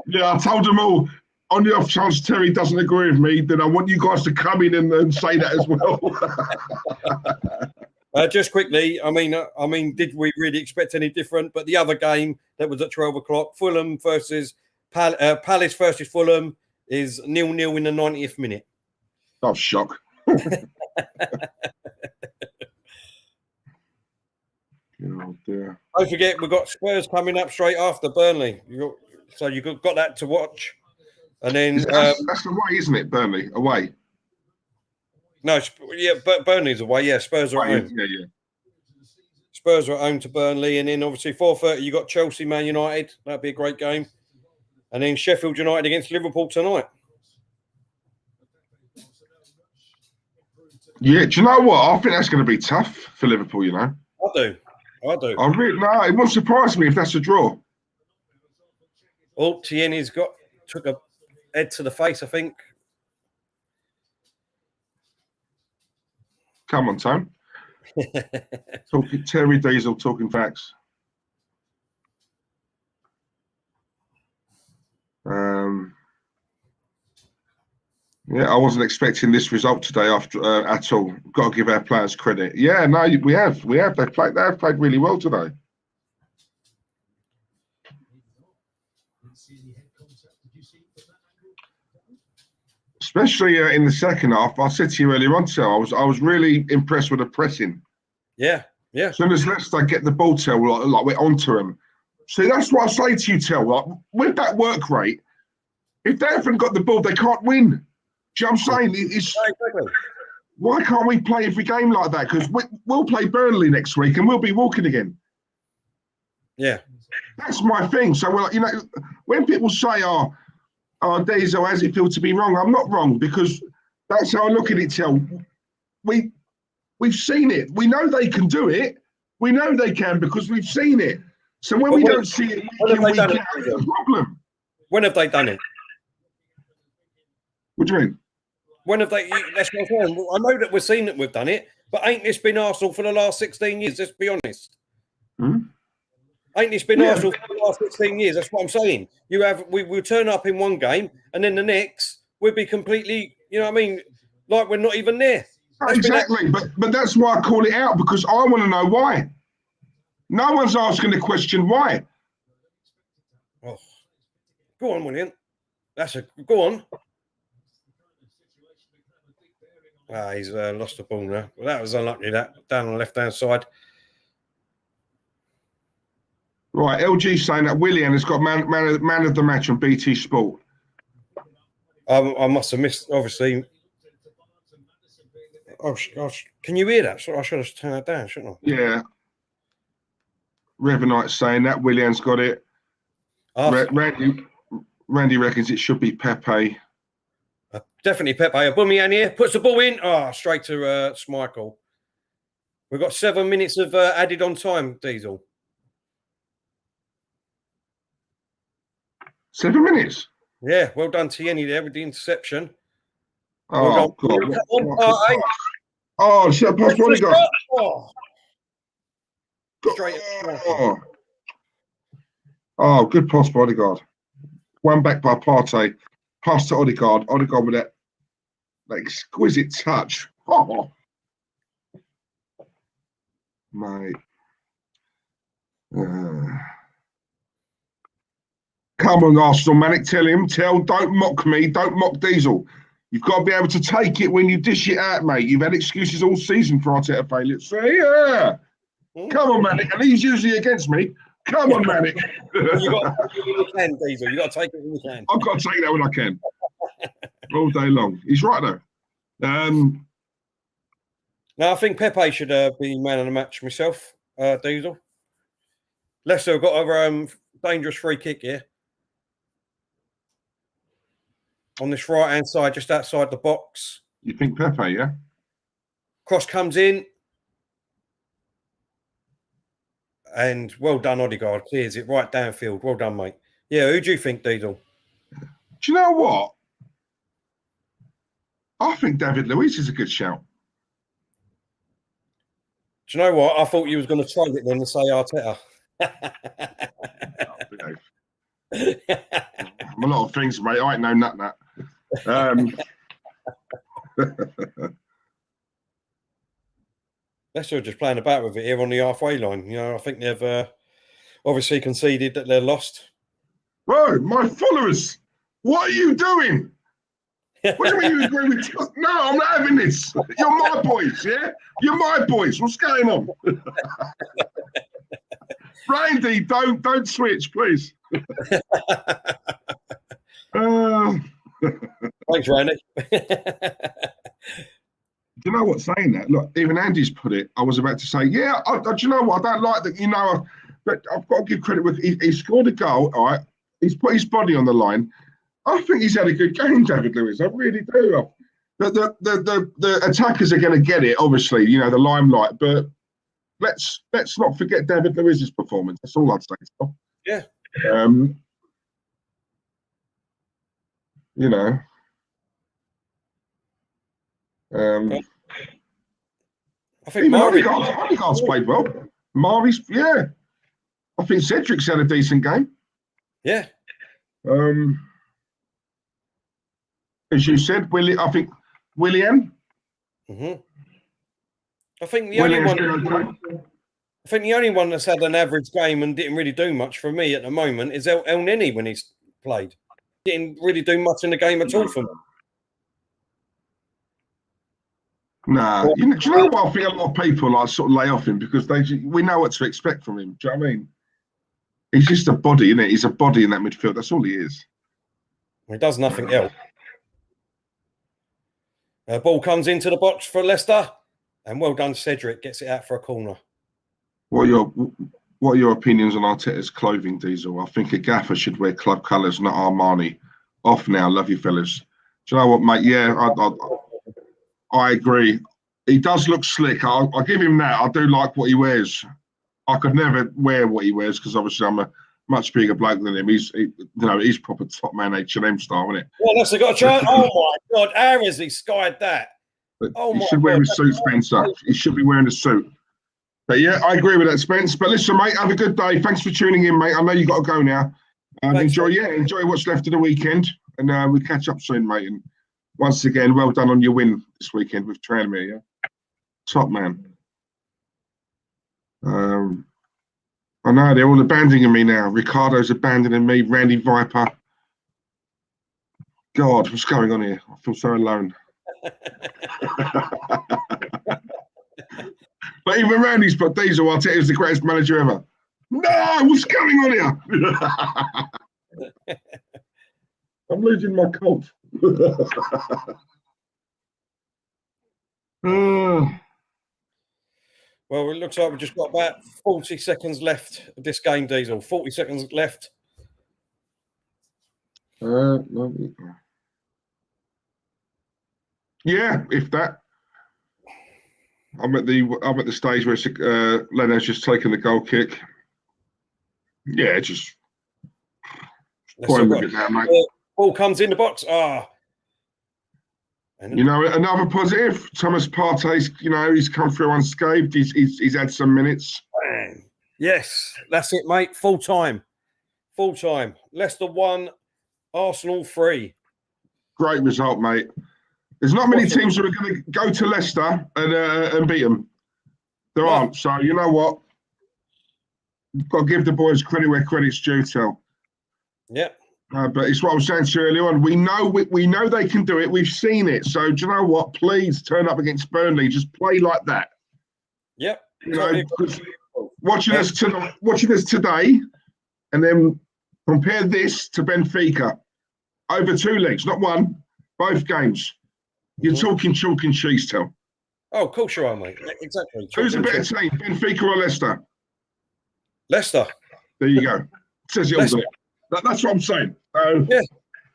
Yeah, I told them all. On the off chance Terry doesn't agree with me, then I want you guys to come in and say that as well. Just quickly, I mean, did we really expect any different? But the other game that was at 12 o'clock, Fulham versus Palace versus Fulham, is 0-0 in the 90th minute. Oh, shock. Oh, dear. Don't forget, we've got Spurs coming up straight after Burnley. So you've got that to watch. And then that's away, isn't it? Burnley away. No, yeah, but Burnley's away. Yeah, Spurs are at home. Yeah. Spurs are at home to Burnley, and then obviously 4:30 you got Chelsea, Man United. That'd be a great game. And then Sheffield United against Liverpool tonight. Yeah, do you know what? I think that's going to be tough for Liverpool. You know, I do. No, it won't surprise me if that's a draw. Oh, Tierney's took a head to the face, I think. Come on, Tom. Terry Diesel talking facts. Yeah, I wasn't expecting this result today at all. Got to give our players credit. Yeah, no, we have. They have played really well today. Especially in the second half. I said to you earlier on, Tel, I was really impressed with the pressing. Yeah. As soon as Leicester get the ball, Tel, like we're onto them. See, that's what I say to you, Tel. Like, with that work rate, if they haven't got the ball, they can't win. Do you know what I'm saying? Exactly. Why can't we play every game like that? Because we'll play Burnley next week and we'll be walking again. Yeah. That's my thing. So, well, you know, when people say, "Oh, Diesel, how's it feel to be wrong?" I'm not wrong because that's how I look at it. We've seen it. We know they can do it. We know they can because we've seen it. So when we don't see it, week in, it's a problem. When have they done it? What do you mean? When have they? That's what I'm saying. I know that we've seen that we've done it, but ain't this been Arsenal for the last 16 years? Let's be honest. Ain't this been Arsenal for the last 16 years? That's what I'm saying. We turn up in one game, and then the next we'll be completely, you know what I mean, like we're not even there. Exactly, but that's why I call it out, because I want to know why. No one's asking the question why. Oh, go on, William. Go on. He's lost the ball now. Well, that was unlucky. That down on the left-hand side. Right, LG saying that William has got man of the match on BT Sport. I must have missed, obviously. Oh gosh, can you hear that? So I should have turned that down, shouldn't I? Yeah. Revenite saying that William's got it. Randy reckons it should be Pepe. Definitely Pepe. Aubameyang here puts the ball in. Straight to Schmeichel. We've got 7 minutes of added on time, Diesel. 7 minutes? Yeah, well done, Tierney there with the interception. Oh, well God. Oh, shit, past what he got. Oh, good pass by Odegaard. One back by Partey. Pass to Odegaard. Odegaard with that exquisite touch. Oh, mate. Come on, Arsenal Manic. Don't mock me. Don't mock Diesel. You've got to be able to take it when you dish it out, mate. You've had excuses all season for Arteta failure. So, yeah. Come on, Manic. And he's usually against me. Come on, Manic. You got to take it when you can, Diesel. You got to take it when you can. I've got to take that when I can. All day long. He's right, though. No, I think Pepe should be man of the match myself, Diesel. Leicester have got a dangerous free kick here. On this right-hand side, just outside the box. You think Pepe, yeah? Cross comes in. And well done, Odegaard. Clears it right downfield. Well done, mate. Yeah, who do you think, Diesel? Do you know what? I think David Luiz is a good shout. Do you know what? I thought you was going to try it then and say Arteta. I'm a lot of things, mate. I ain't know nothing that. Leicester are just playing about with it here on the halfway line. You know, I think they've obviously conceded that they're lost. Bro, my followers, what are you doing? What do you mean you agree with? No, I'm not having this. You're my boys, yeah? You're my boys. What's going on? Randy, don't switch, please. Thanks, Randy. Do you know what? Saying that, look, even Andy's put it. I was about to say, yeah. Do you know what? I don't like that. You know, but I've got to give credit with. He scored a goal. All right, he's put his body on the line. I think he's had a good game, David Luiz. I really do. The attackers are going to get it, obviously. You know, the limelight, but let's not forget David Luiz's performance. That's all I'd say. So. Yeah. You know. I think Odegaard's played well. Mari's, yeah. I think Cedric's had a decent game. Yeah. As you said, I think William. Mm-hmm. I think the only one that's had an average game and didn't really do much for me at the moment is El Neni when he's played. Didn't really do much in the game at all for me. Nah, do you know what? I think a lot of people like sort of lay off him because we know what to expect from him. Do you know what I mean? He's just a body, isn't it? He's a body in that midfield. That's all he is. He does nothing else. Ball comes into the box for Leicester, and well done, Cedric gets it out for a corner. What What are your opinions on Arteta's clothing, Diesel? I think a gaffer should wear club colours, not Armani. Off now, love you fellas. Do you know what, mate? Yeah, I agree. He does look slick. I'll give him that. I do like what he wears. I could never wear what he wears because obviously I'm a much bigger bloke than him. He's proper top man H&M style, isn't it? Well, that's got a chance. Oh my God, how has he skied that? He should wear his suit, Spencer. He should be wearing a suit. But yeah, I agree with that, Spence. But listen, mate, have a good day. Thanks for tuning in, mate. I know you got to go now. Enjoy what's left of the weekend, and we'll catch up soon, mate. And once again, well done on your win this weekend with Tranmere. Yeah, top man. I know they're all abandoning me now. Ricardo's abandoning me. Randy Viper. God, what's going on here? I feel so alone. But even Randy's put Diesel, Arteta's the greatest manager ever. No, what's going on here? I'm losing my cult. Well, it looks like we've just got about 40 seconds left of this game, Diesel. 40 seconds left. Yeah, if that. I'm at the stage where Leno's just taken the goal kick. Yeah, just point with it now, mate. Ball comes in the box. You know, another positive. Thomas Partey's, he's come through unscathed. He's had some minutes. Bang. Yes, that's it, mate. Full time. Leicester 1, Arsenal 3. Great result, mate. There's not many teams that are going to go to Leicester and beat them. There aren't. So you know what? You've got to give the boys credit where credit's due, Tel. Yeah. But it's what I was saying to you earlier on. We know they can do it. We've seen it. So do you know what? Please turn up against Burnley. Just play like that. Yep. Watching us today, and then compare this to Benfica over 2 legs, not one, both games. You're talking chalk and cheese, Tel. Oh, of course you are, mate. Exactly. Who's a better team, Benfica or Leicester? Leicester. There you go. Says it all there. That's what I'm saying. Yeah.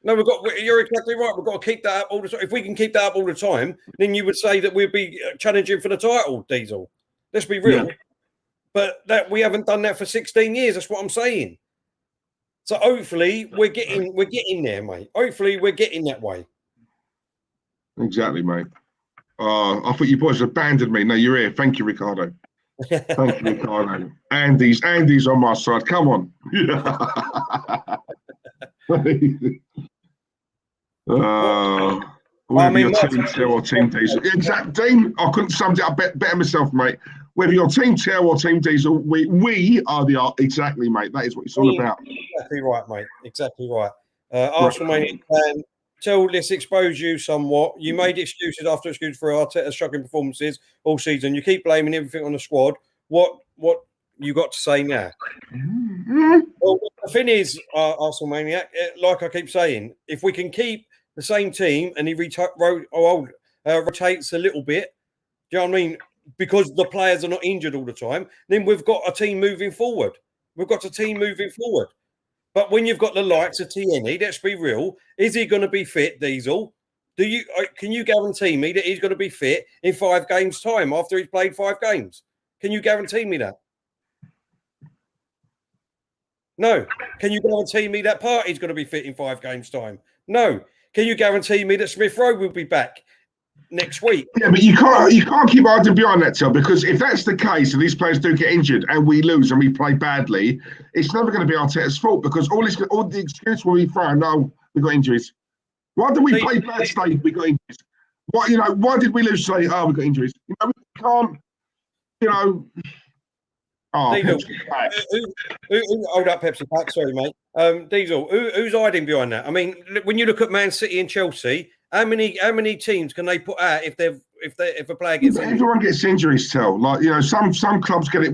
No, you're exactly right. We've got to keep that up all the time. If we can keep that up all the time, then you would say that we'd be challenging for the title, Diesel. Let's be real. Yeah. But that we haven't done that for 16 years. That's what I'm saying. So hopefully we're getting there, mate. Hopefully we're getting that way. Exactly, mate. I thought you boys abandoned me. No, you're here. Thank you, Ricardo. Thank you, Ricardo. Andy's on my side. Come on. Whether your team Tail or Team Diesel. Exact team. I couldn't sum it up better myself, mate. Whether your Team Tail or Team Diesel, we are the art. Exactly, mate. That is what it's all about. Exactly right, mate. Exactly right. Arsenal, mate. Till this expose you somewhat. You made excuses after excuses for Arteta's shocking performances all season. You keep blaming everything on the squad. What you got to say now? Well, the thing is, Arsenal Maniac, like I keep saying, if we can keep the same team and he rotates a little bit, do you know what I mean? Because the players are not injured all the time, then we've got a team moving forward. But when you've got the likes of TNE, let's be real, is he going to be fit, Diesel? Can you guarantee me that he's going to be fit in 5 games' time after he's played 5 games? Can you guarantee me that? No. Can you guarantee me that Partey's going to be fit in 5 games' time? No. Can you guarantee me that Smith Rowe will be back next week? Yeah, but you can't keep arguing behind that, Tel, because if that's the case and these players do get injured and we lose and we play badly, it's never going to be Arteta's fault because all the excuse will be thrown. No, we got injuries. Why did we play bad today? We got injuries. Why did we lose today? Oh, we got injuries. We can't. Diesel, hold up, Pepsi Pack. Sorry, mate. Diesel, who's hiding behind that? I mean, when you look at Man City and Chelsea, how many teams can they put out if a player gets injured? Everyone gets injuries, Tel. Some clubs get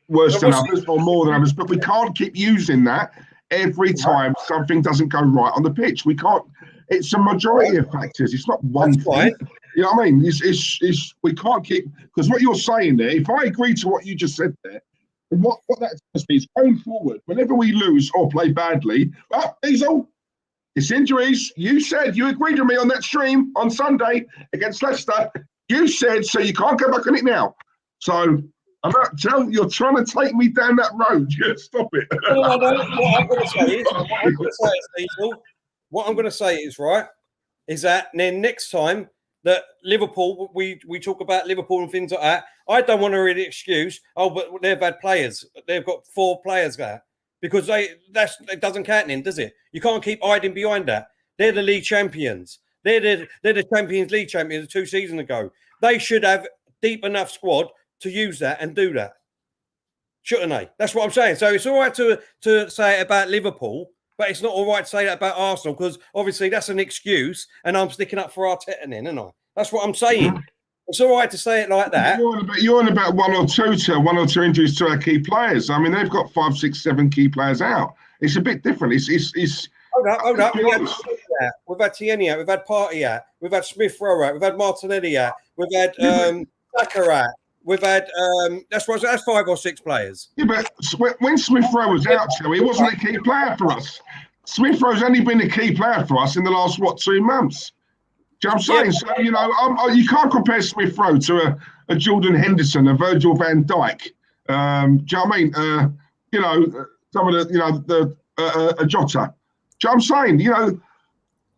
worse than others or more than others, but we can't keep using that every time something doesn't go right on the pitch. We can't. It's a majority of factors. It's not one thing. Right. You know what I mean? We can't keep, because what you're saying there, if I agree to what you just said there, And what that tells me is going forward, whenever we lose or play badly, Diesel, it's injuries. You said, you agreed with me on that stream on Sunday against Leicester. You said, so you can't go back on it now. So I'm not telling you're trying to take me down that road. Just stop it. No. What I'm going to say is, right, is that then next time that Liverpool, we talk about Liverpool and things like that, I don't want to really excuse, but they've had players. They've got 4 players there. Because it doesn't count then, does it? You can't keep hiding behind that. They're the league champions. They're the Champions League champions 2 seasons ago. They should have deep enough squad to use that and do that. Shouldn't they? That's what I'm saying. So it's all right to say it about Liverpool, but it's not all right to say that about Arsenal, because obviously that's an excuse, and I'm sticking up for Arteta then, aren't I? That's what I'm saying. It's all right to say it like that. You're on about one or two injuries to our key players. I mean, they've got 5, 6, 7 key players out. It's a bit different. It's Hold up. We've had Tierney out. We've had Partey out. We've had Smith Rowe out. We've had Martinelli out. We've had Saka out. We've had that's 5 or 6 players. Yeah, but when Smith Rowe was out, he wasn't a key player for us. Smith Rowe's only been a key player for us in the last 2 months. Do you know what I'm saying? So, you know, you can't compare Smith Rowe to a Jordan Henderson, a Virgil van Dijk. Do you know what I mean? You know, some of the, a Jota. Do you know what I'm saying? You know,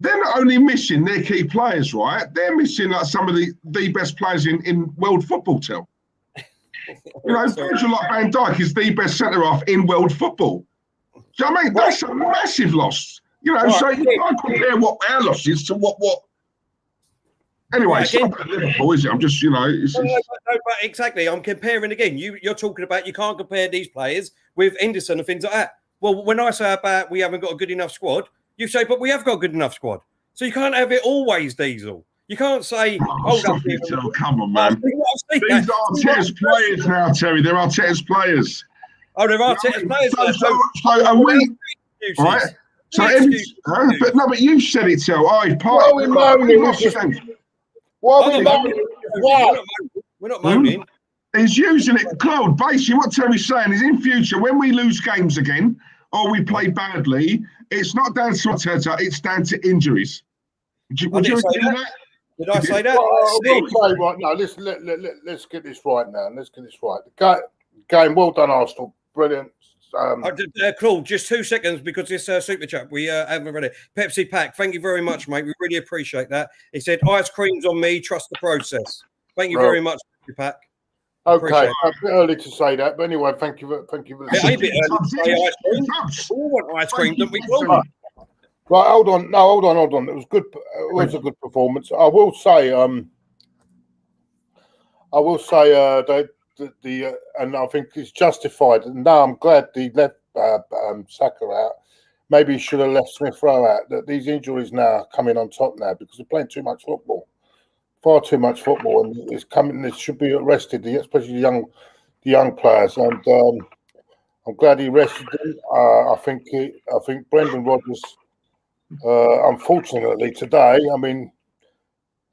they're not only missing their key players, right? They're missing like some of the best players in world football, Till. You know, Virgil like Van Dijk is the best centre-half in world football. Do you know what I mean? That's a massive loss. You know, so you can't compare what our loss is to what. Anyway, it's not about Liverpool, is it? I'm just, you know... No, but exactly. I'm comparing again. You're talking about you can't compare these players with Henderson and things like that. Well, when I say about we haven't got a good enough squad, you say, but we have got a good enough squad. So you can't have it always, Diesel. You can't say... Come on, man. These are Arteta's players now, Terry. They're Arteta's players. Oh, they're Arteta's players. So are we... Right? So but you said it, Terry. We're not moaning. He's using it, Claude. Basically, what Terry's saying is, in future, when we lose games again or we play badly, it's not down to Arteta; it's down to injuries. Would you agree with that? Did I say that? Let's get this right now. Let's get this right. The game, well done, Arsenal. Brilliant. Claude, just 2 seconds because this super chat we haven't read it. Pepsi Pack, thank you very much, mate. We really appreciate that. He said, "Ice cream's on me. Trust the process." Thank you very much, Pepsi Pack. Okay, a bit early to say that, but anyway, thank you for it ain't a bit early to say ice cream. We all want ice cream, don't we, Claude? Right, hold on. It was good. It was a good performance. I will say, and I think it's justified. And now I'm glad he left Saka out. Maybe he should have left Smith Rowe out. That these injuries now are coming on top now because they're playing too much football, far too much football, and it's coming. They should be arrested, especially the young players. And I'm glad he rested them. I think Brendan Rodgers, unfortunately today, I mean,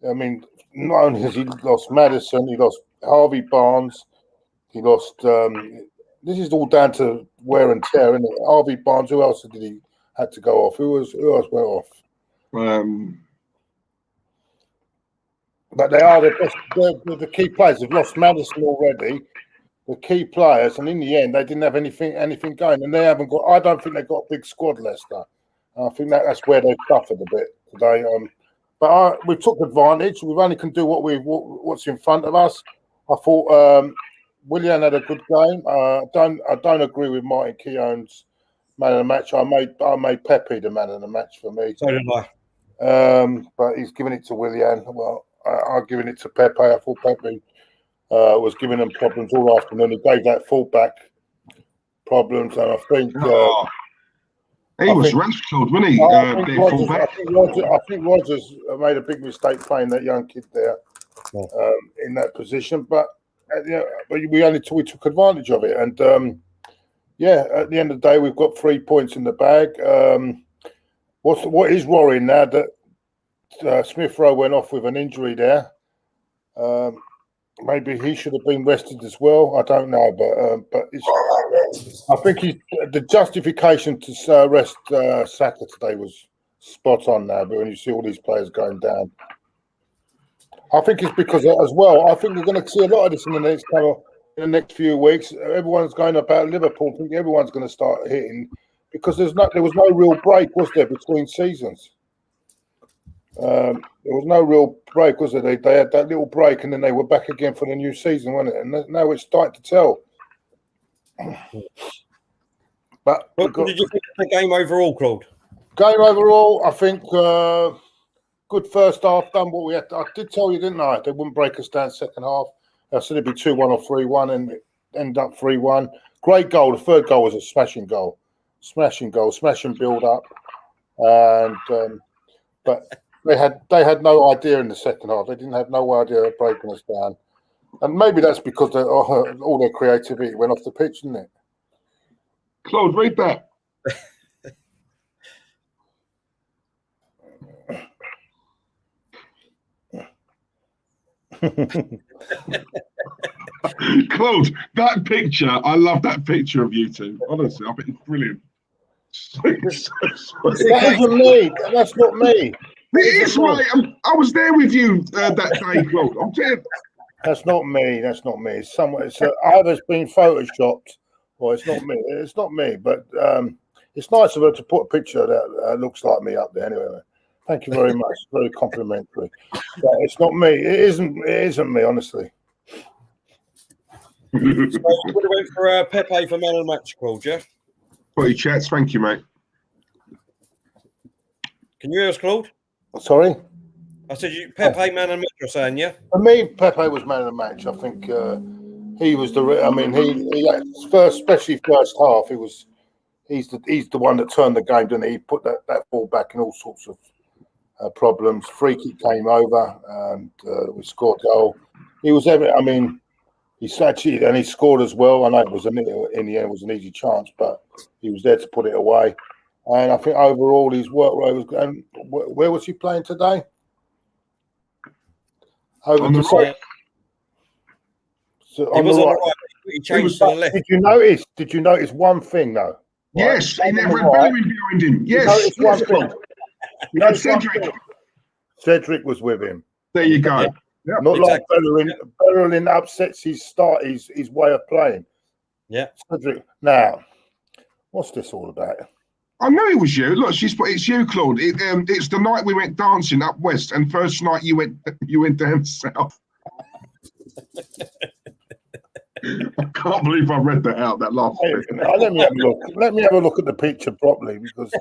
not only has he lost Maddison, he lost Harvey Barnes. He lost. This is all down to wear and tear, isn't it? Harvey Barnes. Who else did he had to go off? Who else went off? But they are the best. The key players. They've lost Maddison already. The key players, and in the end, they didn't have anything going, and they haven't got. I don't think they've got a big squad, Leicester. I think that's where they suffered a bit today. But we took advantage. We only can do what's in front of us. I thought. Willian had a good game. I don't agree with Martin Keown's man of the match. I made Pepe the man of the match for me. So did I. But he's giving it to Willian. Well, I'm giving it to Pepe. I thought Pepe was giving them problems all afternoon. He gave that fullback problems, and I think he was Rashford, wasn't he? I think Rodgers made a big mistake playing that young kid there in that position, but. We took advantage of it, and at the end of the day, we've got 3 points in the bag. What is worrying now that Smith Rowe went off with an injury there. Maybe he should have been rested as well. I don't know, but I think the justification to rest Saka today was spot on now. But when you see all these players going down, I think it's because as well. I think we're going to see a lot of this in the next few weeks. Everyone's going about Liverpool. I think everyone's going to start hitting because there was no real break, was there, between seasons? There was no real break, was there? They had that little break and then they were back again for the new season, wasn't it? And now it's starting to tell. But what did you think of the game overall, Claude? Game overall, I think good first half, done what we had. I did tell you, didn't I? They wouldn't break us down second half. I said it'd be 2-1 or 3-1 and it ended up 3-1. Great goal. The third goal was a smashing goal. Smashing build up. And but they had no idea in the second half. They didn't have no idea of breaking us down. And maybe that's because all their creativity went off the pitch, didn't it? Claude, read that. Claude, that picture, I love that picture of you two. Honestly, I think it's brilliant. That isn't me. That's not me. It is, mate. I was there with you that day, Claude. I'm telling you. That's not me. That's not me. It's someone. Either it's been photoshopped or it's not me. It's not me. But it's nice of her to put a picture that looks like me up there. Anyway, thank you very much. Very complimentary. But it's not me. It isn't me, honestly. So we went for Pepe for man of the match, Claude, yeah? Body chats, thank you, mate. Can you hear us, Claude? Sorry? I said Pepe man of the match, you're saying, yeah? For me, Pepe was man of the match. I think he was especially first half, he's the one that turned the game, didn't he? He put that ball back in all sorts of problems. Free kick came over and we scored a goal. He was he scored as well. I know it was in the end it was an easy chance, but he was there to put it away. And I think overall his work rate was good. And where was he playing today? Over on the right. So on the right. He changed to the left. Did you notice one thing though? Yes, he never had Bellerin behind him. Yes, one thing. You had Cedric. Cedric was with him. There you go. Yeah. Yeah, Not exactly. like Bellerin. Bellerin upsets his way of playing. Yeah. Cedric. Now, what's this all about? I know it was you. Look, it's you, Claude. It's the night we went dancing up west, and first night you went down south. I can't believe I read that out. That last bit. Let me have a look. Let me have a look at the picture properly because.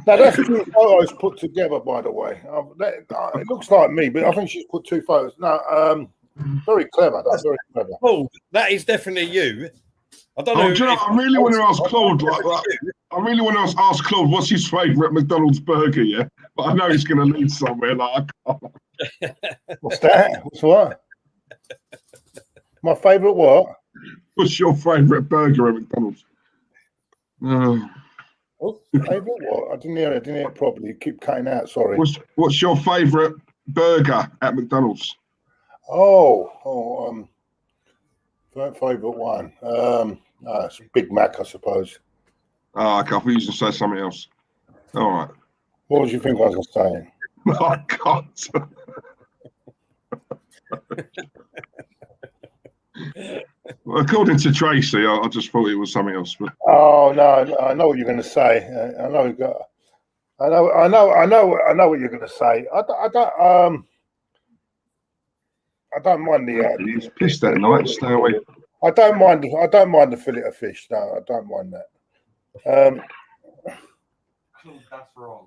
Now that's two photos put together, by the way. It looks like me, but I think she's put two photos. No, very clever. That's very clever. Oh, that is definitely you. I don't know. I really want to ask Claude. I really want to ask Claude what's his favourite McDonald's burger. Yeah, but I know he's going to lead somewhere. Like I can't. What's that? What's what? My favourite what? What's your favourite burger at McDonald's? Favourite what? I didn't hear it properly. You keep cutting out. Sorry. What's your favourite burger at McDonald's? Favourite one. It's Big Mac, I suppose. Oh, okay. I thought you were going to say something else. All right. What did you think I was saying? I can't. Well, according to Tracy, I just thought it was something else. But... Oh no, I know what you're going to say. I know what you're going to say. I don't mind the. He's pissed that night. Stay away. I don't mind the fillet of fish. No, I don't mind that. That's wrong.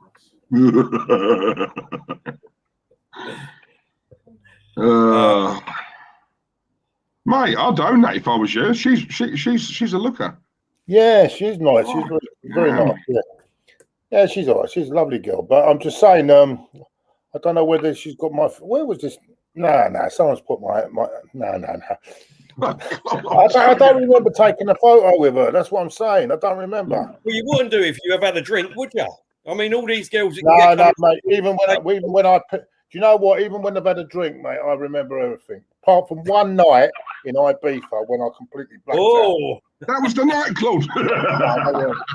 Mate, I'd donate if I was you. She's a looker. Yeah, she's nice. She's very nice. Yeah, she's all right. She's a lovely girl. But I'm just saying, I don't know whether she's got my. Where was this? No. Someone's put my. No. I don't remember taking a photo with her. That's what I'm saying. I don't remember. Well, you wouldn't do if you have had a drink, would you? I mean, all these girls. No, mate. Even when I you know what? Even when I've had a drink, mate, I remember everything. Apart from one night in Ibiza when I completely blacked out. That was the night, Claude.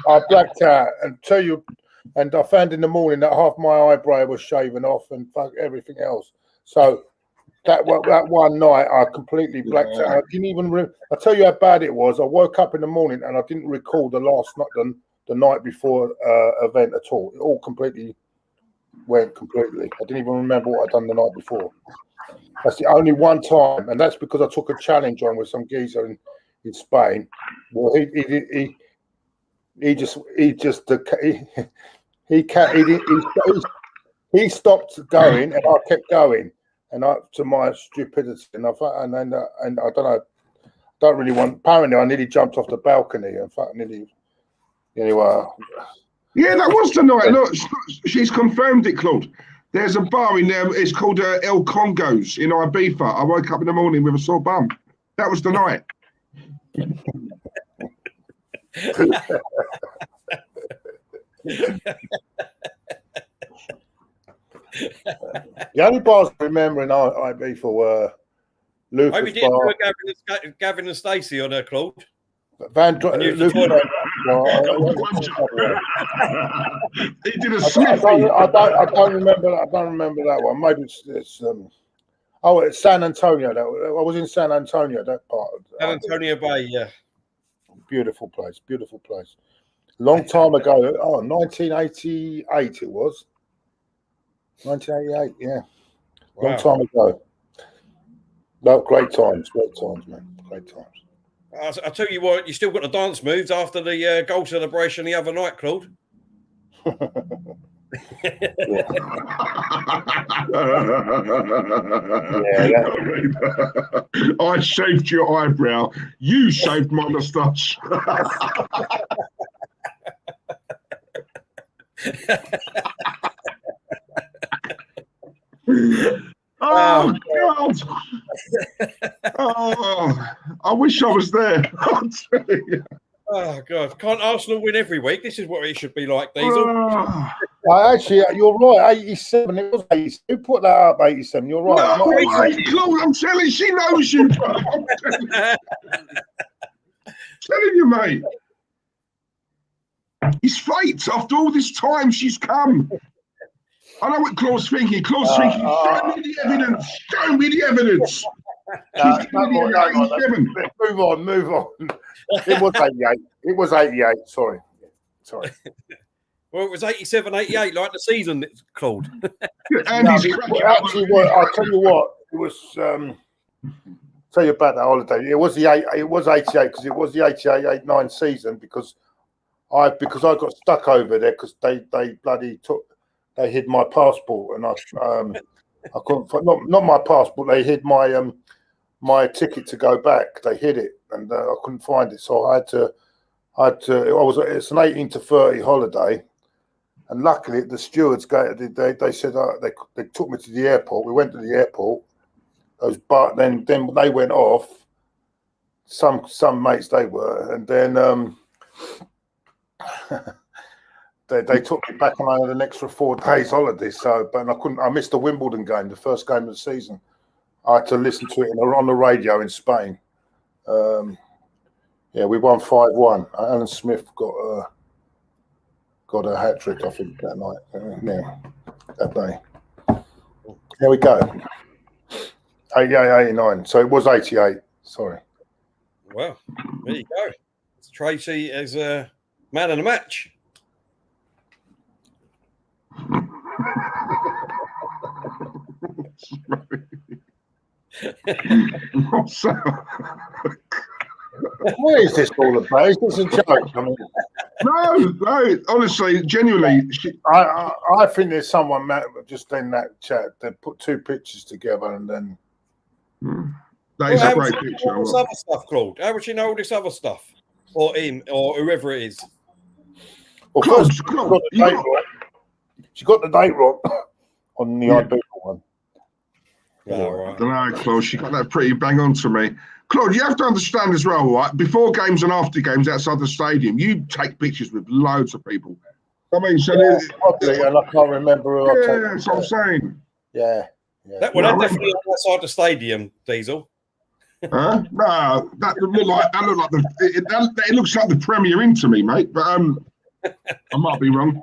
I blacked out and tell you, and I found in the morning that half my eyebrow was shaven off and everything else. So that one night, I completely blacked out. I didn't even. I tell you how bad it was. I woke up in the morning and I didn't recall the last night, the night before event at all. It all completely went completely. I didn't even remember what I'd done the night before. That's the only one time, and that's because I took a challenge on with some geezer in Spain. Well, he stopped going, and I kept going, and to my stupidity, and I don't know, don't really want. Apparently, I nearly jumped off the balcony, and nearly. Anyway. Yeah, that was the night. Look, she's confirmed it, Claude. There's a bar in there. It's called El Congos in Ibiza. I woke up in the morning with a sore bum. That was the night. The only bars I remember in Ibiza were Lucas Maybe didn't do Gavin and Stacey on her, Claude. He did a smithy. I don't remember that one. Maybe it's it's San Antonio. I was in San Antonio. That part. San Antonio Bay, yeah. Beautiful place. Beautiful place. Long time ago. 1988 it was. 1988. Yeah. Wow. Long time ago. No, great times, man. Great times. I tell you what, you still got the dance moves after the goal celebration the other night, Claude. I shaved your eyebrow. You shaved my moustache. Oh, God. Oh, I wish I was there. I'll tell you. Oh, God. Can't Arsenal win every week? This is what it should be like, Diesel. Actually, you're right. 87. It was 87. Who put that up, 87? You're right. No, Claude, I'm telling you, she knows you. I'm telling you, mate. It's fate. After all this time, she's come. I know what Claude's thinking. Claude's thinking, show me the evidence. Show me the evidence. Move on. It was 88. It was 88. Sorry. Well, it was 87, 88, like the season, Claude. Actually, I'll tell you what. It was. Tell you about that holiday. It was 88 because it was the 88-89 season because I got stuck over there because they bloody took. They hid my passport, and I couldn't find not my passport. They hid my my ticket to go back. They hid it, and I couldn't find it. So I had to. It's an 18 to 30 holiday, and luckily the stewards they said they took me to the airport. We went to the airport. But then they went off. Some mates they were, and then. They took me back on an extra 4 days holiday. So, but I missed the Wimbledon game, the first game of the season. I had to listen to it on the radio in Spain. Yeah, we won 5-1. Alan Smith got a hat trick, I think, that night. That day. There we go. 88, 89. So it was 88. Sorry. Well, there you go. Tracy is a man of the match. What is this all about? Is this a joke? I mean, no, honestly, genuinely. I think there's someone just in that chat that put 2 pictures together and then. That is a great picture. All this other stuff, Claude. How would you know all this other stuff? Or him, or whoever it is? Well, Claude, she got the date wrong on the Ibiza one. Oh, right. I don't know, Claude. She got that pretty bang on to me. Claude, you have to understand as well, right? Before games and after games outside the stadium, you take pictures with loads of people. I mean, so probably, and I can't remember who I that's what I'm saying. Yeah. That one definitely outside the stadium, Diesel. No, that looked like it looks like the Premier Inn to me, mate. But I might be wrong.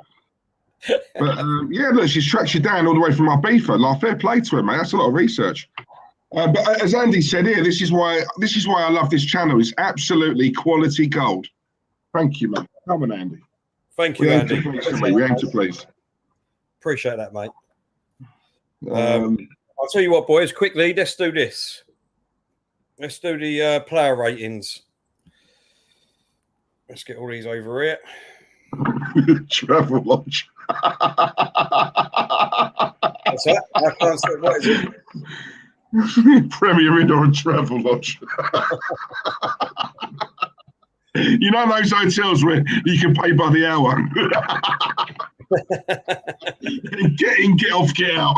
But yeah, look, she's tracked you down all the way from Ibiza. Like, fair play to her, mate. That's a lot of research. But as Andy said here, this is why I love this channel. It's absolutely quality gold. Thank you, mate. Come on, Andy. Thank you, Andy. We aim to please. Appreciate that, mate. I'll tell you what, boys. Quickly, let's do this. Let's do the player ratings. Let's get all these over here. Travel lodge. What's that? I can't say, what is it? Premier Inn or a travel lodge. You know those hotels where you can pay by the hour. Get in, get off, get out.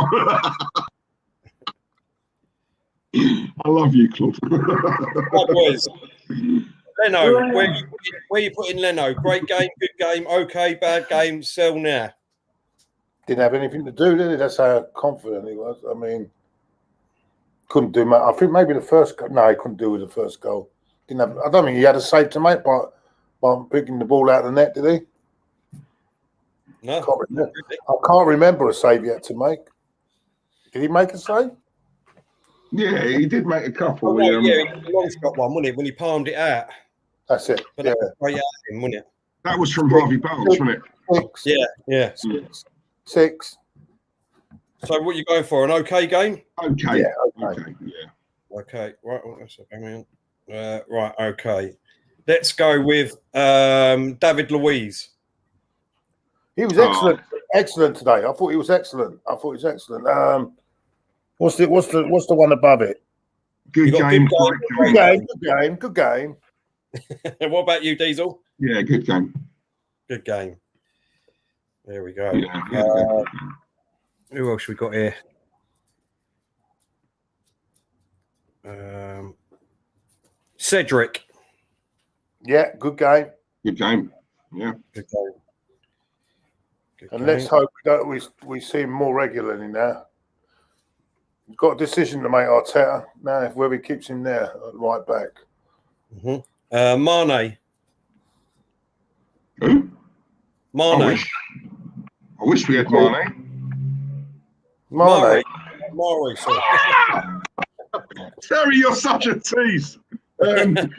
I love you, Claude. Right, boys. Leno, where you putting Leno? Great game, good game, okay, bad game, sell now. Didn't have anything to do, did he? That's how confident he was. I mean, couldn't do much. I think maybe the first goal. No, he couldn't do with the first goal. Didn't have. I don't think he had a save to make by picking the ball out of the net, did he? No. I can't remember a save yet to make. Did he make a save? Yeah, he did make a couple. Oh, yeah, Long's got one, wasn't it? When he palmed it out. That's it. But that was straight at him, wasn't it? That was from Harvey Barnes, wasn't it? Six. Yeah. Six. So what are you going for? An okay game? Okay. Yeah, Okay. Yeah. Okay. Right. Okay. Let's go with David Luiz. He was excellent. Excellent today. I thought he was excellent. What's the one above it? Good game. Good game. And what about you, Diesel? Yeah, good game. Good game. There we go. Yeah, who else we got here? Cedric. Yeah, good game. Good game. Yeah. Good game. And let's hope that we see him more regularly now. We've got a decision to make, Arteta, now, whether he keeps him there at right back. Mm-hmm. Mane. Who? Mane. I wish we had Mane. Mane, sorry. Terry, you're such a tease. Mane.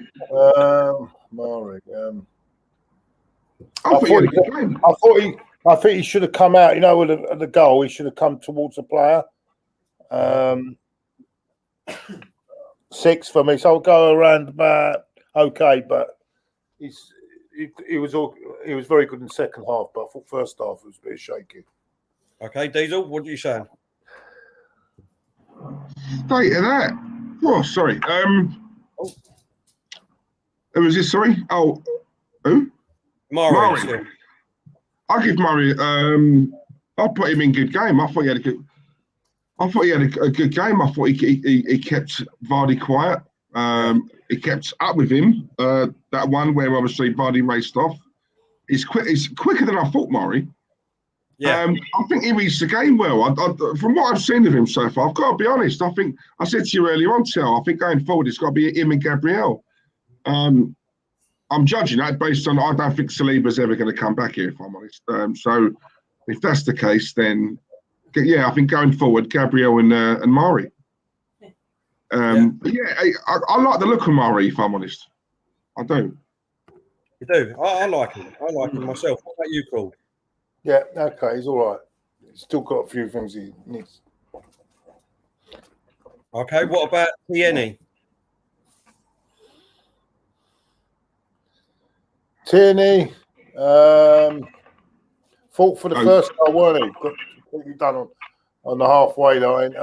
I think he should have come out. You know, with the goal, he should have come towards the player. 6 for me, so I'll go around about okay. But he was very good in the second half, but I thought first half was a bit shaky. Okay, Diesel, what are you saying? State of that. Oh, sorry. Who was this? Sorry. Oh, who? Murray. I'll give Murray. I'll put him in good game. I thought he had a good. I thought he had a good game. I thought he kept Vardy quiet. He kept up with him. That one where obviously Vardy raced off. He's quicker than I thought, Murray. Yeah. I think he reads the game well. From what I've seen of him so far, I've got to be honest. I think I said to you earlier on, Tel, I think going forward it's got to be him and Gabriel. I'm judging that based on I don't think Saliba's ever going to come back here, if I'm honest. So if that's the case, then yeah, I think going forward, Gabriel and Murray. I like the look of Murray, if I'm honest. I do. You do? I like him. I like him myself. What about you, Claude? Yeah, okay, he's all right. He's still got a few things he needs. Okay, what about Tierney? Tierney, fought for the first goal, weren't he? Got completely done on the halfway line.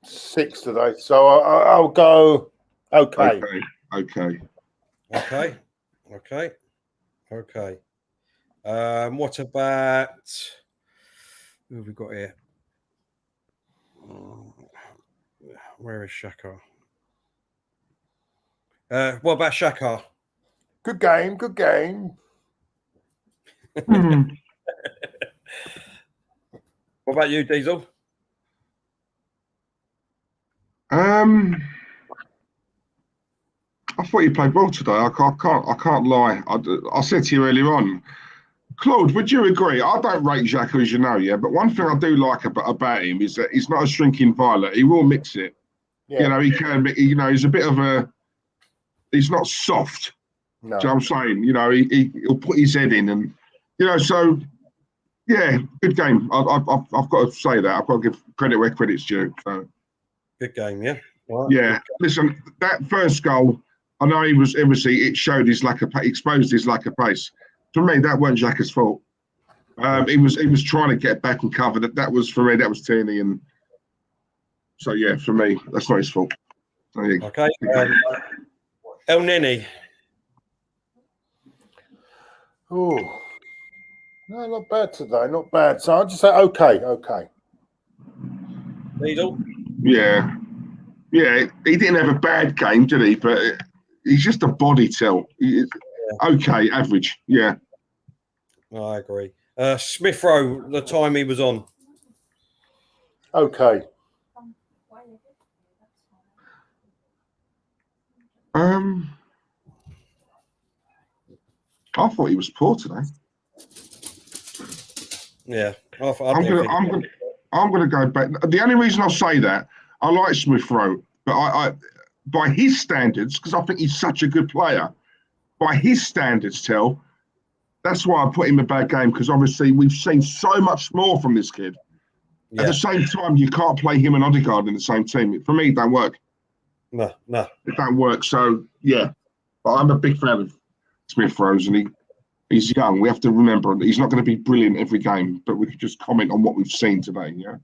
6 today, so I'll go okay. Okay. What about who have we got here? Where is Xhaka? What about Xhaka? Good game. What about you, Diesel? I thought you played well today. I can't lie. I said to you earlier on, Claude, would you agree? I don't rate Xhaka, as you know, yeah. But one thing I do like about him is that he's not a shrinking violet. He will mix it. Yeah. You know, he can. You know, he's a bit of a. He's not soft. No. Do you know what I'm saying? You know, he'll put his head in, and you know, so yeah, good game. I've got to say that. I've got to give credit where credit's due. So. Good game, yeah. Right. Yeah. Listen, that first goal, I know he was obviously it showed his lack of exposed his lack of pace. For me, that weren't Xhaka's fault. He was trying to get back and cover. That was for me. That was Tierney, and so yeah, for me, that's not his fault. Okay. El Nini. Oh, no, not bad today. Not bad. So I'll just say okay. Needle. Yeah. He didn't have a bad game, did he? But he's just a body tilt. Okay, average. Yeah. I agree. Smith Rowe, the time he was on. Okay. I thought he was poor today. Yeah. I'm gonna go back. The only reason I'll say that, I like Smith Rowe, but I by his standards, because I think he's such a good player, by his standards, that's why I put him in a bad game, because obviously we've seen so much more from this kid. Yeah. At the same time, you can't play him and Odegaard in the same team. For me, it don't work. No. It don't work. So, yeah. But I'm a big fan of Smith Rowe, and he's young. We have to remember he's not going to be brilliant every game, but we could just comment on what we've seen today, yeah?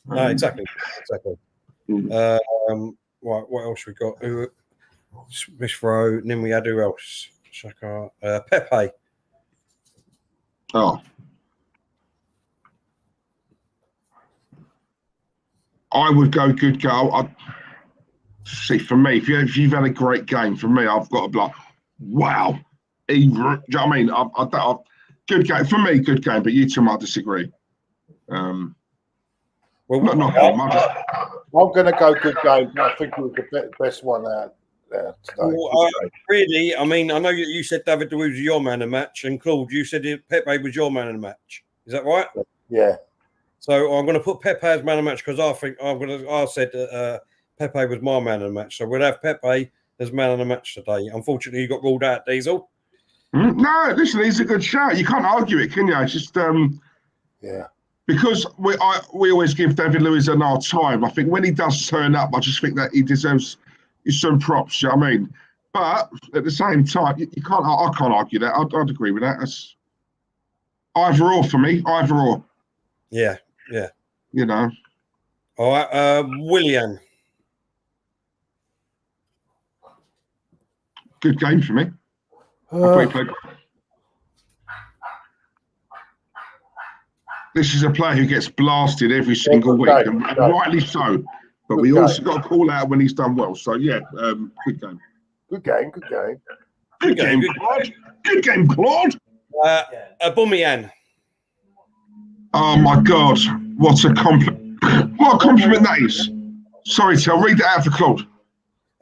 No, exactly. Right, what else we got? Smith Rowe, and then we had who else? Xhaka, Pepe. Oh. I would go good goal. See, for me, if you've had a great game, for me, I've got to be like, wow. Do you know what I mean? Good game. For me, good game, but you two might disagree. I'm going to go good game. I think it was the best one out there today. Well, really, I mean, I know you said David Luiz was your man of the match, and Claude, you said Pepe was your man of the match. Is that right? Yeah. So I'm going to put Pepe as man of the match because I said Pepe was my man of the match. So we'll have Pepe as man of the match today. Unfortunately, you got ruled out, Diesel. No, listen, he's a good shout. You can't argue it, can you? It's just yeah. Because we always give David Luiz an hard time. I think when he does turn up, I just think that he deserves some props. You know what I mean? But at the same time, you can't. I can't argue that. I'd agree with that. That's either or for me. Either or. Yeah. You know. All right, Willian. Good game for me. This is a player who gets blasted every single week, and rightly so. But we also got to call out when he's done well. So yeah, good game. Good game. Good game, Claude. Good game, Claude. Aubameyang. Oh my God! What a compliment! What a compliment that is. Sorry, Tel. Read that out for Claude.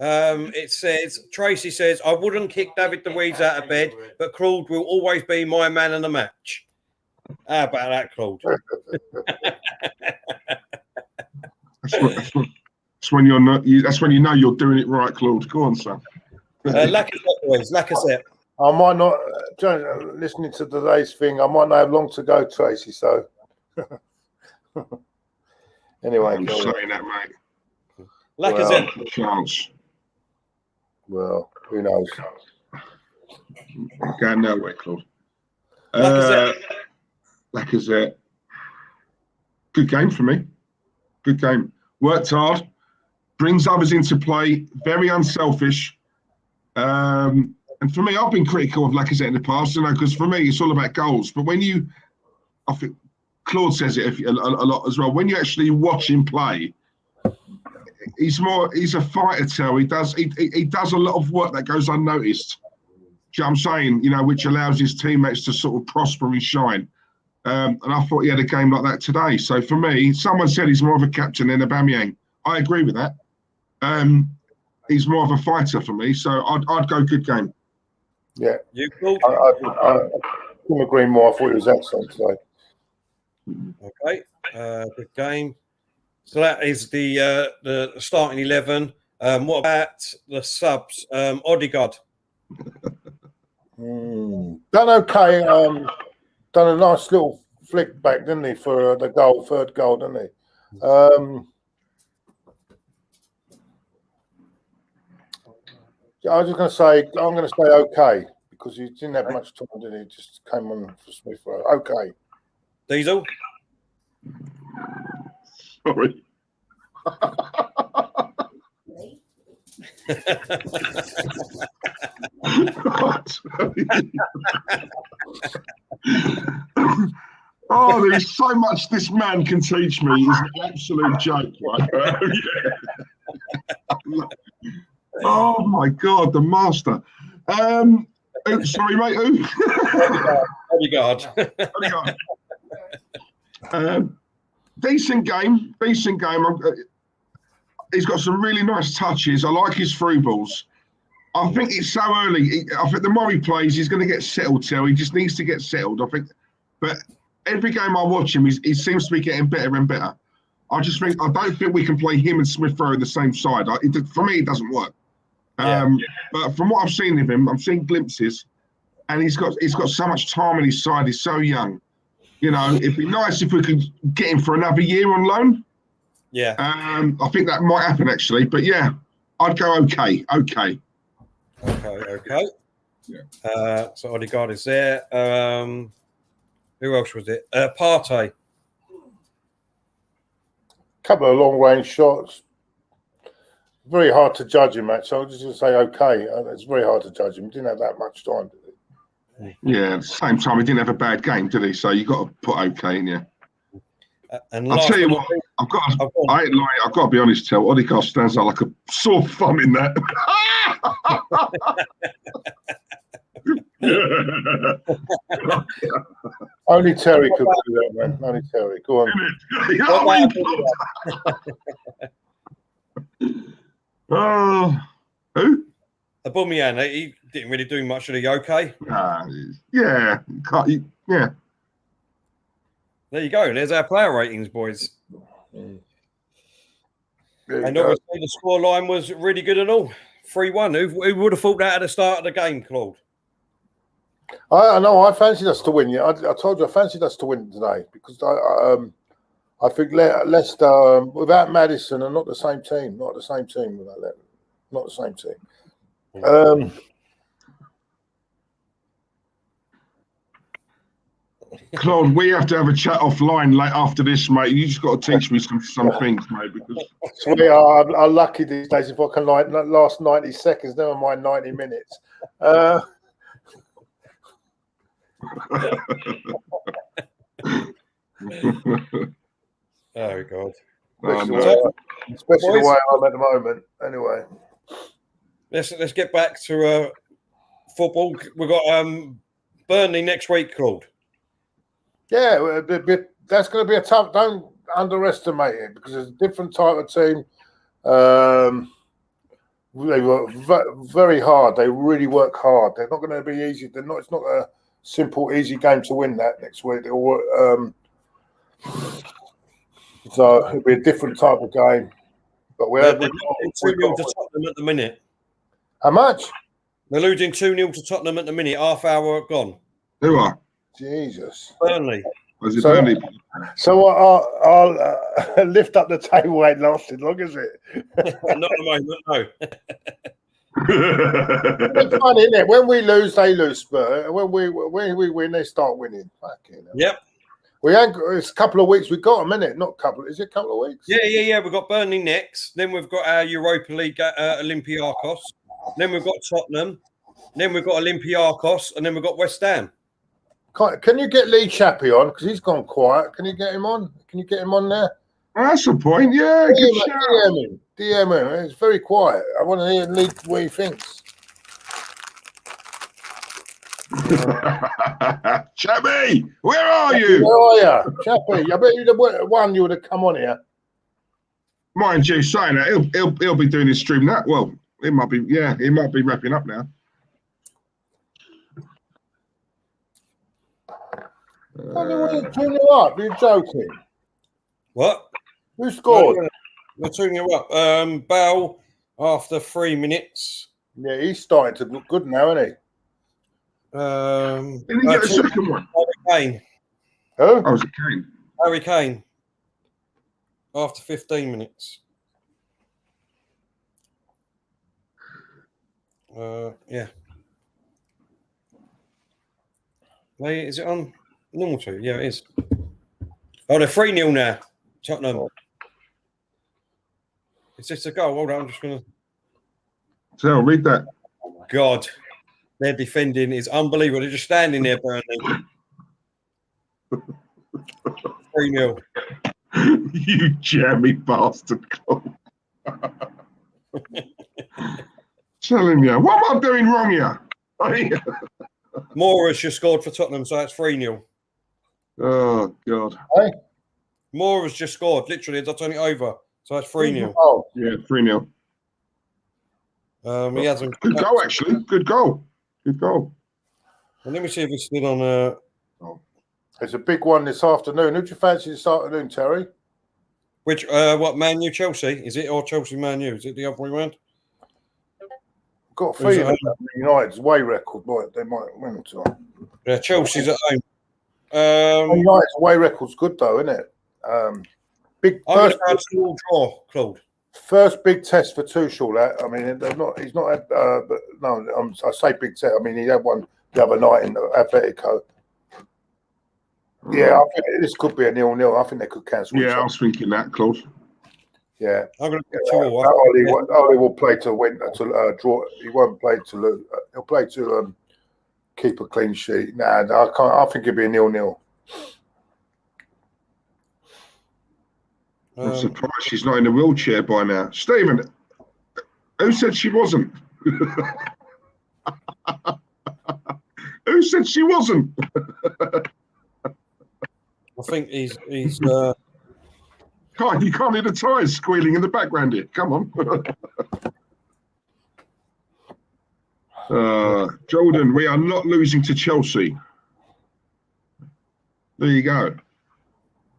It says, Tracy says, I wouldn't kick David Luiz out of bed, but Claude will always be my man in the match. How about that, Claude? That's when you're not. That's when you know you're doing it right, Claude. Go on, son. Lacazette. I might not. Listening to today's thing, I might not have long to go, Tracy. So anyway, I'm saying that, mate. Lacazette. Chance. Well, who knows? Going nowhere, Claude. Lacazette. Good game for me. Good game. Worked hard. Brings others into play. Very unselfish. And for me, I've been critical of Lacazette in the past, because for me, it's all about goals. But when I think Claude says it a lot as well. When you actually watch him play, he's a fighter. He does a lot of work that goes unnoticed. Do you know what I'm saying? Which allows his teammates to sort of prosper and shine. And I thought he had a game like that today. So for me, someone said he's more of a captain than Aubameyang. I agree with that. He's more of a fighter for me, so I'd go good game. Yeah, You cool? I couldn't agree more. I thought he was excellent today. Okay, good game. So that is the starting 11. What about the subs? Odegaard. Done okay. Done a nice little flick back, didn't he, for the goal, third goal, didn't he? I was just going to say, I'm going to say okay, because he didn't have much time, did he? Just came on for Smith Rowe. Okay. Diesel. Sorry. Oh, there's so much this man can teach me. It's an absolute joke, right? Yeah. Oh my God, the master. Sorry, mate. Who? Odegaard. Decent game. He's got some really nice touches. I like his through balls. I think it's so early. I think the more he plays, he's going to get settled till. He just needs to get settled, I think. But every game I watch him, he seems to be getting better and better. I don't think we can play him and Smith Rowe in the same side. For me, it doesn't work. But from what I've seen of him, I've seen glimpses, and he's got so much time on his side. He's so young. You know, it'd be nice if we could get him for another year on loan. Yeah. I think that might happen actually. But yeah, I'd go okay. Okay. Yeah. So Odegaard is there. Who else was it? Partey. Couple of long range shots. Very hard to judge him, Matt. So I'm just going to say okay. It's very hard to judge him. He didn't have that much time, did he? Yeah, at the same time, he didn't have a bad game, did he? So you got to put okay in there. And I'll tell you what, I've got to be honest, Tel. Odegaard stands out like a sore thumb in that. Only Terry could do that, man. Only Terry. Go on. Who? Aubameyang, he didn't really do much. Did he? Okay. Yeah. Yeah. There you go. There's our player ratings, boys. And obviously the scoreline was really good and all. 3-1. Who would have thought that at the start of the game, Claude? I know. I fancied us to win. Yeah, I told you I fancied us to win today because I think Leicester without Maddison are not the same team. Not the same team without that. Not the same team. Claude, we have to have a chat offline after this, mate. You just got to teach me some things, mate. Because we are lucky these days if I can last 90 seconds, never mind 90 minutes. Oh God! Especially the way I'm at the moment. Anyway, let's get back to football. We've got Burnley next week, Claude. Yeah, that's going to be a tough. Don't underestimate it because it's a different type of team. They work very hard. They really work hard. They're not going to be easy. It's not a simple, easy game to win that next week. So it'll be a different type of game. But we're 2-0 to Tottenham at the minute. How much? They're losing 2-0 to Tottenham at the minute. Half hour gone. Who are? Jesus. Burnley. Was it Burnley? So I'll lift up the table. Ain't lasted long, is it? Not at the moment, no. It's funny, isn't it? When we lose, they lose. Spurs. When we win, they start winning. Fucking hell. Yep. It's a couple of weeks. We got them, innit? Not a couple. Is it a couple of weeks? Yeah. We've got Burnley next. Then we've got our Europa League Olympiacos. Then we've got Tottenham. Then we've got Olympiacos, and then we've got West Ham. Can you get Lee Chappie on? Because he's gone quiet. Can you get him on? Can you get him on there? That's the point. Yeah. DM him. It's very quiet. I want to hear Lee what he thinks. Chappy, where are you? Where are you, Chappy? I bet you're the one you would have come on here. Mind you, saying that he'll be doing his stream that. Well, it might be. Yeah, he might be wrapping up now. We're tuning you up. You're joking. What? Who scored? We're tuning you up. Bell after 3 minutes. Yeah, he's starting to look good now, isn't he? Did he get a second one? Harry Kane. Who? Oh, was it Kane? Harry Kane. After 15 minutes. Yeah. Wait, is it on normal two? Yeah, it is. Oh, they're 3-0 now. Tottenham. Is this a goal? Hold on, I'm just going to... So read that. Oh, my God. Their defending is unbelievable. They're just standing there, Burnley. 3-0. You jammy bastard, Claude. Telling you, what am I doing wrong here? Mora's just scored for Tottenham, so that's 3-0. Oh, God. Hey? Mora's just scored. Literally, they'll turn it over. So that's 3-0. Oh, yeah, 3-0. He hasn't. Good goal, actually. Good goal. Good goal. And let me see if it's still on. There's a big one this afternoon. Who do you fancy this afternoon, Terry? Which, what, Man U Chelsea? Is it, or Chelsea Man U? Is it the other way around? Got a feeling that United's way record, they might win tonight. Yeah, Chelsea's at home. United's way record's good though, isn't it? Big I'm going to go draw, Claude. First big test for Tuchel. I mean, he's not had, but no, I say big test. I mean, he had one the other night in Atletico. Yeah, I think this could be a 0-0. I think they could cancel. Yeah, I was thinking that, Claude. Yeah, I'm going to go Oli will play to win, to draw. He won't play to lose. He'll play to keep a clean sheet. Nah, I can't. I think it'll be a 0-0. I'm surprised she's not in a wheelchair by now. Stephen, who said she wasn't? Who said she wasn't? I think he's you can't hear the tyres squealing in the background here. Come on. Jordan, we are not losing to Chelsea. There you go.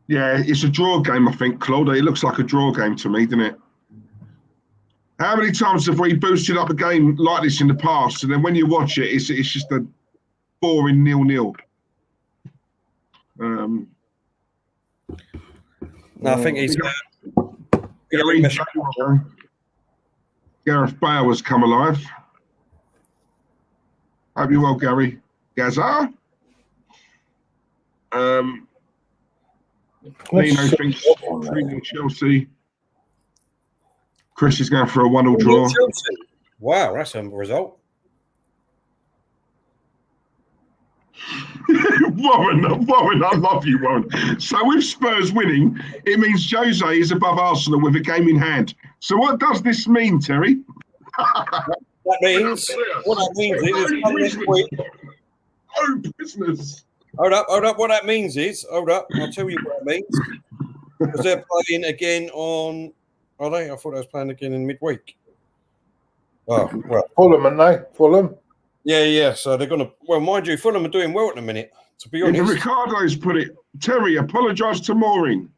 Yeah, it's a draw game, I think, Claude. It looks like a draw game to me, doesn't it? How many times have we boosted up a game like this in the past, and then when you watch it, it's just a boring 0-0? No, I think he's. Gareth Bale has come alive. Hope you're well, Gary. Gaza. Nino thinks 3-0 Chelsea. Chris is going for a 1-0 draw. Chelsea. Wow, that's a result. Warren, I love you, Warren. So with Spurs winning, it means Jose is above Arsenal with a game in hand. So what does this mean, Terry? That means what that means is next week. Oh, business. Hold up. What that means is, I'll tell you what it means. Because they're playing again on. Are they? I thought they was playing again in midweek. Oh, well. Fulham, aren't they? Fulham. Yeah. So they're going to. Well, mind you, Fulham are doing well at the minute. To be honest, Ricardo's put it. Terry, apologise to Maureen.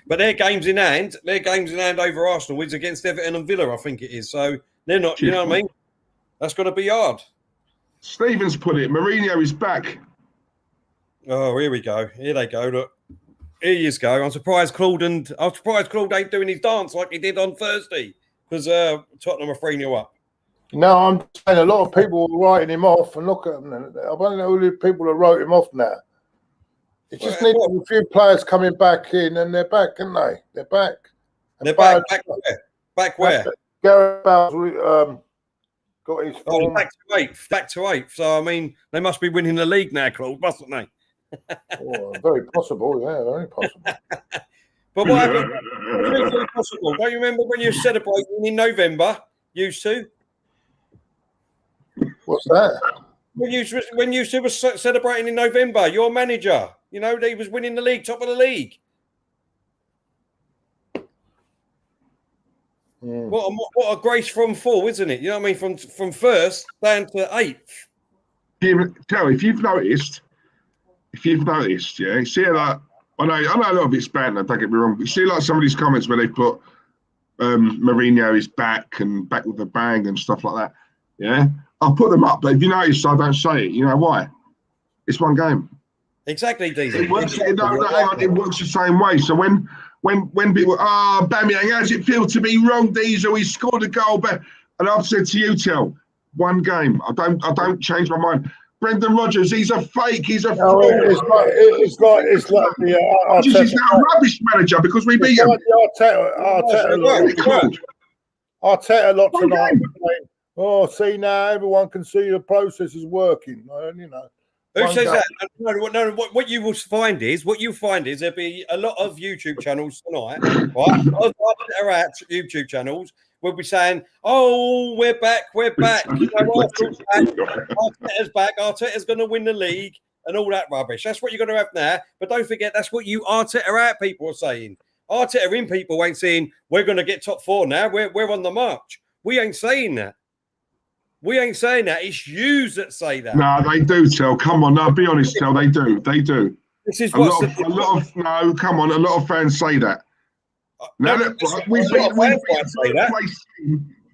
But their games in hand. Over Arsenal is against Everton and Villa, I think it is. So they're not. You know what I mean? That's going to be hard. Stevens put it. Mourinho is back. Oh, here we go. Here they go. Look, here you go. I'm surprised Claude ain't doing his dance like he did on Thursday because Tottenham are 3-0 up. No, I'm saying a lot of people are writing him off, and look at him. I don't know who the people that wrote him off now. It just needs a few players coming back in, and they're back, aren't they? They're back. They're back. Back where? Back where? Gareth Bale's got his form. Back to eighth. So I mean, they must be winning the league now, Claude, mustn't they? Very possible. Yeah, very possible. But what happened? Very possible. Don't you remember when you were celebrating in November? Used to. What's that? When you were celebrating in November, your manager, you know, he was winning the league, top of the league. What a grace from full, isn't it? You know what I mean? From first down to 8th. Terry, if you've noticed, yeah, see that. I know a lot of it's banter, don't get me wrong. But you see like some of these comments where they put Mourinho is back and back with a bang and stuff like that. Yeah, I'll put them up, but if you notice, I don't say it. You know why? It's one game. Exactly, Diesel. It works. It works the same way. So when people, aubameyang, how does it feel to be wrong, Diesel? He scored a goal, but and I've said to you, Tel, one game. I don't change my mind. Brendan Rodgers, he's a fake. He's a fraud. It's like the Rodgers is now a rubbish manager because we beat him. Arteta a lot tonight. Oh, see now everyone can see the process is working. You know. Who says that? No. What you'll find is there'll be a lot of YouTube channels tonight, right? Arteta YouTube channels will be saying, "Oh, we're back. You know, Arteta's back. Arteta's going to win the league and all that rubbish." That's what you're going to have now. But don't forget, that's what you Arteta out people are saying. Arteta in people ain't saying we're going to get top 4 now. We're on the march. We ain't saying that. It's yous that say that. No, they do, Tel. Come on, now be honest, Tel. They do. This is a lot of fans say that. Now we've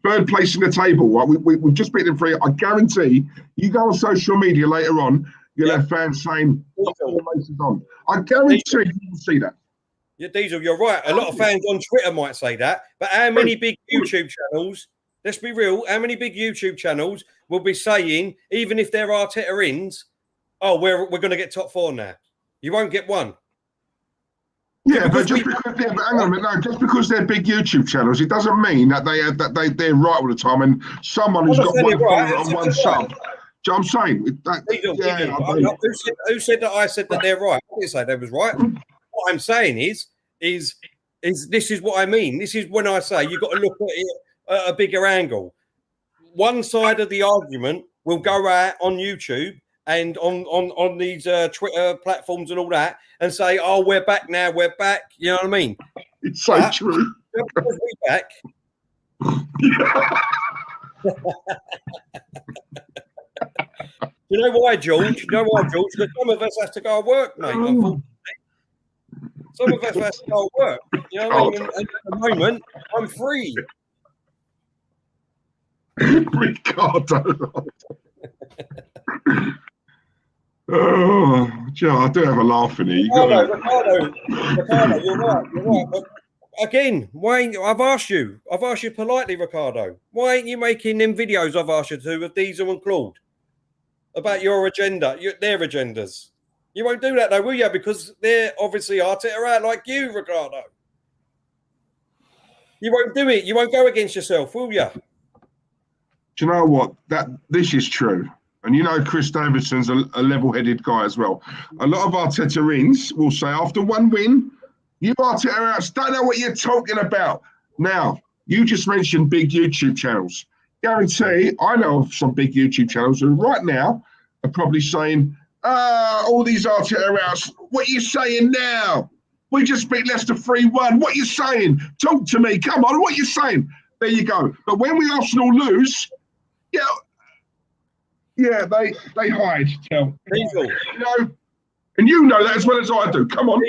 third place in the table. Right? We've just beaten them 3. I guarantee you go on social media later on, you'll have fans saying, "4 races on." I guarantee you will see that. Yeah, Diesel, you're right. A lot of fans on Twitter might say that, but how many big YouTube channels? Let's be real. How many big YouTube channels will be saying, even if they're Arteta-ins, "Oh, we're going to get top 4 now"? You won't get one. Yeah, but hang on a minute. No, just because they're big YouTube channels, it doesn't mean that they're right all the time. And someone who's got one follower on one sub. Do you know what I'm saying? Who said that I said that they're right? I didn't say they was right. What I'm saying is this is what I mean. This is when I say you've got to look at it at a bigger angle. One side of the argument will go out on YouTube and on these Twitter platforms and all that and say, "Oh, we're back now, we're back." You know what I mean? It's so true. We're back. You know why, George? Because some of us have to go to work, mate. Unfortunately. Some of us have to go to work. You know what I mean? And at the moment, I'm free. Ricardo. Oh, Joe, I do have a laugh in here. Ricardo, you're right. But again, why ain't I've asked you politely, Ricardo, why ain't you making them videos I've asked you to with Diesel and Claude about your agenda, their agendas? You won't do that though, will you? Because they're obviously Arteta out like you, Ricardo. You won't do it. You won't go against yourself, will you? Do you know what? This is true. And you know Chris Davidson's a level-headed guy as well. A lot of Arteta-ins will say after one win, you Arteta-outs don't know what you're talking about. Now, you just mentioned big YouTube channels. Guarantee I know of some big YouTube channels who right now are probably saying, all these Arteta-outs, what are you saying now? We just beat Leicester 3-1. What are you saying? Talk to me. Come on, what are you saying? There you go. But when we Arsenal lose, yeah, they hide. Tell Diesel, you know, and you know that as well as I do. Come on,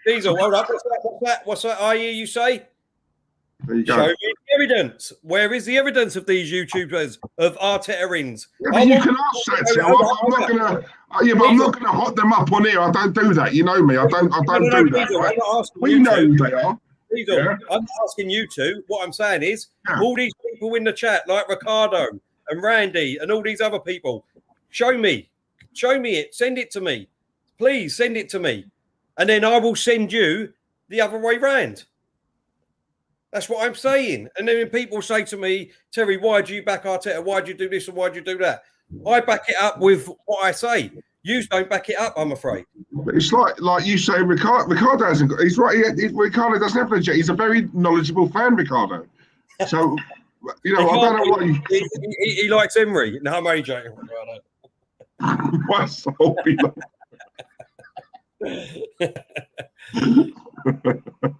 Diesel. Hold up. What's that? I hear you say. There you go. Show me the evidence. Where is the evidence of these YouTubers of Arteta-ins? Yeah, but you can ask that. I'm not gonna. But I'm not gonna hot them up on here. I don't do that. You know me. I don't do that. Diesel, right? We know who they are. Diesel, yeah. I'm not asking you to. What I'm saying is, all these people in the chat, like Ricardo and Randy and all these other people, show me it. Send it to me. Please send it to me. And then I will send you the other way round. That's what I'm saying. And then when people say to me, "Terry, why do you back Arteta? Why do you do this and why do you do that?" I back it up with what I say. You don't back it up, I'm afraid. It's like you say, Ricardo hasn't got. He's right. Ricardo doesn't have to. He's a very knowledgeable fan, Ricardo. So You know, I don't know why he likes Emery. No, I'm only joking. why so be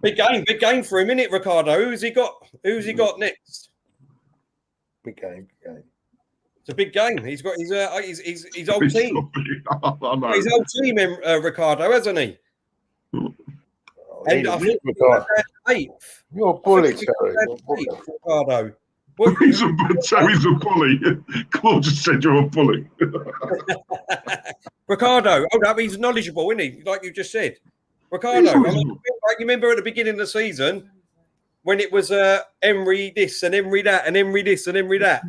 Big game for him, innit, Ricardo? Who's he got next? Big game. It's a big game. He's got his old team. His old team, Ricardo, hasn't he? And I think eighth. You're a bully, Terry. Ricardo. Terry's a bully. Claude just said you're a bully. Ricardo, he's knowledgeable, isn't he? Like you just said. Ricardo, you remember at the beginning of the season when it was Emery this and Emery that and Emery this and Emery that.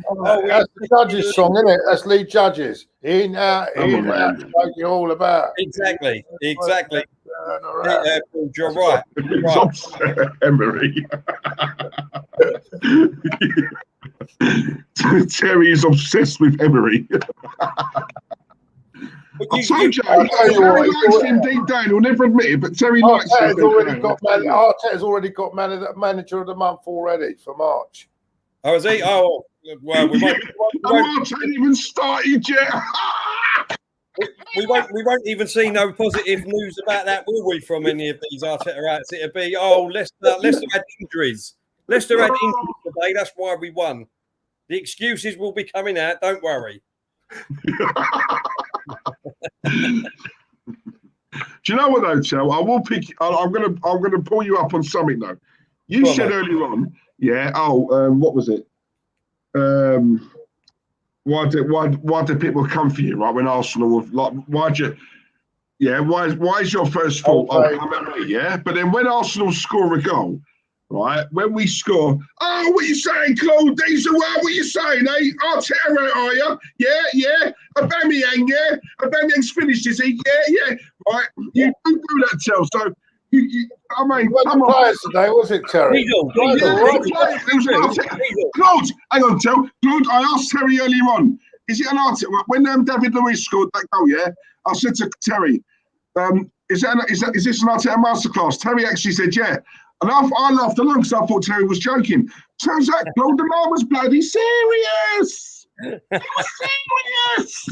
That's the Judges' song, isn't it? That's League Judges. In out, like you're all about. Exactly. You're right. Emery. Terry is obsessed with Emery. I told you, Terry likes him deep down. He'll never admit it, but Terry likes him. Arteta's already got manager of the month already for March. Oh, is he? Oh, well, March ain't even started yet. We won't even see no positive news about that, will we, from any of these Arteta outs? It'll be, Leicester had injuries. Leicester had injuries today. That's why we won. The excuses will be coming out. Don't worry. Do you know what though, Chel? I will pick. I'm gonna pull you up on something though. You said earlier on, yeah. What was it? Why did people come for you, right? When Arsenal were like, why is your first thought? Yeah, but then when Arsenal score a goal, right? When we score, what you saying, Claude? What you saying, eh? Arteta, are you? Yeah. Aubameyang, yeah. Aubameyang's finished, is he? Yeah. Right? You don't do that, Chel. So, I mean, come on. Players today, was it, Terry? Claude, hang on, Chel. Claude, I asked Terry earlier on, is it an Arteta? When David Luiz scored that goal, yeah, I said to Terry, is this an Arteta masterclass? Terry actually said, yeah. And I laughed along because I thought Terry was joking. Turns out, Claude, the man was bloody serious. He was serious.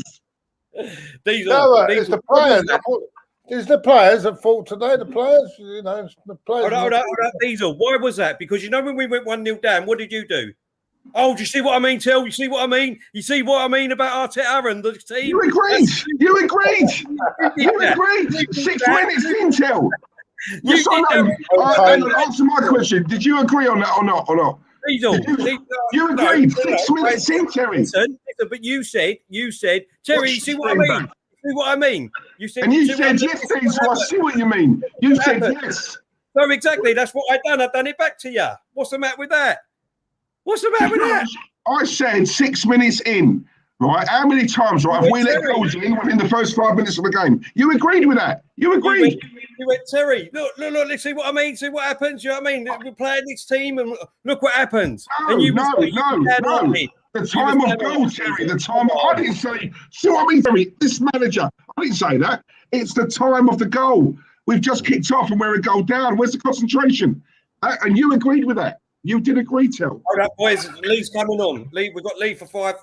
It's the players. It's the players that fought today. The players, the players. Hold on, Diesel. Why was that? Because when we went 1-0 down, what did you do? Oh, do you see what I mean, Tel? You see what I mean? You see what I mean about Arteta and the team? You agreed. You agreed. 6 minutes in, Tel. Yes or no? Answer my question. Did you agree on that or not? Diesel. You agreed. 6 minutes in, Terry. Listen, but you said, Terry, you see what I mean? See what I mean? You said, and you said yes, so I see what you mean. You said yes. So exactly, that's what I done. I've done it back to you. What's the matter with that? I said 6 minutes in, right? How many times, right, have we let goals in within the first 5 minutes of the game? You agreed with that. You agreed. You went, Terry, look, let's see what I mean. See what happens. You know what I mean? We're playing this team and look what happens. No. The time of goal, Terry. I didn't say, see what I mean, Terry? This manager, I didn't say that. It's the time of the goal. We've just kicked off and we're a goal down. Where's the concentration? And you agreed with that. You did agree, Tel. Hold up, boys. Lee's coming on. We've got Lee for 5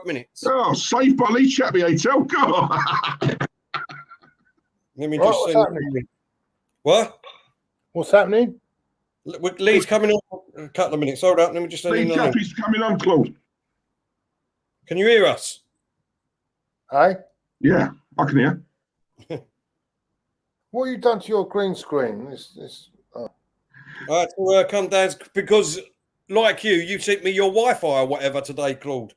minutes. Oh, saved by Lee Chappie, Tel. Come on. Let me just what's happening? What? What's happening? Lee's coming on in a couple of minutes. Hold up. Let me just Lee Chappie's coming on, Claude. Can you hear us? Hey? Yeah, I can hear. What have you done to your green screen? I had to come down because, like you sent me your Wi-Fi or whatever today, Claude.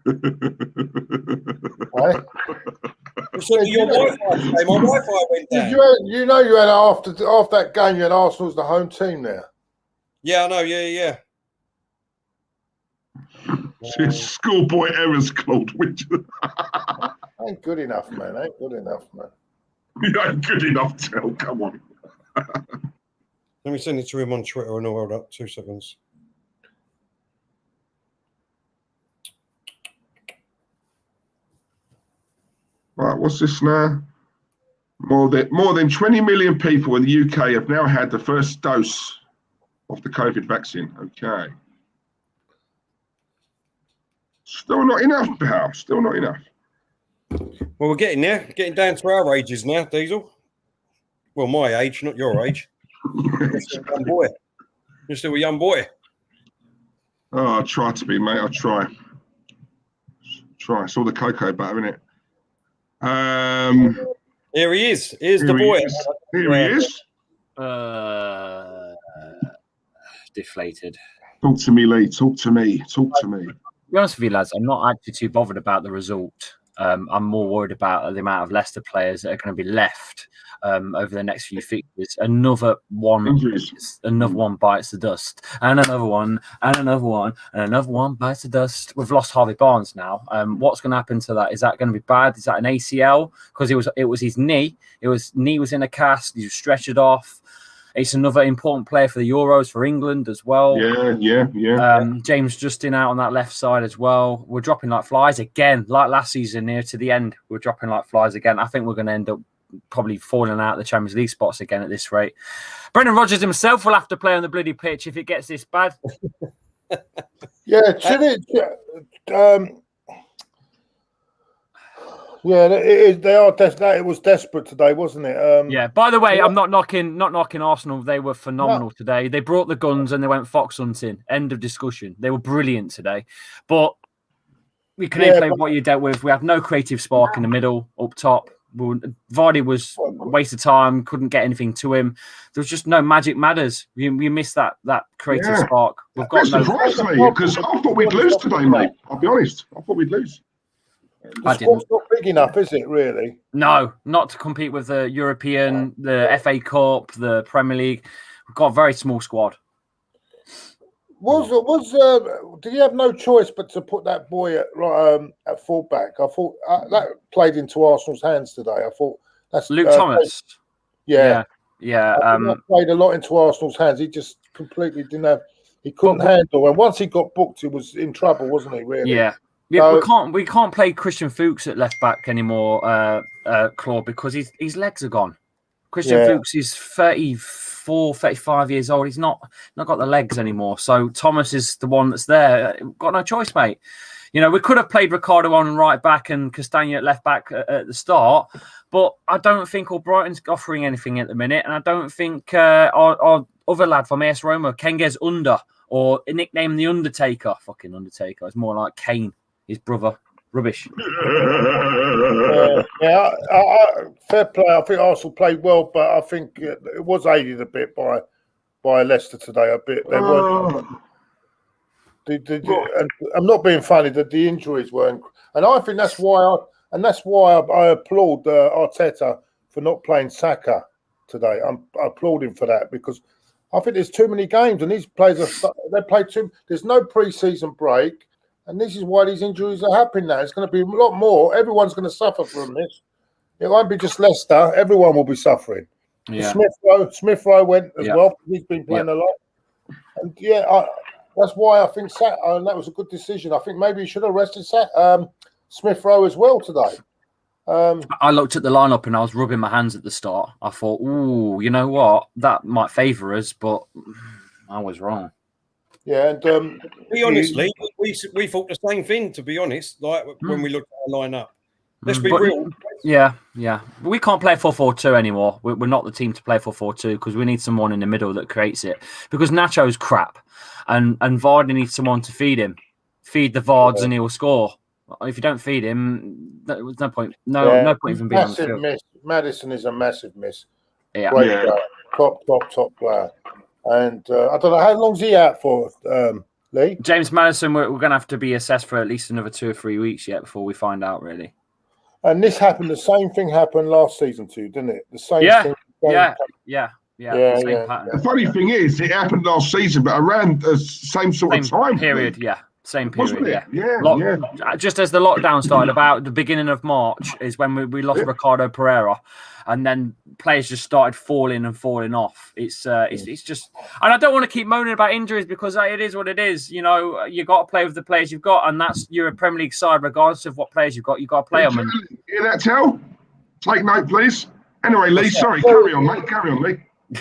Hey? You sent me your Wi-Fi today. My Wi-Fi went down. You had after that game, you had Arsenal's the home team there. Yeah, I know. Yeah. Schoolboy errors, Claude. Ain't good enough, man. You ain't good enough, Tel. Come on. Let me send it to him on Twitter and hold up 2 seconds. Right, what's this now? More than 20 million people in the UK have now had the first dose of the COVID vaccine. Okay. Still not enough, pal. Still not enough. Well, we're getting there. Getting down to our ages now, Diesel. Well, my age, not your age. You're still a young boy. You're still a young boy. Oh, I try to be, mate. I try. It's all the cocoa butter, isn't it? Here he is. Here's the boy. Here he is. Deflated. Talk to me, Lee. Talk to me. To be honest with you, lads, I'm not actually too bothered about the result. I'm more worried about the amount of Leicester players that are going to be left over the next few fixtures. Another one bites the dust, and another one, and another one, and another one bites the dust. We've lost Harvey Barnes now. What's going to happen to that? Is that going to be bad? Is that an ACL? Because it was his knee. Knee was in a cast. He was stretchered off. It's another important player for the Euros for England as well. Yeah. James Justin out on that left side as well. We're dropping like flies again, like last season near to the end. We're dropping like flies again. I think we're going to end up probably falling out of the Champions League spots again at this rate. Brendan Rodgers himself will have to play on the bloody pitch if it gets this bad. Yeah, should it? Yeah, it was desperate today, wasn't it? Yeah. By the way, I'm not knocking Arsenal. They were phenomenal today. They brought the guns and they went fox hunting. End of discussion. They were brilliant today, but we couldn't play with what you dealt with. We had no creative spark in the middle, up top. Vardy was a waste of time. Couldn't get anything to him. There was just no magic matters. We missed that creative spark. We've got surprised me because I thought we'd lose today, mate. I'll be honest. I thought we'd lose. The squad's not big enough, is it, really? No, not to compete with the European, the FA Cup, the Premier League. We've got a very small squad. Did you have no choice but to put that boy at fullback? I thought that played into Arsenal's hands today. I thought that's Luke Thomas. Yeah. That played a lot into Arsenal's hands. He just completely didn't have. He couldn't handle. And once he got booked, he was in trouble, wasn't he? Really? Yeah. Yeah, we can't play Christian Fuchs at left back anymore, Claude, because his legs are gone. Christian Fuchs is 34, 35 years old. He's not got the legs anymore. So Thomas is the one that's there. Got no choice, mate. You know, we could have played Ricardo on right back and Castagna at left back at the start, but I don't think Brighton's offering anything at the minute, and I don't think our other lad from AS Roma, Kenge's Under, or nicknamed the Undertaker. Fucking Undertaker. It's more like Kane. His brother, rubbish. Fair play. I think Arsenal played well, but I think it was aided a bit by Leicester today. A bit. They weren't. And I'm not being funny. That the injuries weren't, and I think that's why I applaud Arteta for not playing Saka today. I applaud him for that because I think there's too many games, and these players they play too. There's no pre-season break. And this is why these injuries are happening now. It's going to be a lot more. Everyone's going to suffer from this. It won't be just Leicester. Everyone will be suffering. Yeah. Smith Rowe went as well. He's been playing a lot. And that's why I think that was a good decision. I think maybe he should have rested Smith Rowe as well today. I looked at the lineup and I was rubbing my hands at the start. I thought, ooh, you know what? That might favour us, but I was wrong. Yeah, and be honestly, we thought the same thing. To be honest, like when we looked at our lineup, let's be real. Yeah. We can't play 4-4-2 anymore. We're not the team to play 4-4-2 because we need someone in the middle that creates it. Because Nacho's crap, and Vardy needs someone to feed him. Feed the Vards and he'll score. If you don't feed him, there's no point. No point even being on the field. Miss. Madison is a massive miss. Yeah, top player. And I don't know, how long's he out for, Lee? James Madison, we're going to have to be assessed for at least another 2 or 3 weeks yet before we find out, really. And this happened, the same thing happened last season too, didn't it? The same thing. Yeah. The funny thing is, it happened last season, but around the same of time period. Yeah, same period. Wasn't it? Yeah. Just as the lockdown started, about the beginning of March is when we lost Ricardo Pereira, and then players just started falling off. It's just, and I don't want to keep moaning about injuries because it is what it is. You know, you got to play with the players you've got, and you're a Premier League side, regardless of what players you've got. You got to play them. Hear that, Tel? Take note, please. Anyway, Lee, sorry, carry on, mate. Carry on, Lee.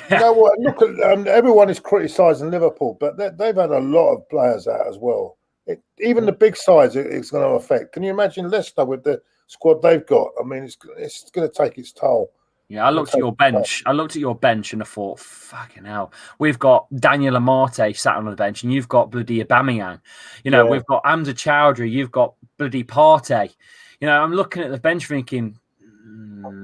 You know what? Look at everyone is criticising Liverpool, but they've had a lot of players out as well. Even the big sides, it's going to affect. Can you imagine Leicester with the squad they've got? I mean, it's going to take its toll. Yeah, I looked at your bench. And I thought, fucking hell. We've got Daniel Amate sat on the bench, and you've got bloody aubameyang. You know, we've got Hamza Chowdhury. You've got bloody Partey. You know, I'm looking at the bench thinking,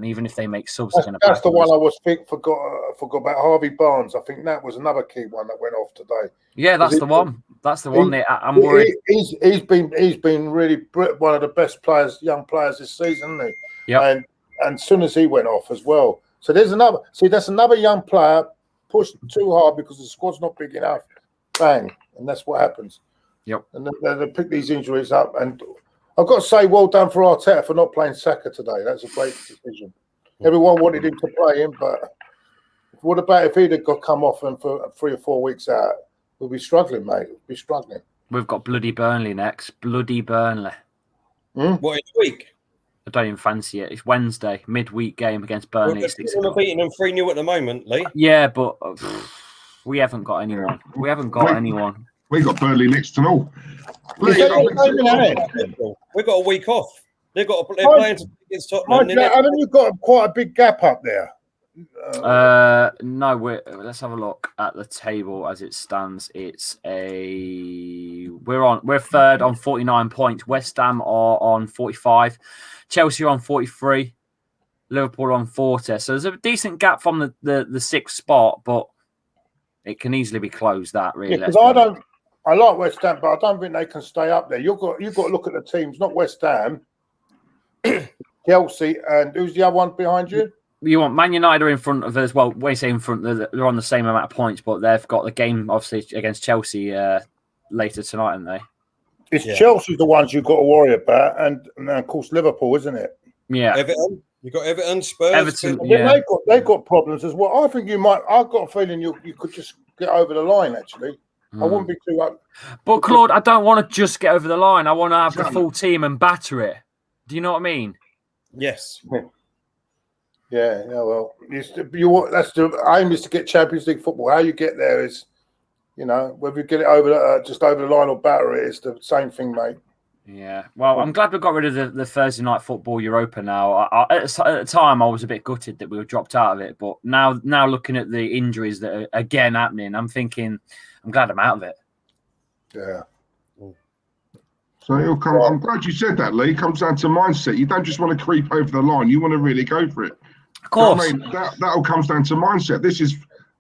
even if they make subs, that's the one I was forgot about. Harvey Barnes. I think that was another key one that went off today. Yeah, that's the one. That's the one. I'm worried. He's been really one of the best players, young players this season, hasn't he? Yeah. And as soon as he went off as well. So there's another. See, that's another young player pushed too hard because the squad's not big enough. Bang, and that's what happens. Yep. And they pick these injuries up. And I've got to say, well done for Arteta for not playing Saka today. That's a great decision. Everyone wanted him to play him, but what about if he'd have come off and for 3 or 4 weeks out? We'll be struggling, mate. We'll be struggling. We've got bloody Burnley next. Bloody Burnley. What, in a week? I don't even fancy it. It's Wednesday, midweek game against Burnley. We're beating them 3-0 at the moment, Lee. Yeah, but we haven't got anyone. We haven't got anyone. We got Burnley next to all. We've got a week off. They're playing against Tottenham. Haven't you got quite a big gap up there? No, let's have a look at the table as it stands. We're third on 49 points. West Ham are on 45. Chelsea are on 43. Liverpool on 40. So there's a decent gap from the sixth spot, but it can easily be closed. That really. Because I like West Ham, but I don't think they can stay up there. You've got to look at the teams, not West Ham, Chelsea, and who's the other one behind you? You want Man United are in front of us. Well, when you say in front, they're on the same amount of points, but they've got the game obviously against Chelsea later tonight, haven't they? It's Chelsea the ones you've got to worry about, and of course Liverpool, isn't it? Yeah. Everton. You've got Everton, Spurs. Everton, yeah. They've got problems as well. I think you might. I've got a feeling you could just get over the line. Actually, I wouldn't be too up. But Claude, I don't want to just get over the line. I want to have the full team and batter it. Do you know what I mean? Yes. Yeah. Well, that's the aim is to get Champions League football. How you get there is, whether you get it over just over the line or batter it, it's the same thing, mate. Yeah. Well, I'm glad we got rid of the Thursday night football Europa now. At the time, I was a bit gutted that we were dropped out of it, but now looking at the injuries that are again happening, I'm thinking I'm glad I'm out of it. Yeah. So it'll come. I'm glad you said that, Lee. It comes down to mindset. You don't just want to creep over the line. You want to really go for it. Of course. I mean, that all comes down to mindset. This is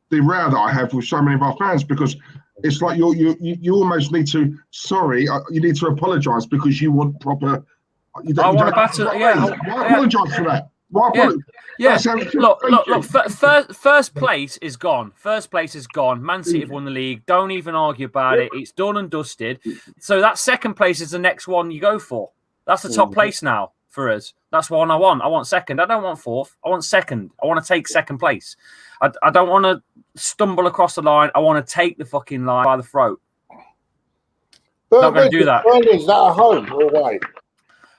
the row that I have with so many of our fans because it's like you almost need to. You need to apologise because you want proper. I want to batter. Yeah. Why apologise for that? Why apologise? Yeah. Look. First place is gone. First place is gone. Man City have won the league. Don't even argue about it. It's done and dusted. So that second place is the next one you go for. That's the top place now for us. That's one I want. I want second. I don't want fourth. I want second. I want to take second place. I don't want to stumble across the line. I want to take the fucking line by the throat. Not going to do that. Is that at home or away?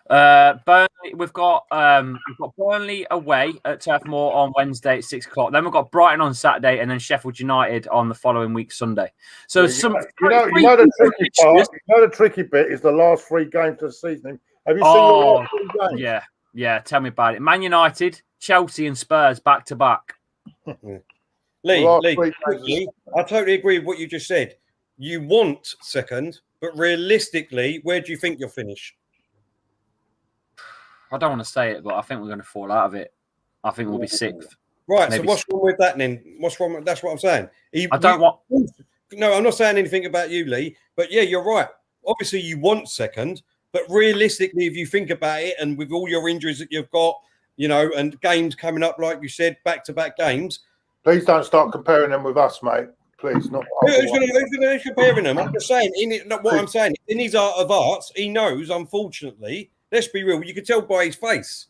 Burnley, we've got Burnley away at Turf Moor on Wednesday at 6 o'clock. Then we've got Brighton on Saturday, and then Sheffield United on the following week Sunday. So the tricky bit is the last 3 games of the season. Have you seen the last 3 games? Yeah. Tell me about it. Man United, Chelsea, and Spurs back to back. Lee, I totally agree with what you just said. You want second, but realistically, where do you think you'll finish? I don't want to say it, but I think we're going to fall out of it. I think we'll be 6th. Right, so what's wrong with that then? What's wrong with that's what I'm saying. No, I'm not saying anything about you, Lee, but yeah, you're right. Obviously, you want second, but realistically, if you think about it, and with all your injuries that you've got, and games coming up, like you said, back-to-back games. Please don't start comparing them with us, mate. Please, not. Who's going to comparing them? I'm just saying, I'm saying, in his art of arts, he knows, unfortunately. Let's be real. You can tell by his face.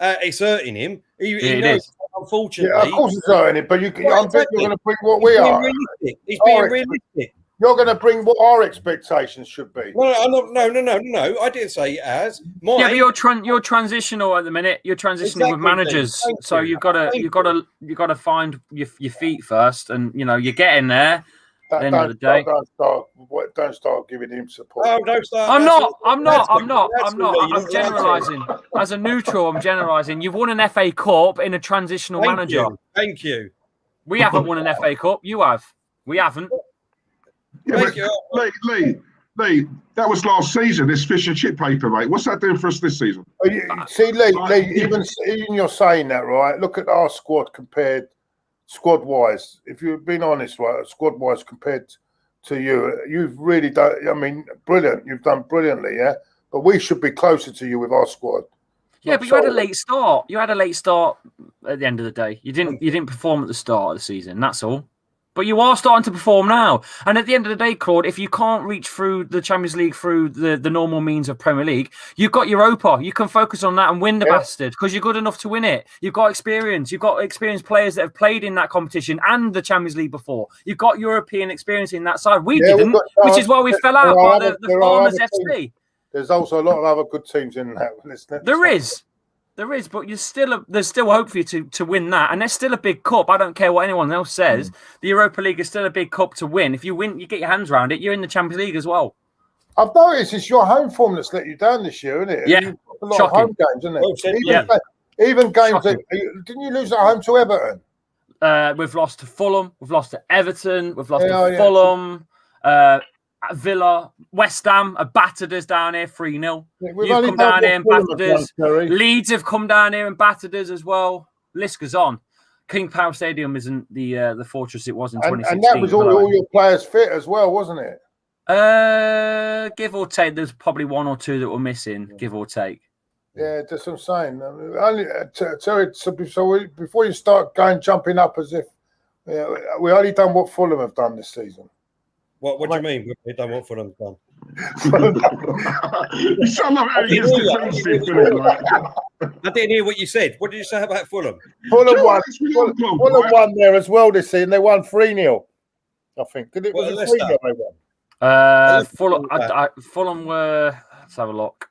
It's hurting him. He knows, unfortunately. Yeah, of course it's hurting him, but I bet you're going to bring what we are. He's being realistic. You're going to bring what our expectations should be. No. I didn't say as. Yeah, but you're transitional at the minute. You're transitioning with managers, so you've got to find your feet first, and you're getting there. At the end of the day, don't start giving him support. Oh, don't start. I'm not. I'm generalising. As a neutral, I'm generalising. You've won an FA Cup in a transitional manager. Thank you. We haven't won an FA Cup. You have. We haven't. Yeah, Lee, that was last season. This fish and chip paper, mate. What's that doing for us this season? See, Lee, even you're saying that, right? Look at our squad compared, squad-wise. If you've been honest, right, squad-wise compared to you, you've really done. I mean, brilliant. You've done brilliantly, yeah. But we should be closer to you with our squad. Yeah, but you had a late start. You had a late start at the end of the day. You didn't perform at the start of the season. That's all. But you are starting to perform now. And at the end of the day, Claude, if you can't reach through the Champions League through the normal means of Premier League, you've got Europa. You can focus on that and win the bastard because you're good enough to win it. You've got experience. You've got experienced players that have played in that competition and the Champions League before. You've got European experience in that side. We didn't, which is why we fell out by the Farmers FC. There's also a lot of other good teams in that list. There is, but there's still hope for you to win that, and there's still a big cup. I don't care what anyone else says. The Europa League is still a big cup to win. If you win, you get your hands around it. You're in the Champions League as well. I've noticed it's your home form that's let you down this year, isn't it? Yeah, a lot of home games, isn't it? Even games that didn't you lose at home to Everton? We've lost to Fulham. We've lost to Everton. We've lost to Fulham. Villa, West Ham have battered us down here 3-0. You've come down here and battered us. Leeds have come down here and battered us as well. List goes on. King Power Stadium isn't the fortress it was in 2016. And that was all your players fit as well, wasn't it? Give or take, there's probably one or two that were missing, give or take. Yeah, that's what I'm saying. So before you start jumping up as if we only done what Fulham have done this season. What do you mean? We don't want Fulham done. You sound like very defensive, I didn't hear what you said. What did you say about Fulham? Fulham won there as well this season. They won 3-0. I think. Was it 3-0 they won? Fulham were. Let's have a look.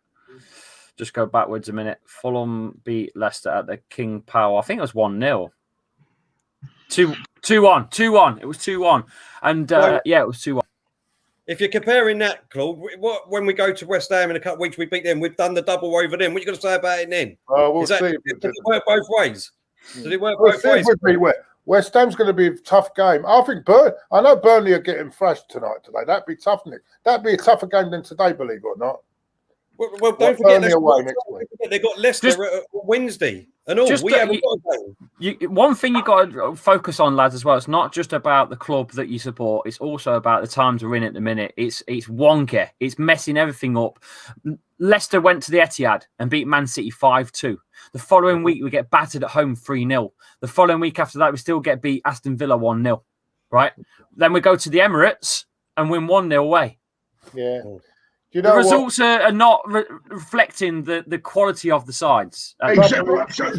Just go backwards a minute. Fulham beat Leicester at the King Power. I think it was 1-0. 2-1. It was 2-1. And it was 2-1. If you're comparing that, Claude, when we go to West Ham in a couple of weeks, we beat them. We've done the double over them. What are you going to say about it then? We'll see. Did it work both ways? Did it work both ways? West Ham's going to be a tough game. I think I know Burnley are getting thrashed today. That'd be tough, Nick. That'd be a tougher game than today, believe it or not. Well, don't forget they got Leicester on Wednesday and all. One thing you got to focus on, lads, as well. It's not just about the club that you support. It's also about the times we're in at the minute. It's wonky. It's messing everything up. Leicester went to the Etihad and beat Man City 5-2. The following week, we get battered at home 3-0. The following week after that, we still get beat Aston Villa 1-0. Right? Then we go to the Emirates and win 1-0 away. Yeah. The results are not reflecting the quality of the sides. Exactly.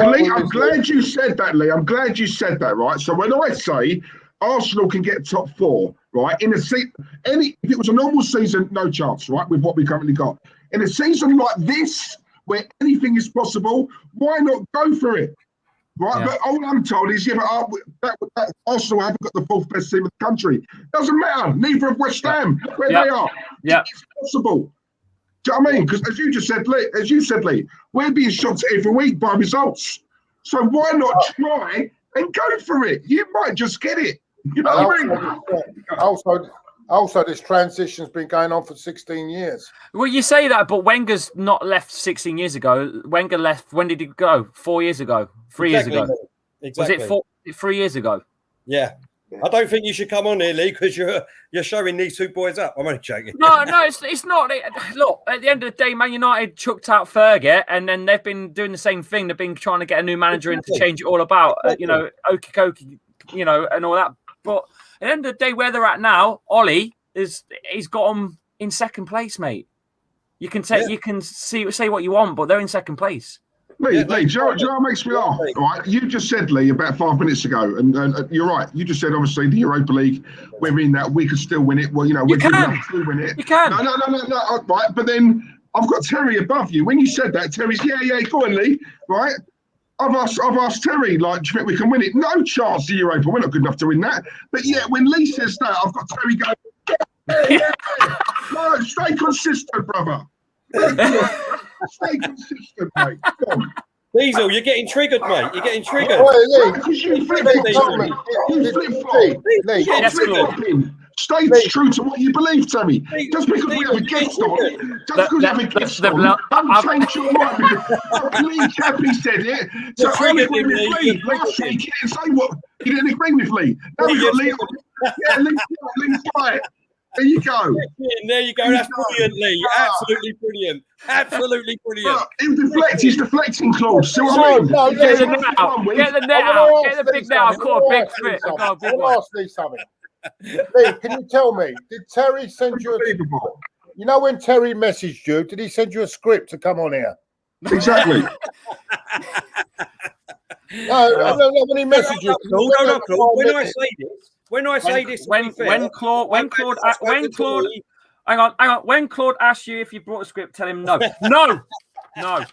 Lee, I'm glad you said that, Lee. I'm glad you said that, right? So when I say Arsenal can get top 4, right, if it was a normal season, no chance, right, with what we currently got. In a season like this, where anything is possible, why not go for it? Right, but all I'm told is, that Arsenal haven't got the 4th best team in the country. Doesn't matter. Neither of West Ham, where they are. Yeah, it's possible. Do you know what I mean? Because as you said, Lee, we're being shocked every week by results. So why not try and go for it? You might just get it. You know what I mean? Also, this transition's been going on for 16 years. Well, you say that, but Wenger's not left 16 years ago. Wenger left, when did he go? 4 years ago? 3 years ago? Exactly. Was it 3 years ago? Yeah. I don't think you should come on here, Lee, because you're showing these two boys up. I'm only joking. No, it's not. Look, at the end of the day, Man United chucked out Fergie, and then they've been doing the same thing. They've been trying to get a new manager in to change it all about, okey-dokey, and all that. But at the end of the day, where they're at now, Ollie he's got them in second place, mate. You can say what you want, but they're in second place. Lee, do you know what makes me laugh? Right, you just said, Lee, about 5 minutes ago, and you're right. You just said, obviously, the Europa League, we're in that, we could still win it. Well, you know, we're good enough to win it. You can. No. Right, but then I've got Terry above you. When you said that, Terry's, yeah, go on, Lee. Right? I've asked Terry, like, do you think we can win it? No chance to Europa. We're not good enough to win that. But yeah, when Lee says that, I've got Terry going, yeah. No, stay consistent, brother. Stay consistent, mate. Come on. Diesel, you're getting triggered, mate. You're getting triggered. Because you flip-flop. You flip-flop. Stay true to what you believe, Terry. Just because we have a guest on, don't change your mind. Lee Chappie said it. So I agree with Lee. Last week he didn't say what he didn't agree with Lee. Now we got Lee. Yeah, Lee's right. There you go. There you go. That's brilliant, Lee. Absolutely brilliant. Absolutely brilliant. Look, he's deflecting, Claude. See what I mean? No, get the net out. Get the net out. Get the big net out. I've got a big fit. I've got a big one. Ask Lee something. Lee, can you tell me, did Terry send you you know when Terry messaged you, did he send you a script to come on here? Exactly. No, when he messaged you. No, Claude. When I say this, when Claude asks you if you brought a script, tell him no. No.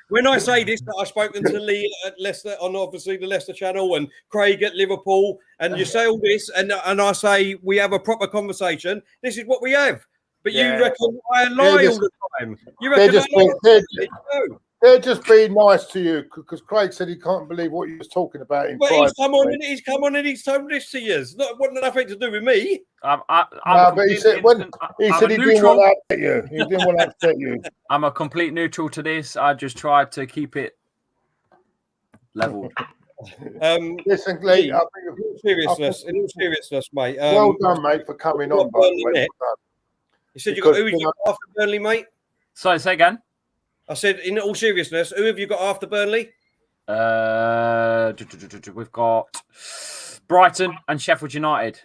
When I say this, I've spoken to Lee at Leicester on obviously the Leicester channel and Craig at Liverpool, and you say all this, and I say we have a proper conversation. This is what we have. But you reckon I lie all the time. You reckon they're just being nice to you because Craig said he can't believe what you was talking about in private. He's come on and he's told this to you. It's not nothing to do with me. But he said he didn't want to upset you. He didn't want to upset you. I'm a complete neutral to this. I just tried to keep it leveled. Listen, Lee, in all seriousness, mate. Well done, mate, for coming on. By the way. You said who have you got after Burnley, mate? Sorry, say again. I said, in all seriousness, who have you got after Burnley? We've got Brighton and Sheffield United.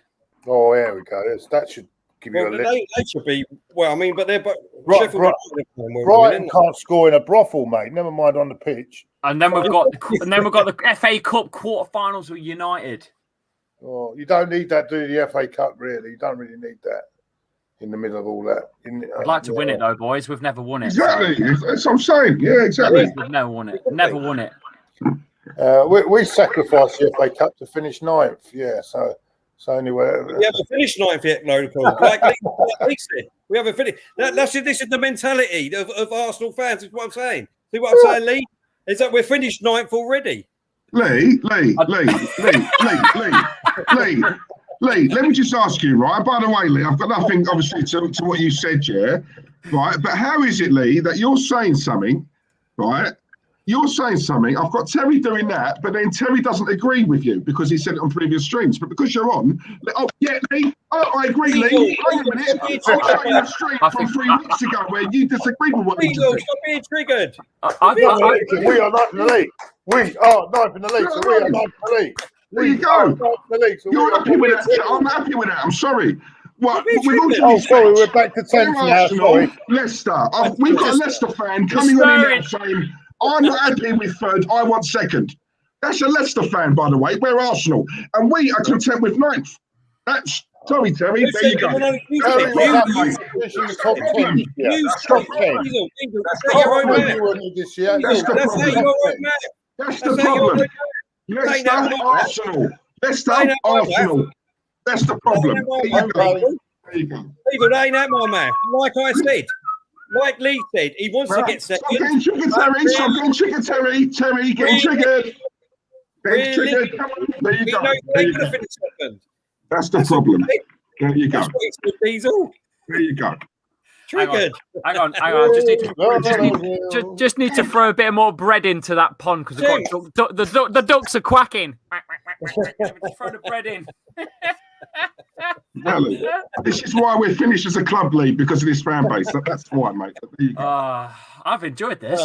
Oh, there we go. That should give you a list. They should be. Well, I mean, but they're Brighton can't score in a brothel, mate. Never mind on the pitch. And then we've got the FA Cup quarterfinals with United. Oh, you don't need that, do you? The FA Cup, really. You don't really need that. In the middle of all that. I'd like to win it, though, boys. We've never won it. Exactly. So. That's what I'm saying. Yeah, exactly. We've never won it. Never won it. We sacrificed the FA Cup to finish 9th. Yeah, so anyway. We haven't finished 9th yet, no, like we haven't finished. This is the mentality of Arsenal fans, is what I'm saying. See what I'm saying, Lee? Is that we're finished 9th already. Lee, let me just ask you, right? By the way, Lee, I've got nothing, obviously, to what you said, yeah? Right? But how is it, Lee, that you're saying something, right? You're saying something. I've got Terry doing that, but then Terry doesn't agree with you because he said it on previous streams. But because you're on, Lee, I agree, Lee. Wait a minute. I'll show you a stream from 3 weeks ago where you disagreed with what he said. Stop being triggered. We are not in the league. We are not in the league, so we are not in the league. There you go. You're happy with that. I'm happy with that. I'm sorry. Well, sorry, we're back to 10th now. Sorry. Leicester. We've got a Leicester fan coming on in now saying, I'm not happy with 3rd. I want 2nd. That's a Leicester fan, by the way. We're Arsenal. And we are content with 9th. That's... Sorry, Terry. There you go. That's the problem. Leicester, Arsenal. That's the problem. There you go. Even ain't that my man. Like I said, like Lee said, he wants to get second. Stop getting triggered, Terry. Stop getting triggered, Terry. Terry, getting triggered. Getting triggered. Come on. There you go. That's the problem. There you go. Diesel. There you go. Triggered. Hang on. Just need to throw a bit more bread into that pond because the ducks are quacking. Just throw the bread in. Really? This is why we're finished as a club league, because of this fan base. That's why, mate. I've enjoyed this.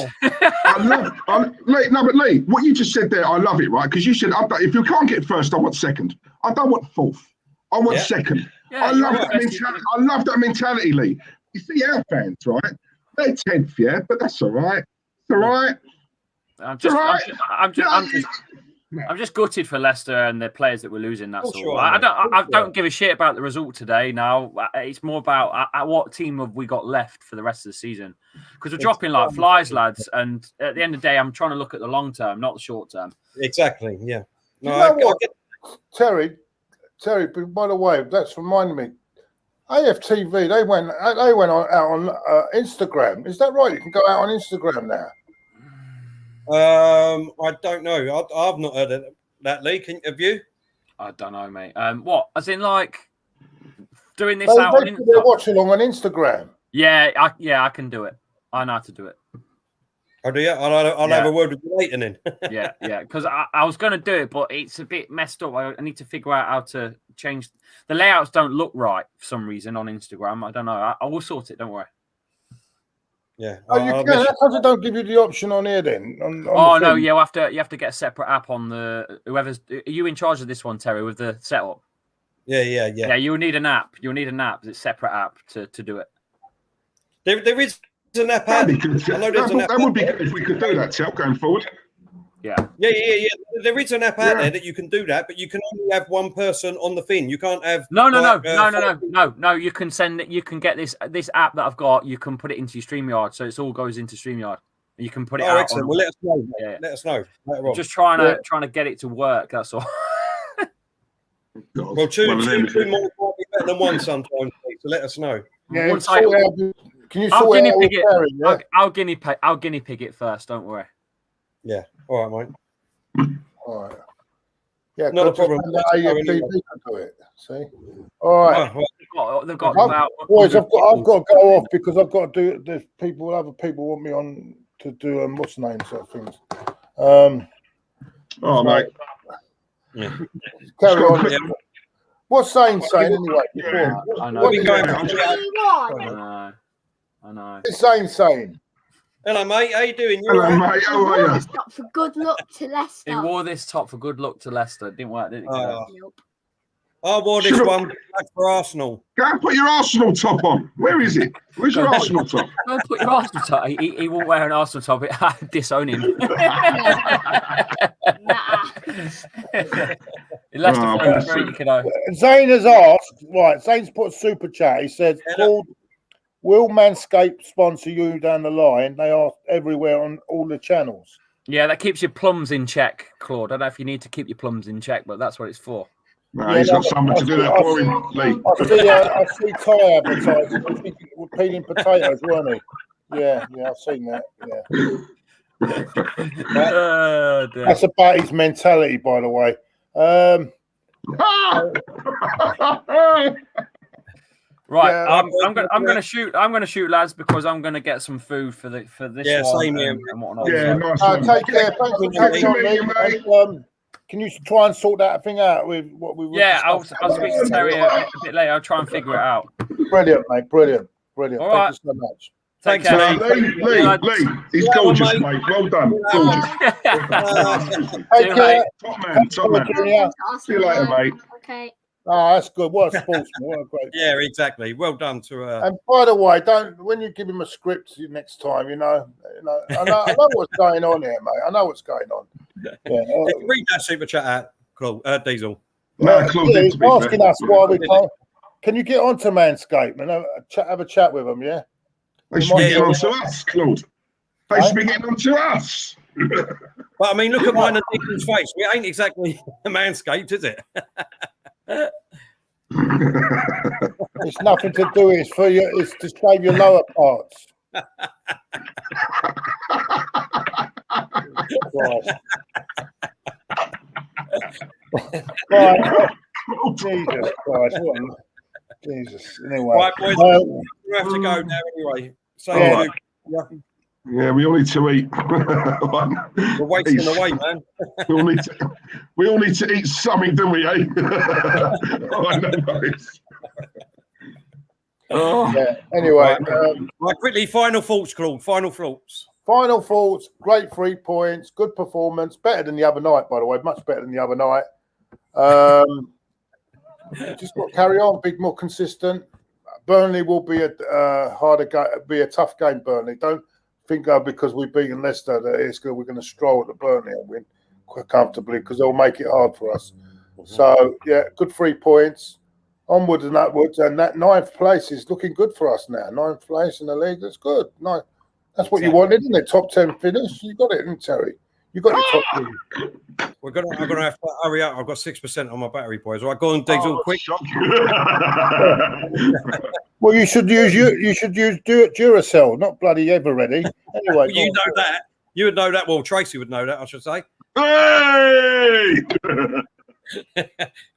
Lee, what you just said there, I love it, right? Because you said, if you can't get 1st, I want 2nd. I don't want 4th. I want 2nd. I love that mentality. Lee. You see our fans, right? They're 10th, yeah, but that's all right. It's all right. I'm just gutted for Leicester and the players that we're losing. That's all. Sure, I don't give a shit about the result today. Now it's more about what team have we got left for the rest of the season, because we're dropping like flies, lads. And at the end of the day, I'm trying to look at the long term, not the short term. Exactly. Yeah. No, you know what? Terry. By the way, that's reminded me. AFTV. They went out on Instagram. Is that right? You can go out on Instagram now. I don't know. I've not heard of that, Lee. Have you? I don't know, mate. What? As in, like, doing this They out on do their watch-along on Instagram. Yeah, I can do it. I know how to do it. Oh, do you? I'll have a word with you later then. yeah. Because I was going to do it, but it's a bit messed up. I need to figure out how to change. The layouts don't look right for some reason on Instagram. I don't know. I will sort it. Don't worry. Yeah. Oh, you can. How come they don't give you the option on here then? On no, yeah, you have to get a separate app on the whoever's. Are you in charge of this one, Terry, with the setup? Yeah. Yeah, you'll need an app. You'll need an app. It's a separate app to do it. There is an app. That would be good if we could do that, Tel, going forward. Yeah. There is an app out there that you can do that, but you can only have one person on the thing. You can't have no. You can send it. You can get this app that I've got. You can put it into your StreamYard, so it all goes into StreamYard. You can put it out. Excellent. Well, let us know. Yeah. Let us know. Just trying to get it to work. That's all. Well, two more might be better than one sometimes. So let us know. Yeah. Can you sort guinea pig it? Terry, yeah? I'll guinea pig it first. Don't worry. Yeah. All right, mate. All right. Yeah, not a problem. AFTV can do it. See. All right. They've got about. Boys, I've got to go off because I've got to do. There's people. Other people want me on to do what's the name sort of things. Mate. Yeah. Carry on. Yeah. What's saying anyway? Yeah. I know. I know. It's saying. Hello, mate. How you doing? Hello, mate. How are you? Top for good luck to Leicester. He wore this top for good luck to Leicester. It didn't work, did it? I wore this one for Arsenal. Go and put your Arsenal top on. Where is it? Where's your Arsenal top? Go and put your Arsenal top. He won't wear an Arsenal top. I disown him. Zane has asked. Right, Zane's put a super chat. He said, "Claude, will Manscaped sponsor you down the line?" They are everywhere on all the channels. Yeah, that keeps your plums in check, Claude. I don't know if you need to keep your plums in check, but that's what it's for. No, he's got someone to do that for him, Lee. I see Ty advertising. We're peeling potatoes, weren't he? Yeah, I've seen that. Yeah. That's about his mentality, by the way. Right, yeah, I'm gonna shoot, lads, because I'm gonna get some food for this one. Same here. And whatnot. Yeah, nice one. Take care. Thanks for catching on, mate. Can you try and sort that thing out with what we were? Yeah, I'll speak to Terry a bit later. I'll try and figure it out. Brilliant, mate. Brilliant. All Thank right. you so much. Thanks, care. Lee, he's gorgeous, mate. Well done. Gorgeous. Take care. Top man. See you later, mate. Okay. Oh, that's good. What a sportsman. What a great. Yeah, exactly. Well done to her. And by the way, when you give him a script next time, I know what's going on here, mate. I know what's going on. Yeah. Read that super chat out, Claude, Diesel. No, Claude, he's asking us why we can't. Can you get onto Manscaped and have a chat with them? Yeah. They should be getting on to us, Claude. They should be getting on to us. Well, I mean, look at mine and Diesel's face. We ain't exactly Manscaped, is it? It's nothing to do. It's for you. It's to shave your lower parts. Right. Jesus Christ! Jesus. Anyway, right, boys, we have to go now. Anyway, so yeah, we all need to eat. We're wasting away, man. we all need to eat something, don't we? Eh? I know. Yeah. Anyway, right, quickly, final thoughts, Claude. Final thoughts. Final thoughts. Great 3 points. Good performance. Better than the other night, by the way. Much better than the other night. Just got to carry on. Be more consistent. Burnley will be a harder game, be a tough game. Burnley, don't think because we've beaten Leicester that it's good. We're going to stroll at the Burnley and win quite comfortably because they'll make it hard for us. So yeah, good 3 points. Onwards and upwards, and that 9th place is looking good for us now. 9th place in the league, that's good. No, that's what you wanted, isn't it? Top 10 finish. You got it, didn't Terry? You got your top 10. I'm gonna have to hurry up. I've got 6% on my battery, boys. All right, go on, Diggs, all quick. Well, you should use Duracell, not bloody Everready. Anyway, You know that. You would know that. Well, Tracy would know that, I should say. Hey!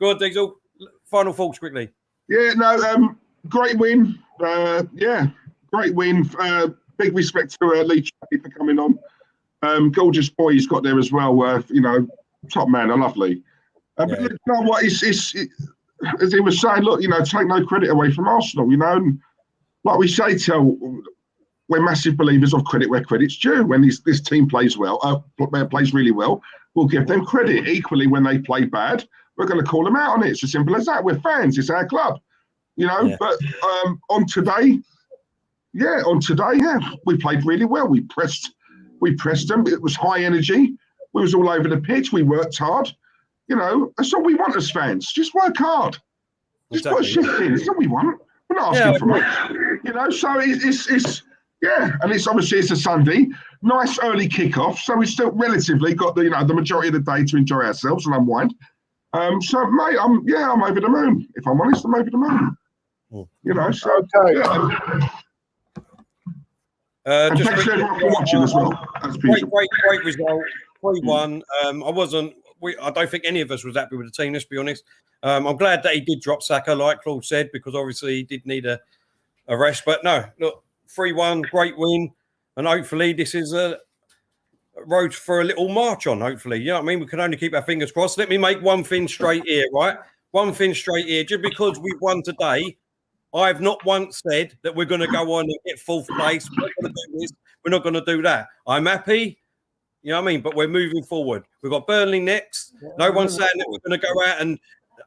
Go on, Diggs, all final thoughts quickly. Yeah, no, great win. Great win. Big respect to Lee Chappie for coming on. Gorgeous boy he's got there as well. Top man, lovely. But you know what? It's as he was saying, look, take no credit away from Arsenal. And like we say, we're massive believers of credit where credit's due. When this team plays well, plays really well, we'll give them credit. Equally, when they play bad, we're going to call them out on it. It's as simple as that. We're fans. It's our club. But on today, we played really well. We pressed them. It was high energy. We was all over the pitch. We worked hard. That's all we want as fans. Just work hard. Just put a shift in. That's all we want. We're not asking for much. So it's and it's obviously it's a Sunday. Nice early kickoff. So we still relatively got the majority of the day to enjoy ourselves and unwind. So mate, I'm over the moon. If I'm honest, I'm over the moon. So okay. And Just thanks everyone for watching as well. That's beautiful. Great result. 3-1. I don't think any of us was happy with the team, let's be honest. I'm glad that he did drop Saka, like Claude said, because obviously he did need a rest. But no, look, 3-1, great win. And hopefully this is a road for a little march on, hopefully. You know what I mean? We can only keep our fingers crossed. Let me make one thing straight here, right? One thing straight here. Just because we've won today, I've not once said that we're going to go on and get 4th place. We're not going to do this. We're not going to do that. I'm happy. You know what I mean? But we're moving forward. We've got Burnley next. No one's saying that we're going to go out and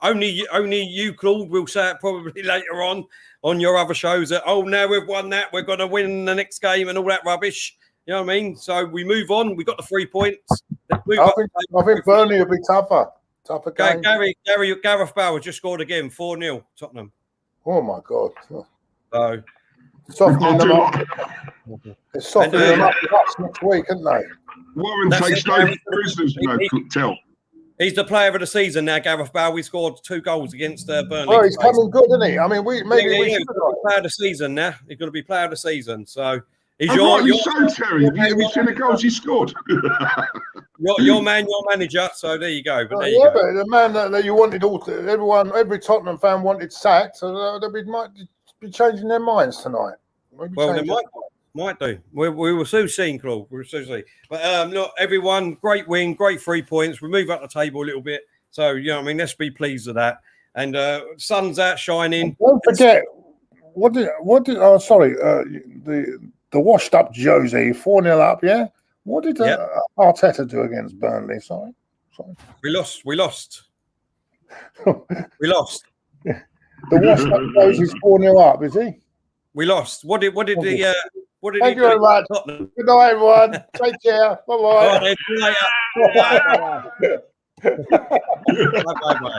only you, Claude, will say it probably later on your other shows that, now we've won that. We're going to win the next game and all that rubbish. You know what I mean? So we move on. We got the 3 points. I think Burnley will be tougher. Tougher game. Gareth Bale just scored again. 4-0 Tottenham. Oh my God! So softening them up. It's softening them up next week, isn't they? Warren takes no prisoners. He's the player of the season now, Gareth Bale. We scored 2 goals against Burnley. Oh, he's coming good, isn't he? I mean, we should be player of the season now. He's going to be player of the season. So he's Terry. Have you seen the goals he scored? your man, your manager. So there you go. But but the man that you wanted every Tottenham fan wanted sacked. So they might be changing their minds tonight. They might do. We will soon see, Claude. We'll soon see. But look, everyone, great win, great 3 points. We move up the table a little bit. So, let's be pleased with that. And sun's out shining. Don't forget, the washed up Josie, 4-0 up, yeah? What did Arteta do against Burnley? Sorry. We lost. We lost. The washed up Josie's 4-0 up, is he? We lost. What did Thank he you very much. Good night, everyone. Take care. Bye-bye. Bye-bye. Bye-bye.